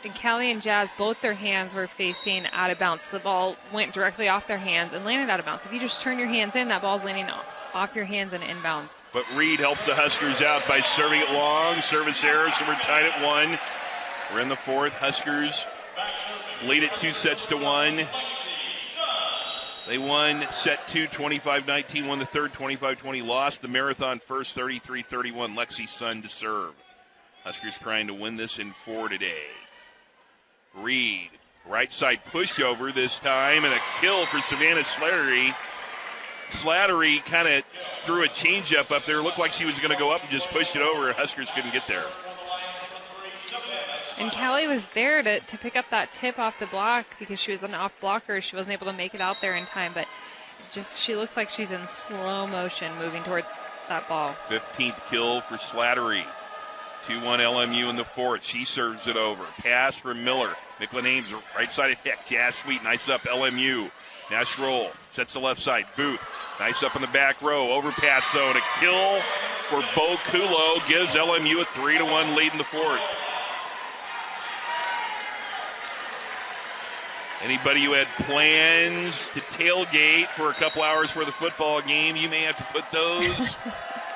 And Callie and Jazz, both their hands were facing out of bounds. The ball went directly off their hands and landed out of bounds. If you just turn your hands in, that ball's landing off your hands and inbounds. But Reed helps the Huskers out by serving it long. Service error, so we're tied at 1. We're in the fourth. Huskers lead it 2-1. They won set 2, 25-19, won the third, 25-20, lost the marathon first, 33-31. Lexi Sun to serve. Huskers trying to win this in 4 today. Reed, right side pushover this time, and a kill for Savannah Slattery. Slattery kind of threw a changeup up there. Looked like she was going to go up and just pushed it over, and Huskers couldn't get there. And Callie was there to pick up that tip off the block because she was an off blocker. She wasn't able to make it out there in time, but she looks like she's in slow motion moving towards that ball. 15th kill for Slattery. 2-1 LMU in the fourth. She serves it over. Pass for Miller. Nicklin Ames, right side of Hick. Jazz Sweet, nice up LMU. Nash roll. Sets the left side. Booth, nice up in the back row. Overpass zone. A kill for Bo Kulo gives LMU a 3-1 lead in the fourth. Anybody who had plans to tailgate for a couple hours for the football game, you may have to put those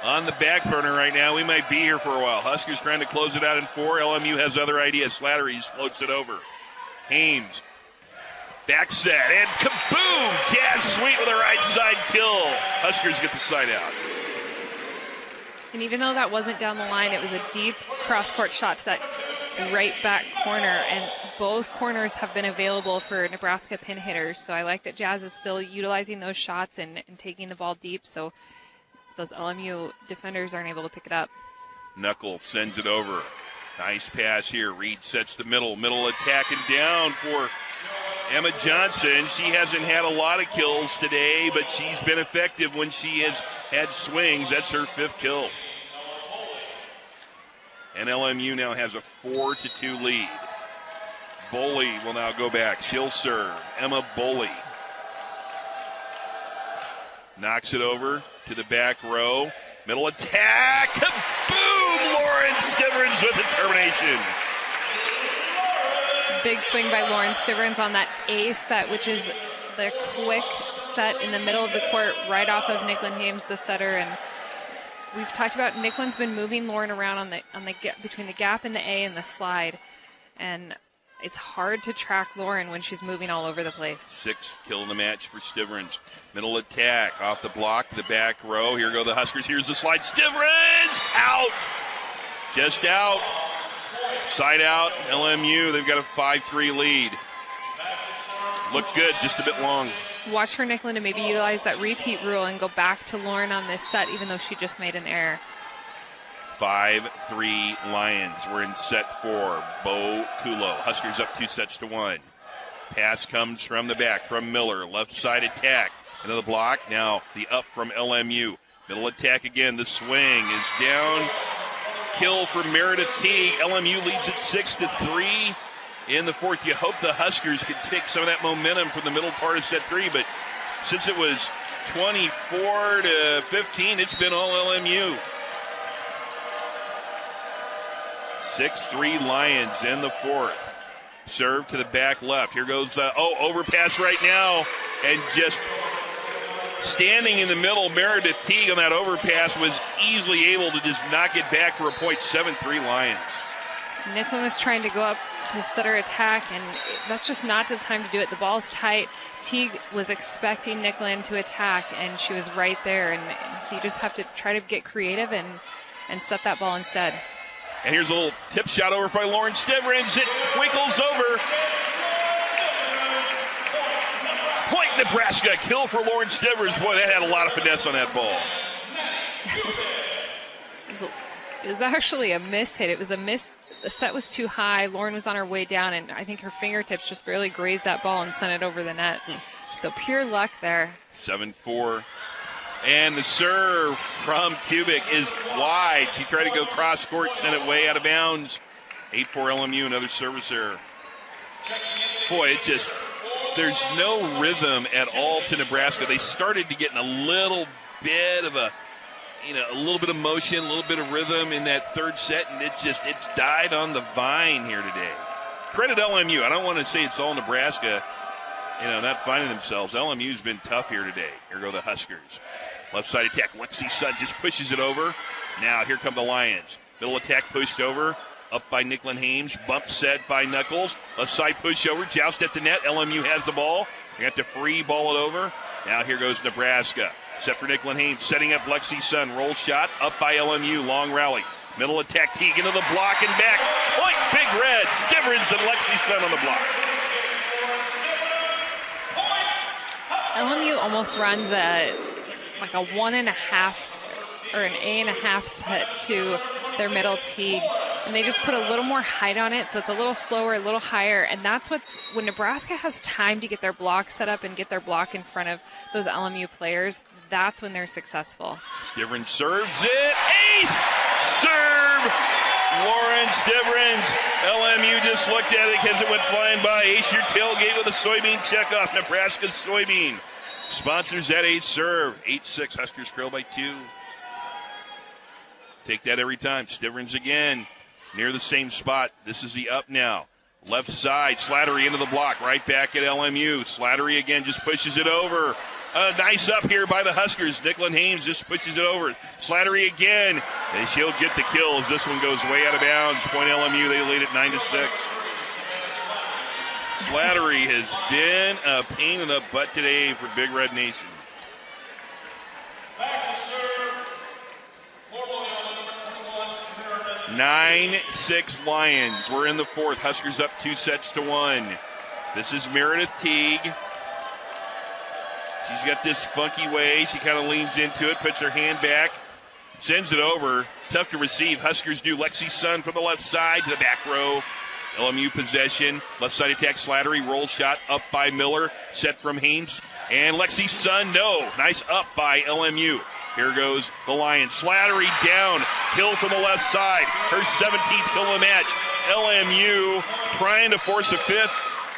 on the back burner right now. We might be here for a while. Huskers trying to close it out in 4. LMU has other ideas. Slattery floats it over. Hames, back set, and kaboom! Jazz Sweet with a right side kill. Huskers get the side out. And even though that wasn't down the line, it was a deep cross-court shot to that right back corner, and both corners have been available for Nebraska pin hitters. So I like that Jazz is still utilizing those shots and taking the ball deep, so those LMU defenders aren't able to pick it up. Knuckle sends it over. Nice pass here. Reed sets the middle attack, and down for Emma Johnson. She hasn't had a lot of kills today, but she's been effective when she has had swings. That's her 5th kill. And LMU now has a 4-2 lead. Boley will now go back. She'll serve. Emma Boley knocks it over to the back row. Middle attack. Kaboom! Lauren Stiverns with the termination. Big swing by Lauren Stiverns on that A set, which is the quick set in the middle of the court right off of Nicklin Hames, the setter. And we've talked about Nicklin's been moving Lauren around on the between the gap and the A and the slide, and it's hard to track Lauren when she's moving all over the place. 6 kill in the match for Stivrins. Middle attack off the block, the back row. Here go the Huskers. Here's the slide. Stivrins out, just out, side out. LMU. They've got a 5-3 lead. Look good, just a bit long. Watch for Nicklin to maybe utilize that repeat rule and go back to Lauren on this set, even though she just made an error. 5-3 Lions. We're in set 4. Bo Kulo. Huskers up 2-1. Pass comes from the back from Miller. Left side attack. Into the block. Now the up from LMU. Middle attack again. The swing is down. Kill for Meredith Teague. LMU leads it 6-3 in the fourth. You hope the Huskers could take some of that momentum from the middle part of set 3, but since it was 24-15, it's been all LMU. 6-3 Lions in the fourth. Serve to the back left. Here goes, overpass right now. And just standing in the middle, Meredith Teague on that overpass was easily able to just knock it back for a point. 7-3 Lions. Nicklin was trying to go up to set her attack, and that's just not the time to do it. The ball's tight. Teague was expecting Nicklin to attack, and she was right there. And so you just have to try to get creative and set that ball instead. And here's a little tip shot over by Lauren Stivrins. It winkles over. Point Nebraska. Kill for Lauren Stivrins. Boy, that had a lot of finesse on that ball. It was actually a miss hit. It was a miss. The set was too high. Lauren was on her way down, and I think her fingertips just barely grazed that ball and sent it over the net. So pure luck there. 7-4. And the serve from Kubik is wide. She tried to go cross court, sent it way out of bounds. 8-4 LMU, another service error. Boy, there's no rhythm at all to Nebraska. They started to get in a little bit of a little bit of motion, a little bit of rhythm in that third set, and it's died on the vine here today. Credit LMU. I don't want to say it's all Nebraska, not finding themselves. LMU's been tough here today. Here go the Huskers. Left side attack. Lexi Sun just pushes it over. Now here come the Lions. Middle attack pushed over. Up by Nicklin Hames. Bump set by Knuckles. Left side push over. Joust at the net. LMU has the ball. They have to free ball it over. Now here goes Nebraska. Set for Nicklin Hames. Setting up Lexi Sun. Roll shot. Up by LMU. Long rally. Middle attack. Teague into the block and back. Point Big Red. Stivrins and Lexi Sun on the block. LMU almost runs a 1.5 or an A.5 set to their middle Teague, and they just put a little more height on it, so it's a little slower, a little higher, and that's when Nebraska has time to get their block set up and get their block in front of those LMU players, that's when they're successful. Stivrins serves it. Ace! Serve! Lauren Stivrins. LMU just looked at it because it went flying by. Ace your tailgate with a soybean checkoff. Nebraska's soybean sponsors that ace serve. 8-6. Huskers trail by 2. Take that every time. Stivrins again. Near the same spot. This is the up now. Left side. Slattery into the block. Right back at LMU. Slattery again just pushes it over. Nice up here by the Huskers. Nicklin Hames just pushes it over. Slattery again. And she'll get the kills. This one goes way out of bounds. Point LMU. They lead it 9-6. Slattery has been a pain in the butt today for Big Red Nation. 9-6 Lions. We're in the fourth. Huskers up 2-1. This is Meredith Teague. She's got this funky way. She kind of leans into it, puts her hand back, sends it over. Tough to receive. Huskers do. Lexi Sun from the left side to the back row. LMU possession. Left side attack. Slattery. Roll shot up by Miller. Set from Hames. And Lexi Sun, no. Nice up by LMU. Here goes the Lions. Slattery down. Kill from the left side. Her 17th kill of the match. LMU trying to force a fifth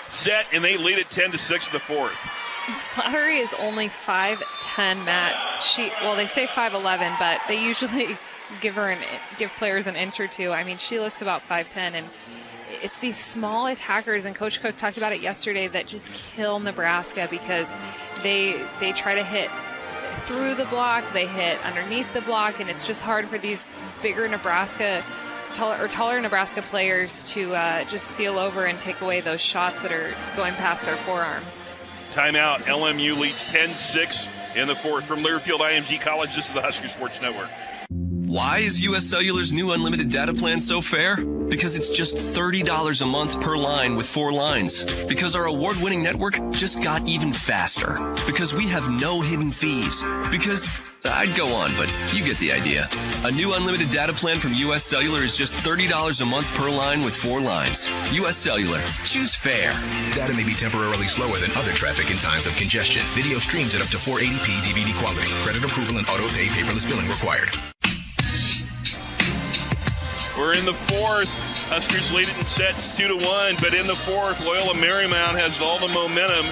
set, and they lead it 10-6 in the fourth. Slattery is only 5'10", Matt. They say 5'11", but they usually give players an inch or two. I mean, she looks about 5'10", and it's these small attackers, and Coach Cook talked about it yesterday, that just kill Nebraska because they try to hit through the block, they hit underneath the block, and it's just hard for these bigger taller Nebraska players to just seal over and take away those shots that are going past their forearms. Timeout. LMU leads 10-6 in the fourth. From Learfield IMG College, this is the Husker Sports Network. Why is U.S. Cellular's new unlimited data plan so fair? Because it's just $30 a month per line with 4 lines. Because our award-winning network just got even faster. Because we have no hidden fees. Because I'd go on, but you get the idea. A new unlimited data plan from U.S. Cellular is just $30 a month per line with 4 lines. U.S. Cellular. Choose fair. Data may be temporarily slower than other traffic in times of congestion. Video streams at up to 480p DVD quality. Credit approval and auto-pay paperless billing required. We're in the fourth. Huskers lead it in sets 2-1, but in the fourth, Loyola Marymount has all the momentum.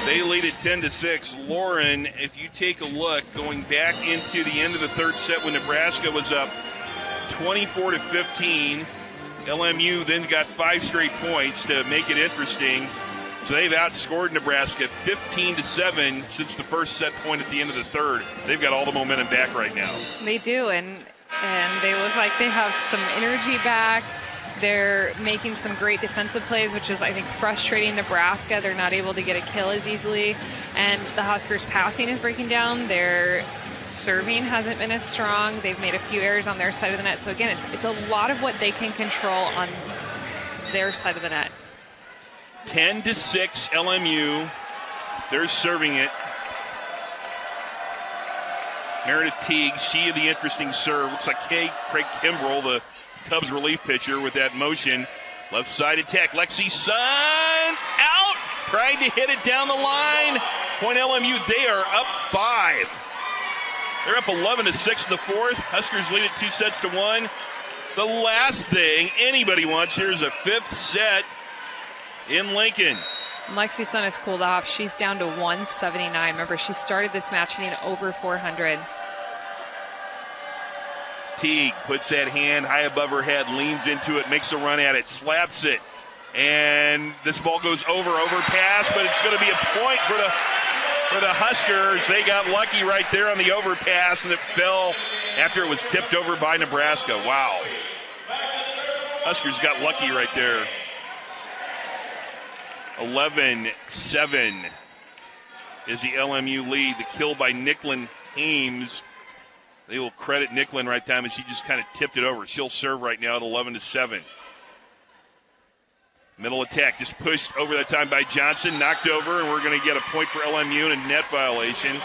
They lead it 10-6. Lauren, if you take a look, going back into the end of the third set when Nebraska was up 24-15, LMU then got 5 straight points to make it interesting. So they've outscored Nebraska 15-7 since the first set point at the end of the third. They've got all the momentum back right now. They do, and they look like they have some energy back. They're making some great defensive plays, which is, I think, frustrating Nebraska. They're not able to get a kill as easily. And the Huskers' passing is breaking down. Their serving hasn't been as strong. They've made a few errors on their side of the net. So, again, it's a lot of what they can control on their side of the net. 10-6 LMU. They're serving it. Meredith Teague, she of the interesting serve. Looks like Craig Kimbrell, the Cubs relief pitcher, with that motion. Left side attack. Lexi Sun out. Trying to hit it down the line. Point LMU. They are up 5. They're up 11-6 in the fourth. Huskers lead it 2-1. The last thing anybody wants here is a 5th set in Lincoln. Lexi Sun has cooled off. She's down to 179. Remember, she started this match hitting over 400. Teague puts that hand high above her head, leans into it, makes a run at it, slaps it, and this ball goes overpass, but it's going to be a point for the Huskers. They got lucky right there on the overpass, and it fell after it was tipped over by Nebraska. Wow. Huskers got lucky right there. 11-7 is the LMU lead. The kill by Nicklin Hames. They will credit Nicklin right time as she just kind of tipped it over. She'll serve right now at 11-7. Middle attack just pushed over that time by Johnson, knocked over, and we're going to get a point for LMU and a net violation.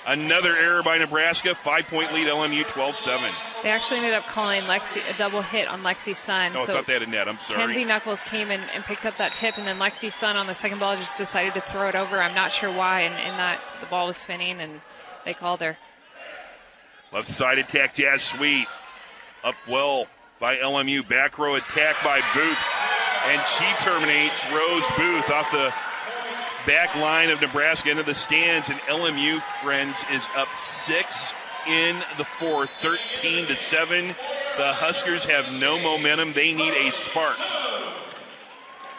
Another error by Nebraska, 5-point lead LMU, 12-7. They actually ended up calling a double hit on Lexi Sun. Oh, I thought they had a net. I'm sorry. Kenzie Knuckles came in and picked up that tip, and then Lexi Sun on the second ball just decided to throw it over. I'm not sure why, and that the ball was spinning, and they called her. Left side attack, Jazz Sweet. Up well by LMU. Back row attack by Booth. And she terminates Rose Booth off the back line of Nebraska into the stands. And LMU, friends, is up 6 in the fourth, 13-7. The Huskers have no momentum. They need a spark.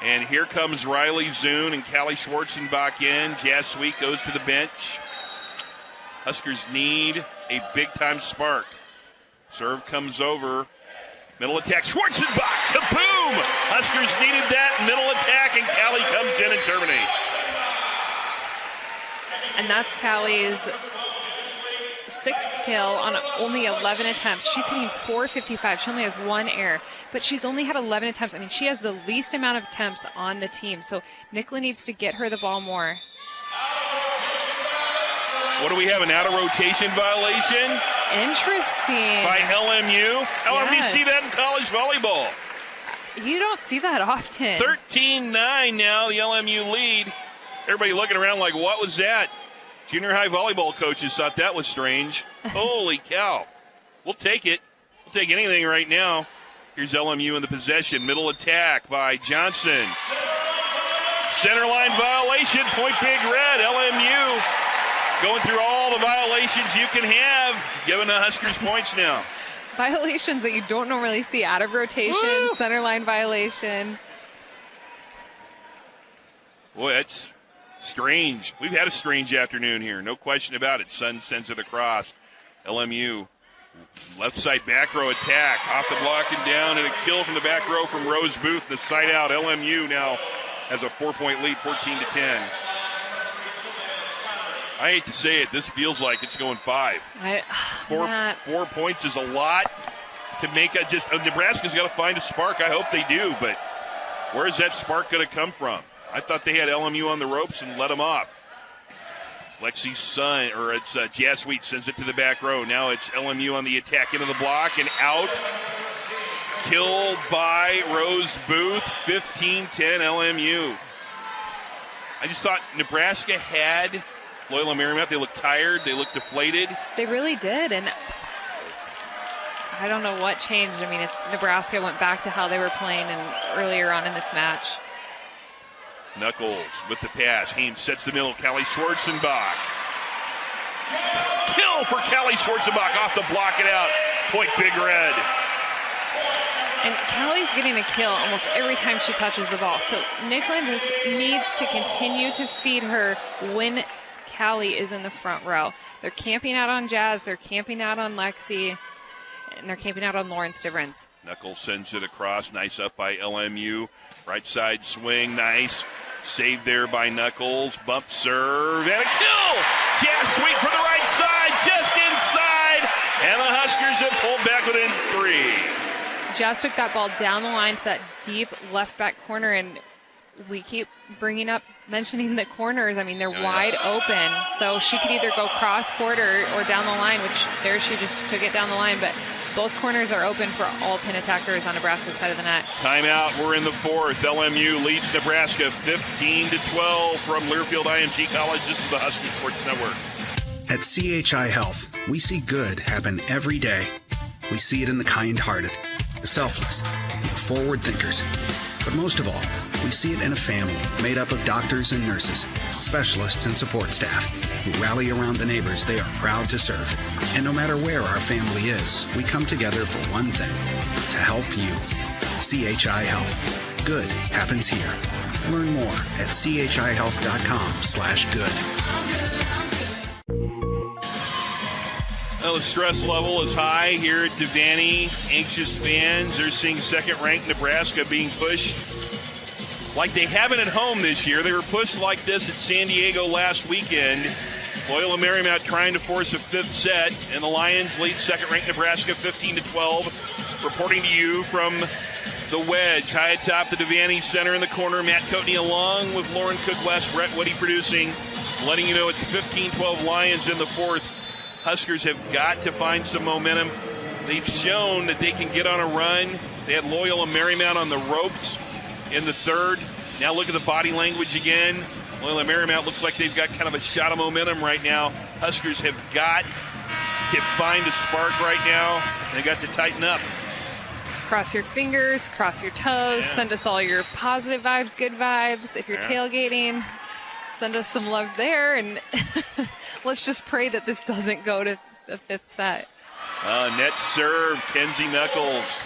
And here comes Riley Zune and Callie Schwarzenbach in. Jazz Sweet goes to the bench. Huskers need a big-time spark. Serve comes over. Middle attack, Schwarzenbach, kaboom! Huskers needed that middle attack, and Callie comes in and terminates. And that's Callie's 6th kill on only 11 attempts. She's hitting .455. She only has 1 error, but she's only had 11 attempts. I mean, she has the least amount of attempts on the team, so Nicklin needs to get her the ball more. What do we have, an out-of-rotation violation? Interesting. By LMU? How do we see that in college volleyball? You don't see that often. 13-9 now, the LMU lead. Everybody looking around like, what was that? Junior high volleyball coaches thought that was strange. Holy cow. We'll take it. We'll take anything right now. Here's LMU in the possession. Middle attack by Johnson. Center line violation. Point Big Red. LMU going through all the violations you can have, giving the Huskers points now. Violations that you don't normally see. Out of rotation, center line violation. Boy, Strange. We've had a strange afternoon here. No question about it. Sun sends it across. LMU. Left side back row attack. Off the block and down, and a kill from the back row from Rose Booth. The side out. LMU now has a 4-point lead, 14-10. I hate to say it. This feels like it's going 5. 4 points is a lot to make it. Just Nebraska's got to find a spark. I hope they do, but where is that spark going to come from? I thought they had LMU on the ropes and let them off. Lexi's son, or it's Jazz Sweet sends it to the back row. Now it's LMU on the attack into the block and out. Killed by Rose Booth, 15-10 LMU. I just thought Nebraska had Loyola Marymount. They looked tired. They looked deflated. They really did, and I don't know what changed. I mean, Nebraska went back to how they were playing earlier on in this match. Knuckles with the pass. Haynes sets the middle. Callie Schwarzenbach. Kill for Callie Schwarzenbach off the block and out. Point Big Red. And Callie's getting a kill almost every time she touches the ball. So Nicklin just needs to continue to feed her when Callie is in the front row. They're camping out on Jazz. They're camping out on Lexi. And they're camping out on Lauren Stivrins. Knuckles sends it across. Nice up by LMU. Right side swing. Nice. Saved there by Knuckles. Bump serve. And a kill! Jazz Sweet from the right side. Just inside. And the Huskers have pulled back within 3. Jazz took that ball down the line to that deep left back corner. And we keep mentioning the corners. I mean, they're wide open. So she could either go cross court or down the line, which there she just took it down the line. But both corners are open for all pin attackers on Nebraska's side of the net. Timeout. We're in the 4th. LMU leads Nebraska 15-12 from Learfield IMG College. This is the Husky Sports Network. At CHI Health, we see good happen every day. We see it in the kind-hearted, the selfless, the forward thinkers. But most of all, we see it in a family made up of doctors and nurses, specialists and support staff who rally around the neighbors they are proud to serve. And no matter where our family is, we come together for one thing, to help you. CHI Health. Good happens here. Learn more at chihealth.com/good. Well, the stress level is high here at Devaney. Anxious fans are seeing second-ranked Nebraska being pushed like they haven't at home this year. They were pushed like this at San Diego last weekend. Loyola Marymount trying to force a 5th set, and the Lions lead second-ranked Nebraska 15-12. Reporting to you from the wedge, high atop the Devaney Center in the corner. Matt Coatney along with Lauren Cook-West, Brett Woody producing, letting you know it's 15-12 Lions in the 4th. Huskers have got to find some momentum. They've shown that they can get on a run. They had Loyola Marymount on the ropes in the 3rd. Now look at the body language again. Loyola Marymount looks like they've got kind of a shot of momentum right now. Huskers have got to find a spark right now. They got to tighten up. Cross your fingers, cross your toes, send us all your positive vibes, good vibes. If you're tailgating, send us some love there, and let's just pray that this doesn't go to the 5th set. Net serve, Kenzie Knuckles.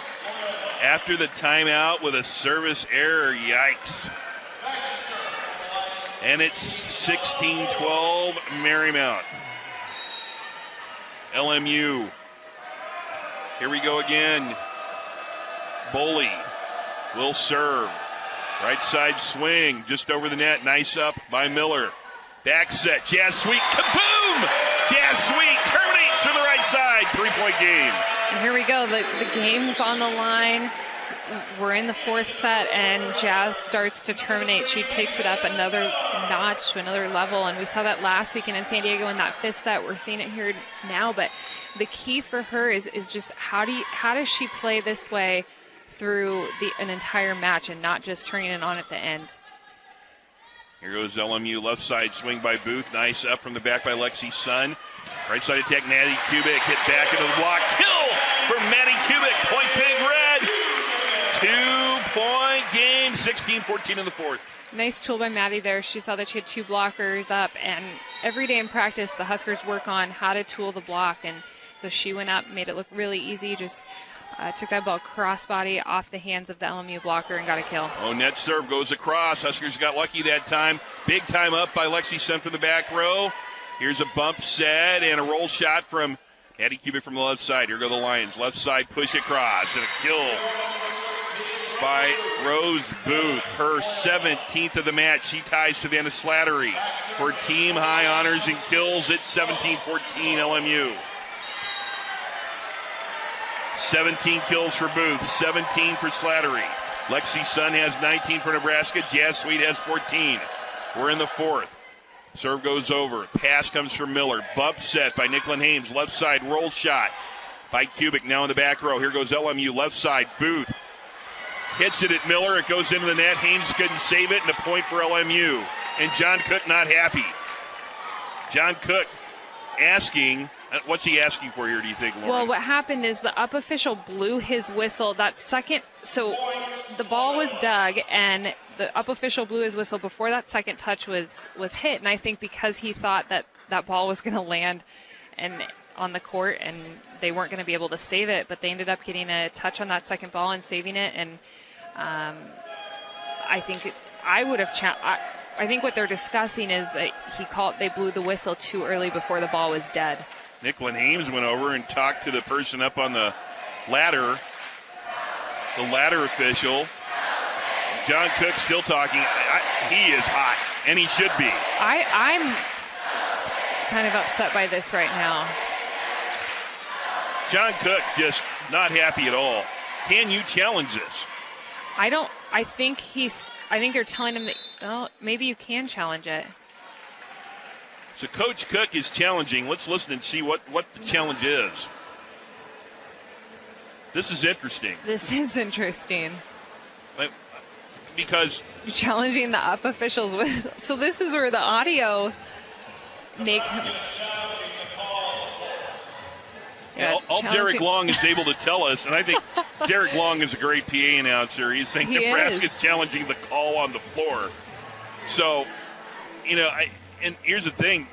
After the timeout with a service error, yikes. And it's 16-12 Marymount. LMU. Here we go again. Boley will serve. Right side swing, just over the net. Nice up by Miller. Back set, Jazz Sweet, kaboom! Jazz Sweet terminates from the right side. 3-point game. And here we go. The game's on the line. We're in the 4th set, and Jazz starts to terminate. She takes it up another notch to another level, and we saw that last weekend in San Diego in that 5th set. We're seeing it here now, but the key for her is just how does she play this way through an entire match and not just turning it on at the end. Here goes LMU, left side swing by Booth. Nice up from the back by Lexi Sun. Right side attack, Maddie Kubik hit back into the block. Kill for Maddie Kubik. Point Big Red. 2-point game, 16-14 in the 4th. Nice tool by Maddie there. She saw that she had 2 blockers up, and every day in practice, the Huskers work on how to tool the block, and so she went up, made it look really easy, just took that ball crossbody off the hands of the LMU blocker and got a kill. Oh, net serve goes across. Huskers got lucky that time. Big time up by Lexi Sun from the back row. Here's a bump set and a roll shot from Maddie Kubik from the left side. Here go the Lions. Left side push across and a kill by Rose Booth. Her 17th of the match. She ties Savannah Slattery for team high honors and kills. It's 17-14 LMU. 17 kills for Booth, 17 for Slattery. Lexi Sun has 19 for Nebraska. Jazz Sweet has 14. We're in the fourth. Serve goes over. Pass comes from Miller. Bump set by Nicklin Hames. Left side roll shot by Kubik. Now in the back row. Here goes LMU. Left side. Booth hits it at Miller. It goes into the net. Hames couldn't save it, and a point for LMU. And John Cook not happy. John Cook asking, what's he asking for here, do you think, Lauren? Well, what happened is the up official blew his whistle. That second, so the ball was dug, and the up official blew his whistle before that second touch was hit. And I think because he thought that that ball was going to land and on the court and they weren't going to be able to save it, but they ended up getting a touch on that second ball and saving it. And I think I would have I think what they're discussing is that they blew the whistle too early before the ball was dead. Nicklin Hames went over and talked to the person up on the ladder official. John Cook still talking. He is hot, and he should be. I'm kind of upset by this right now. John Cook just not happy at all. Can you challenge this? I think they're telling him that, well, maybe you can challenge it. So Coach Cook is challenging. Let's listen and see what the challenge is. This is interesting. This is interesting. Because you're challenging the up officials with. So this is where the audio make. Yeah, all Derek Long is able to tell us, and I think Derek Long is a great PA announcer. He's saying Nebraska's challenging the call on the floor. So, and here's the thing.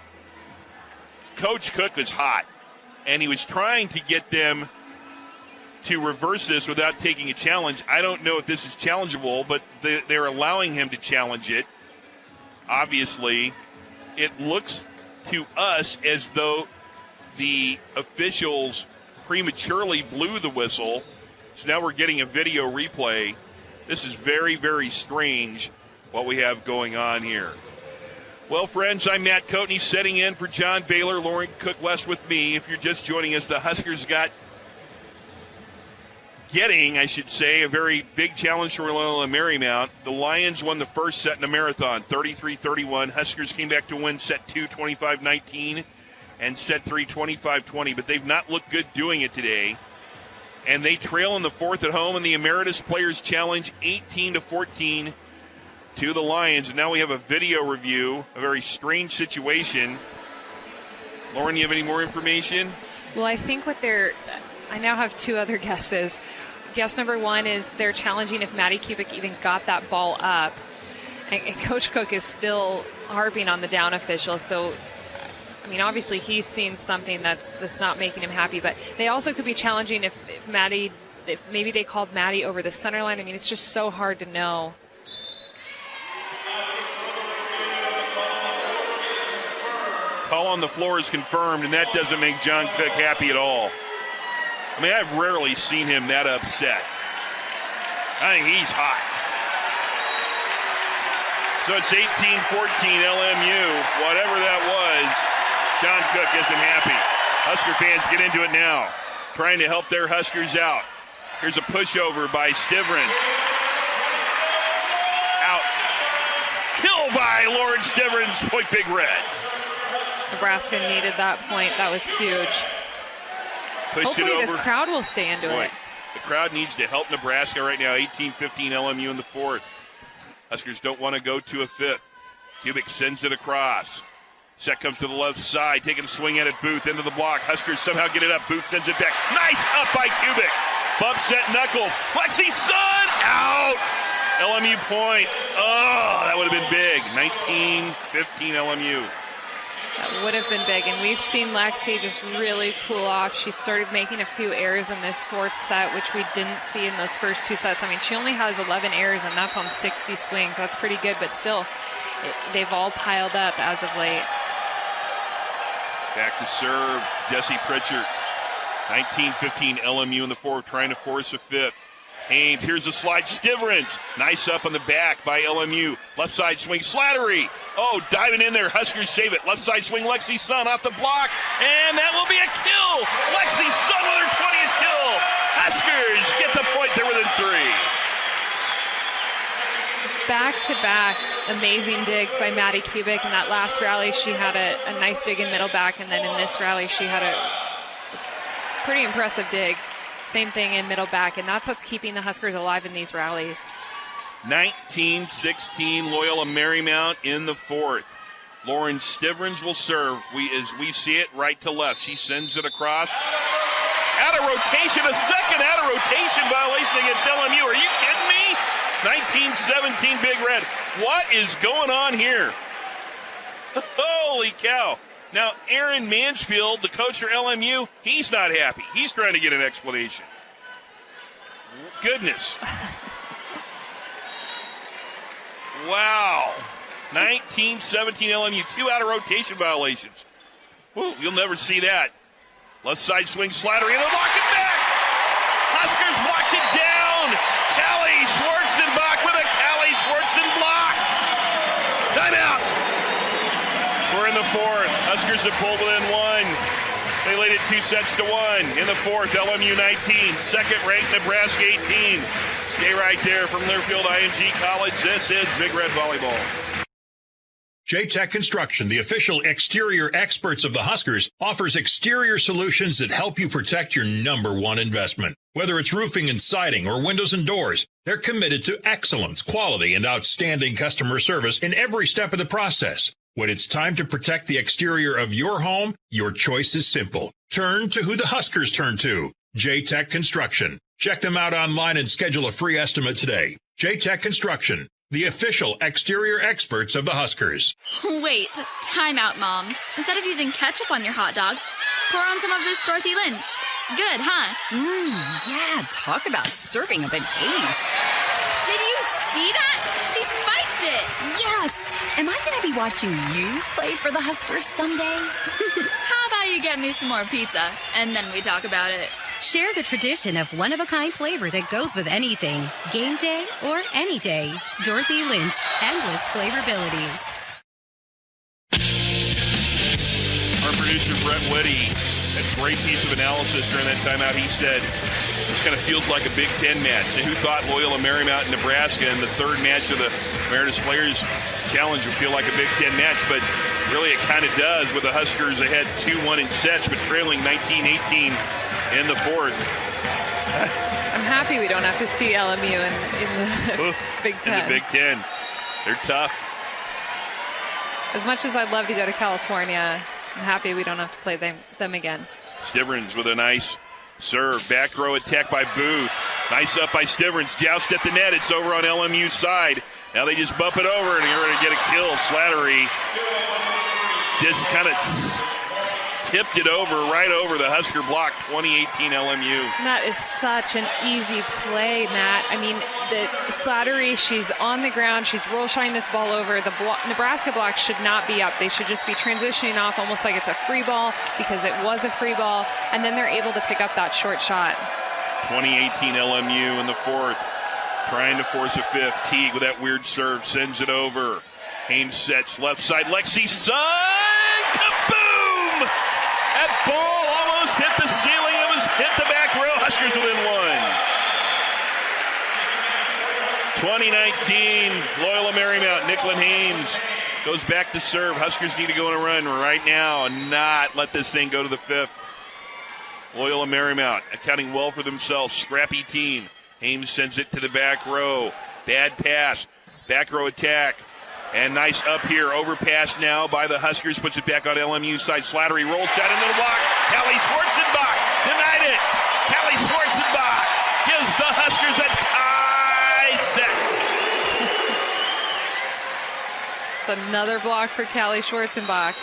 Coach Cook was hot, and he was trying to get them to reverse this without taking a challenge. I don't know if this is challengeable, but they're allowing him to challenge it. Obviously, it looks to us as though the officials prematurely blew the whistle. So now we're getting a video replay. This is very, very strange what we have going on here. Well, friends, I'm Matt Coatney setting in for John Baylor, Lauren Cook-West with me. If you're just joining us, the Huskers getting a very big challenge from Loyola Marymount. The Lions won the first set in a marathon, 33-31. Huskers came back to win set 2, 25-19, and set 3, 25-20. But they've not looked good doing it today. And they trail in the fourth at home in the Emeritus Players Challenge, 18-14 to the Lions. And now we have a video review, a very strange situation. Lauren, you have any more information? Well, I think I now have two other guesses. Guess number one is they're challenging if Maddie Kubik even got that ball up. And Coach Cook is still harping on the down official. So, I mean, obviously he's seen something that's not making him happy. But they also could be challenging if maybe they called Maddie over the center line. I mean, it's just so hard to know. Call on the floor is confirmed, and that doesn't make John Cook happy at all. I mean, I've rarely seen him that upset. I think he's hot. So it's 18-14 LMU. Whatever that was, John Cook isn't happy. Husker fans get into it now, trying to help their Huskers out. Here's a pushover by Stivrin. Out. Kill by Lauren Stivrin's Point Big Red. Nebraska needed that point. That was huge. Hopefully this crowd will stay into it. The crowd needs to help Nebraska right now. 18-15 LMU in the fourth. Huskers don't want to go to a fifth. Kubik sends it across. Set comes to the left side, taking a swing at it. Booth into the block. Huskers somehow get it up. Booth sends it back. Nice up by Kubik. Bump set Knuckles. Lexi Sun out. LMU point. Oh, that would have been big. 19-15 LMU. That would have been big, and we've seen Lexi just really cool off. She started making a few errors in this fourth set, which we didn't see in those first two sets. I mean, she only has 11 errors, and that's on 60 swings. That's pretty good, but still, they've all piled up as of late. Back to serve, Jesse Pritchard. 19-15 LMU in the fourth, trying to force a fifth. Haynes, here's a slide. Stivrins, nice up on the back by LMU. Left side swing, Slattery. Oh, diving in there. Huskers save it. Left side swing, Lexi Sun off the block. And that will be a kill. Lexi Sun with her 20th kill. Huskers get the point. They're within 3. Back-to-back amazing digs by Maddie Kubik. In that last rally, she had a nice dig in middle back. And then in this rally, she had a pretty impressive dig. Same thing in middle back, and that's what's keeping the Huskers alive in these rallies. 19-16 Loyola Marymount in the fourth. Lauren Stivrins will serve. As we see it, right to left. She sends it across. Out of rotation, a second out of rotation violation against LMU. Are you kidding me? 19-17 Big Red. What is going on here? Holy cow. Now, Aaron Mansfield, the coach for LMU, he's not happy. He's trying to get an explanation. Goodness. Wow. 19-17 LMU, 2 out of rotation violations. Woo, you'll never see that. Left side swing, Slattery, and they'll block it back. Huskers blocked it down. Callie Schwarzenbach with a Callie Schwartzen block. Timeout. We're in the fourth. Huskers have pulled within 1. They lead it 2-1 in the fourth. LMU 19, second-ranked Nebraska 18. Stay right there from Learfield IMG College. This is Big Red Volleyball. J-Tech Construction, the official exterior experts of the Huskers, offers exterior solutions that help you protect your number one investment. Whether it's roofing and siding or windows and doors, they're committed to excellence, quality, and outstanding customer service in every step of the process. When it's time to protect the exterior of your home, your choice is simple. Turn to who the Huskers turn to. J-Tech Construction. Check them out online and schedule a free estimate today. J-Tech Construction, the official exterior experts of the Huskers. Wait, time out, Mom. Instead of using ketchup on your hot dog, pour on some of this Dorothy Lynch. Good, huh? Yeah, talk about serving up an ace. Did you see that? She spiked it. Yes. Am I going to be watching you play for the Huskers someday? How about you get me some more pizza, and then we talk about it. Share the tradition of one-of-a-kind flavor that goes with anything. Game day or any day. Dorothy Lynch. Endless flavorabilities. Our producer, Brett Whitty, had a great piece of analysis during that timeout. He said, this kind of feels like a Big Ten match. And who thought Loyola Marymount and Nebraska in the third match of the Emeritus Players Challenge would feel like a Big Ten match? But really it kind of does, with the Huskers ahead 2-1 in sets, but trailing 19-18 in the fourth. I'm happy we don't have to see LMU in the Big Ten. In the Big Ten. They're tough. As much as I'd love to go to California, I'm happy we don't have to play them again. Stivrins with a nice serve. Back row attack by Booth. Nice up by Stivrins. Joust at the net. It's over on LMU's side. Now they just bump it over, and you're going to get a kill. Slattery just kind of tipped it over, right over the Husker block. 2018 LMU. That is such an easy play, Matt. I mean, the Slattery, she's on the ground. She's roll shining this ball over. The Nebraska block should not be up. They should just be transitioning off almost like it's a free ball, because it was a free ball, and then they're able to pick up that short shot. 2018 LMU in the fourth, trying to force a fifth. Teague with that weird serve sends it over. Haynes sets left side. Lexi Sun, kaboom! That ball almost hit the ceiling. It was hit the back row. Huskers within 1. 2019 Loyola Marymount. Nicklin Haynes goes back to serve. Huskers need to go on a run right now and not let this thing go to the fifth. Loyola Marymount accounting well for themselves. Scrappy team. Haynes sends it to the back row. Bad pass. Back row attack. And nice up here. Overpass now by the Huskers. Puts it back on LMU side. Slattery rolls shot into the block. Callie Schwarzenbach denied it. Callie Schwarzenbach gives the Huskers a tie set. It's another block for Callie Schwarzenbach.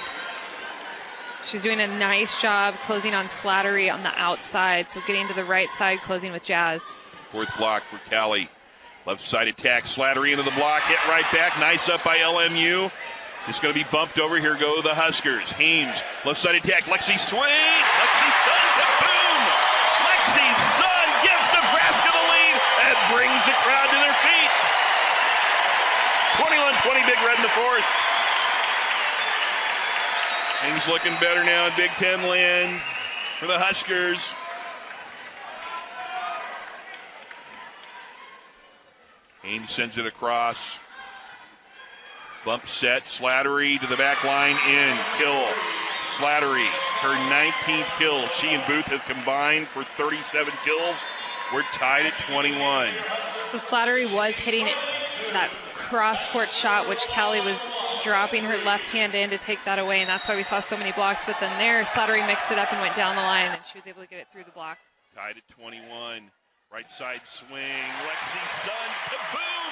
She's doing a nice job closing on Slattery on the outside, so getting to the right side, closing with Jazz. Fourth block for Callie. Left side attack, Slattery into the block, hit right back. Nice up by LMU. It's going to be bumped over. Here go the Huskers. Haynes, left side attack. Lexi swings. Lexi Sun, kaboom! Lexi Sun gives Nebraska the lead and brings the crowd to their feet. 21-20 Big Red in the fourth. Things looking better now in Big Ten land for the Huskers. Haynes sends it across. Bump set, Slattery to the back line, in, kill. Slattery, her 19th kill. She and Booth have combined for 37 kills. We're tied at 21. So Slattery was hitting that cross-court shot, which Callie was dropping her left hand in to take that away, and that's why we saw so many blocks. But then there, Slattery mixed it up and went down the line, and she was able to get it through the block. Tied at 21. Right side swing. Lexi Sun, kaboom!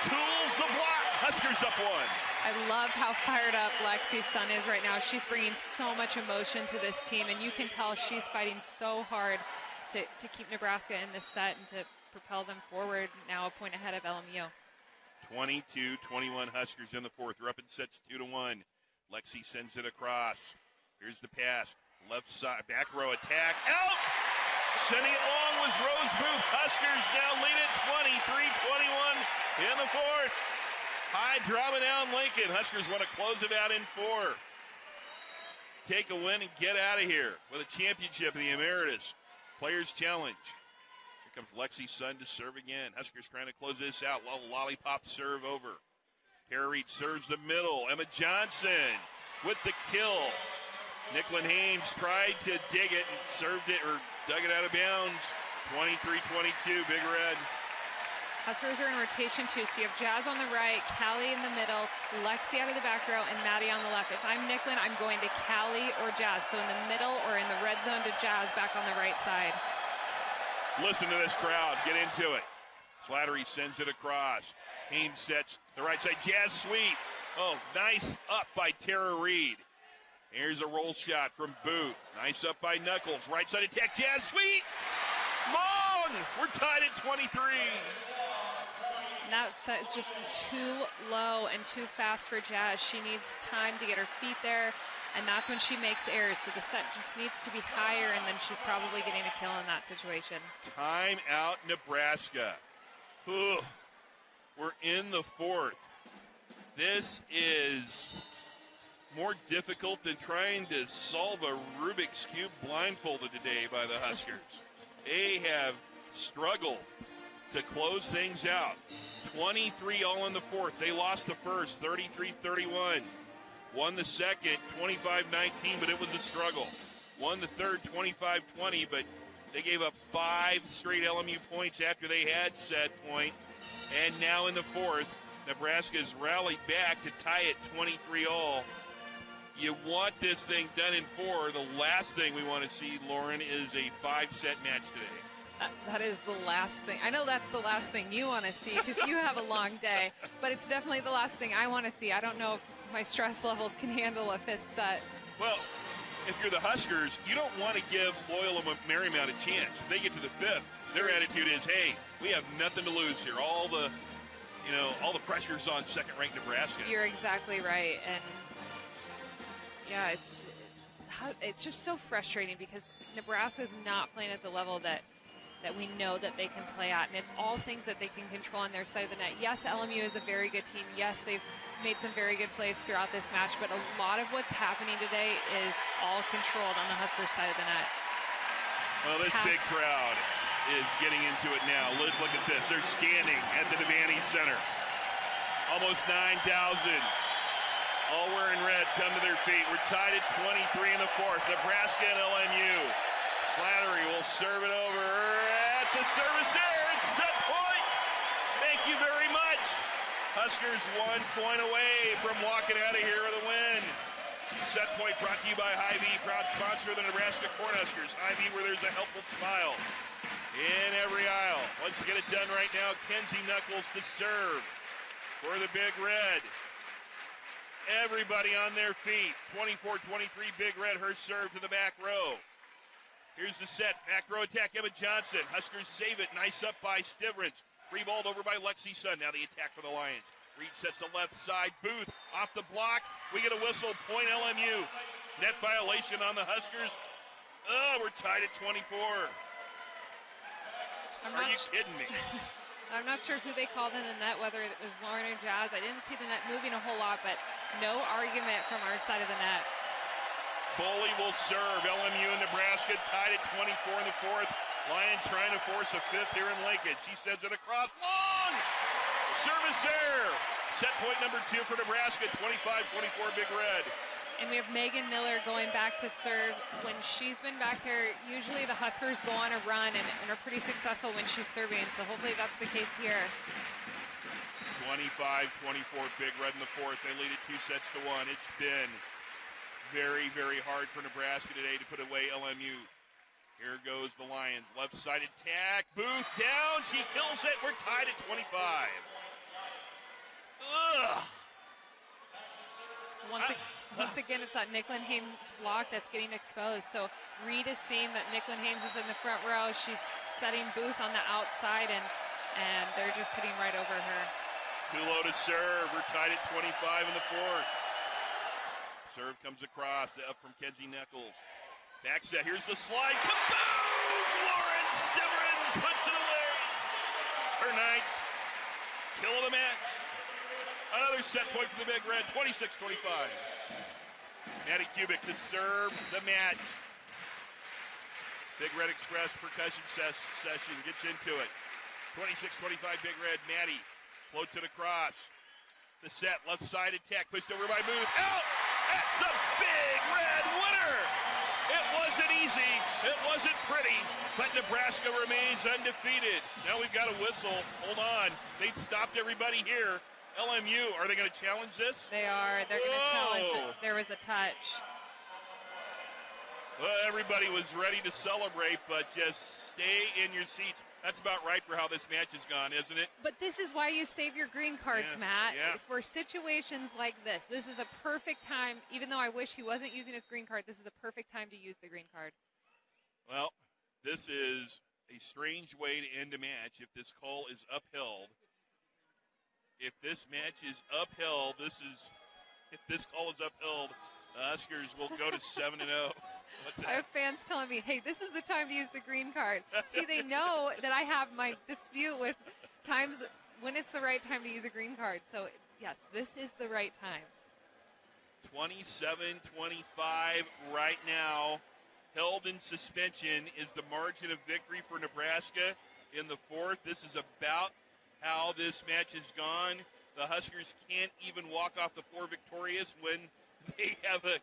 Tools the block. Huskers up one. I love how fired up Lexi Sun is right now. She's bringing so much emotion to this team, and you can tell she's fighting so hard to keep Nebraska in this set and to propel them forward, now a point ahead of LMU. 22-21 Huskers in the fourth. They're up in sets 2-1. Lexi sends it across. Here's the pass. Left side, back row attack. Out! Sending it long was Rose Booth. Huskers now lead it 23-21 in the fourth. High drama down Lincoln. Huskers want to close it out in 4. Take a win and get out of here with a championship in the Emeritus Players Challenge. Here comes Lexi Sun to serve again. Huskers trying to close this out. Lollipop serve over. Tara Reed serves the middle. Emma Johnson with the kill. Nicklin Haynes tried to dig it and served it, or dug it out of bounds. 23-22, Big Red. Huskers are in rotation too, so you have Jazz on the right, Callie in the middle, Lexi out of the back row, and Maddie on the left. If I'm Nicklin, I'm going to Callie or Jazz. So in the middle or in the red zone to Jazz, back on the right side. Listen to this crowd. Get into it. Slattery sends it across. Haynes sets the right side. Jazz sweep. Oh, nice up by Tara Reed. Here's a roll shot from Booth. Nice up by Knuckles. Right side attack. Jazz sweep. Long. We're tied at 23. And that set is just too low and too fast for Jazz. She needs time to get her feet there, and that's when she makes errors. So the set just needs to be higher, and then she's probably getting a kill in that situation. Time out, Nebraska. Ugh. We're in the fourth. This is more difficult than trying to solve a Rubik's Cube blindfolded today by the Huskers. They have struggled to close things out. 23 all in the fourth. They lost the first, 33-31. Won the second, 25-19, but it was a struggle. Won the third, 25-20, but they gave up 5 straight LMU points after they had set point. And now in the fourth, Nebraska's rallied back to tie it 23 all. You want this thing done in 4. The last thing we want to see, Lauren, is a 5-set match today. That is the last thing. I know that's the last thing you want to see because you have a long day, but it's definitely the last thing I want to see. I don't know if my stress levels can handle a 5th set. Well, if you're the Huskers, you don't want to give Loyola Marymount a chance. If they get to the 5th, their attitude is, hey, we have nothing to lose here. All the pressure's on second-ranked Nebraska. You're exactly right, and yeah, it's just so frustrating because Nebraska's not playing at the level that we know that they can play at, and it's all things that they can control on their side of the net. Yes, LMU is a very good team. Yes, they've made some very good plays throughout this match, but a lot of what's happening today is all controlled on the Huskers side of the net. Well, this big crowd is getting into it now. Look at this. They're standing at the Devaney Center. Almost 9,000. All wearing red come to their feet. We're tied at 23 in the fourth. Nebraska and LMU. Slattery will serve it over. That's a service there. It's set point. Thank you very much. Huskers 1 point away from walking out of here with a win. Set point brought to you by Hy-Vee, proud sponsor of the Nebraska Cornhuskers. Hy-Vee, where there's a helpful smile in every aisle. Let's get it done right now. Kenzie Knuckles to serve for the Big Red. Everybody on their feet. 24-23, Big Red, her serve to the back row. Here's the set. Back row attack, Emma Johnson. Huskers save it. Nice up by Stivrins. Reballed over by Lexi Sun. Now the attack for the Lions. Reed sets the left side. Booth off the block. We get a whistle. Point LMU. Net violation on the Huskers. Oh, we're tied at 24. Are you kidding me? I'm not sure who they called in the net, whether it was Lauren or Jazz. I didn't see the net moving a whole lot, but no argument from our side of the net. Boley will serve. LMU and Nebraska tied at 24 in the fourth. Lions trying to force a fifth here in Lincoln. She sends it across. Long! Service there. Set point number 2 for Nebraska. 25-24 Big Red. And we have Megan Miller going back to serve. When she's been back there, usually the Huskers go on a run and are pretty successful when she's serving. So hopefully that's the case here. 25-24 Big Red in the fourth. They lead it 2-1. It's been very, very hard for Nebraska today to put away LMU. Here goes the Lions. Left side attack. Booth down. She kills it. We're tied at 25. Ugh. Once again, it's that Nicklenhames block that's getting exposed. So Reed is seeing that Nicklenhames is in the front row. She's setting Booth on the outside, and they're just hitting right over her. Too low to serve. We're tied at 25 in the fourth. Serve comes across, up from Kenzie Nichols. Back set, here's the slide. Kaboom! Lauren Stivrins puts it away. Her ninth. Kill of the match. Another set point for the Big Red, 26-25. Maddie Kubik to serve the match. Big Red Express percussion session gets into it. 26-25 Big Red. Maddie floats it across. The set, left side attack, pushed over by Booth. Out! That's a Big Red winner! It wasn't easy, it wasn't pretty, but Nebraska remains undefeated. Now we've got a whistle. Hold on. They've stopped everybody here. LMU, are they going to challenge this? They are. They're going to challenge it. There was a touch. Well, everybody was ready to celebrate, but just stay in your seats. That's about right for how this match has gone, isn't it? But this is why you save your green cards, Matt. Yeah. For situations like this, this is a perfect time. Even though I wish he wasn't using his green card, this is a perfect time to use the green card. Well, this is a strange way to end a match if this call is upheld. If this match is upheld, if this call is upheld, the Huskers will go to 7-0. I have fans telling me, hey, this is the time to use the green card. See, they know that I have my dispute with times when it's the right time to use a green card. So, yes, this is the right time. 27-25 right now. Held in suspension is the margin of victory for Nebraska in the fourth. This is about how this match has gone. The Huskers can't even walk off the floor victorious when they have a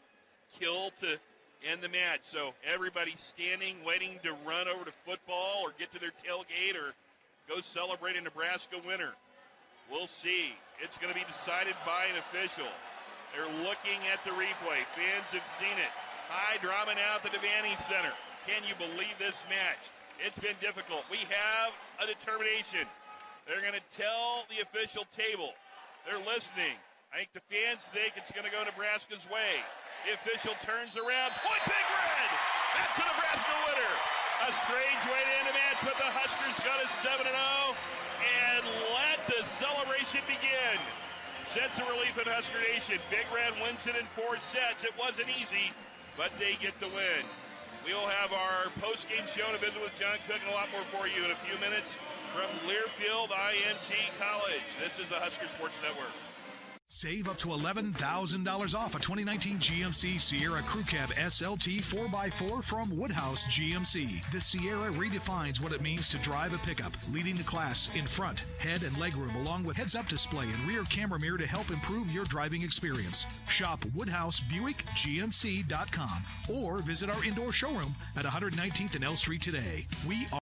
kill to end the match. So everybody's standing, waiting to run over to football or get to their tailgate or go celebrate a Nebraska winner. We'll see. It's going to be decided by an official. They're looking at the replay. Fans have seen it. High drama now at the Devaney Center. Can you believe this match? It's been difficult. We have a determination. They're going to tell the official table. They're listening. I think the fans think it's going to go Nebraska's way. The official turns around. Point Big Red! That's a Nebraska winner. A strange way to end a match, but the Huskers go to 7-0. And let the celebration begin. Sense of relief in Husker Nation. Big Red wins it in 4 sets. It wasn't easy, but they get the win. We will have our post-game show to visit with John Cook and a lot more for you in a few minutes from Learfield IMG College. This is the Husker Sports Network. Save up to $11,000 off a 2019 GMC Sierra Crew Cab SLT 4x4 from Woodhouse GMC. The Sierra redefines what it means to drive a pickup, leading the class in front, head, and legroom, along with heads-up display and rear camera mirror to help improve your driving experience. Shop WoodhouseBuickGMC.com or visit our indoor showroom at 119th and L Street today. We are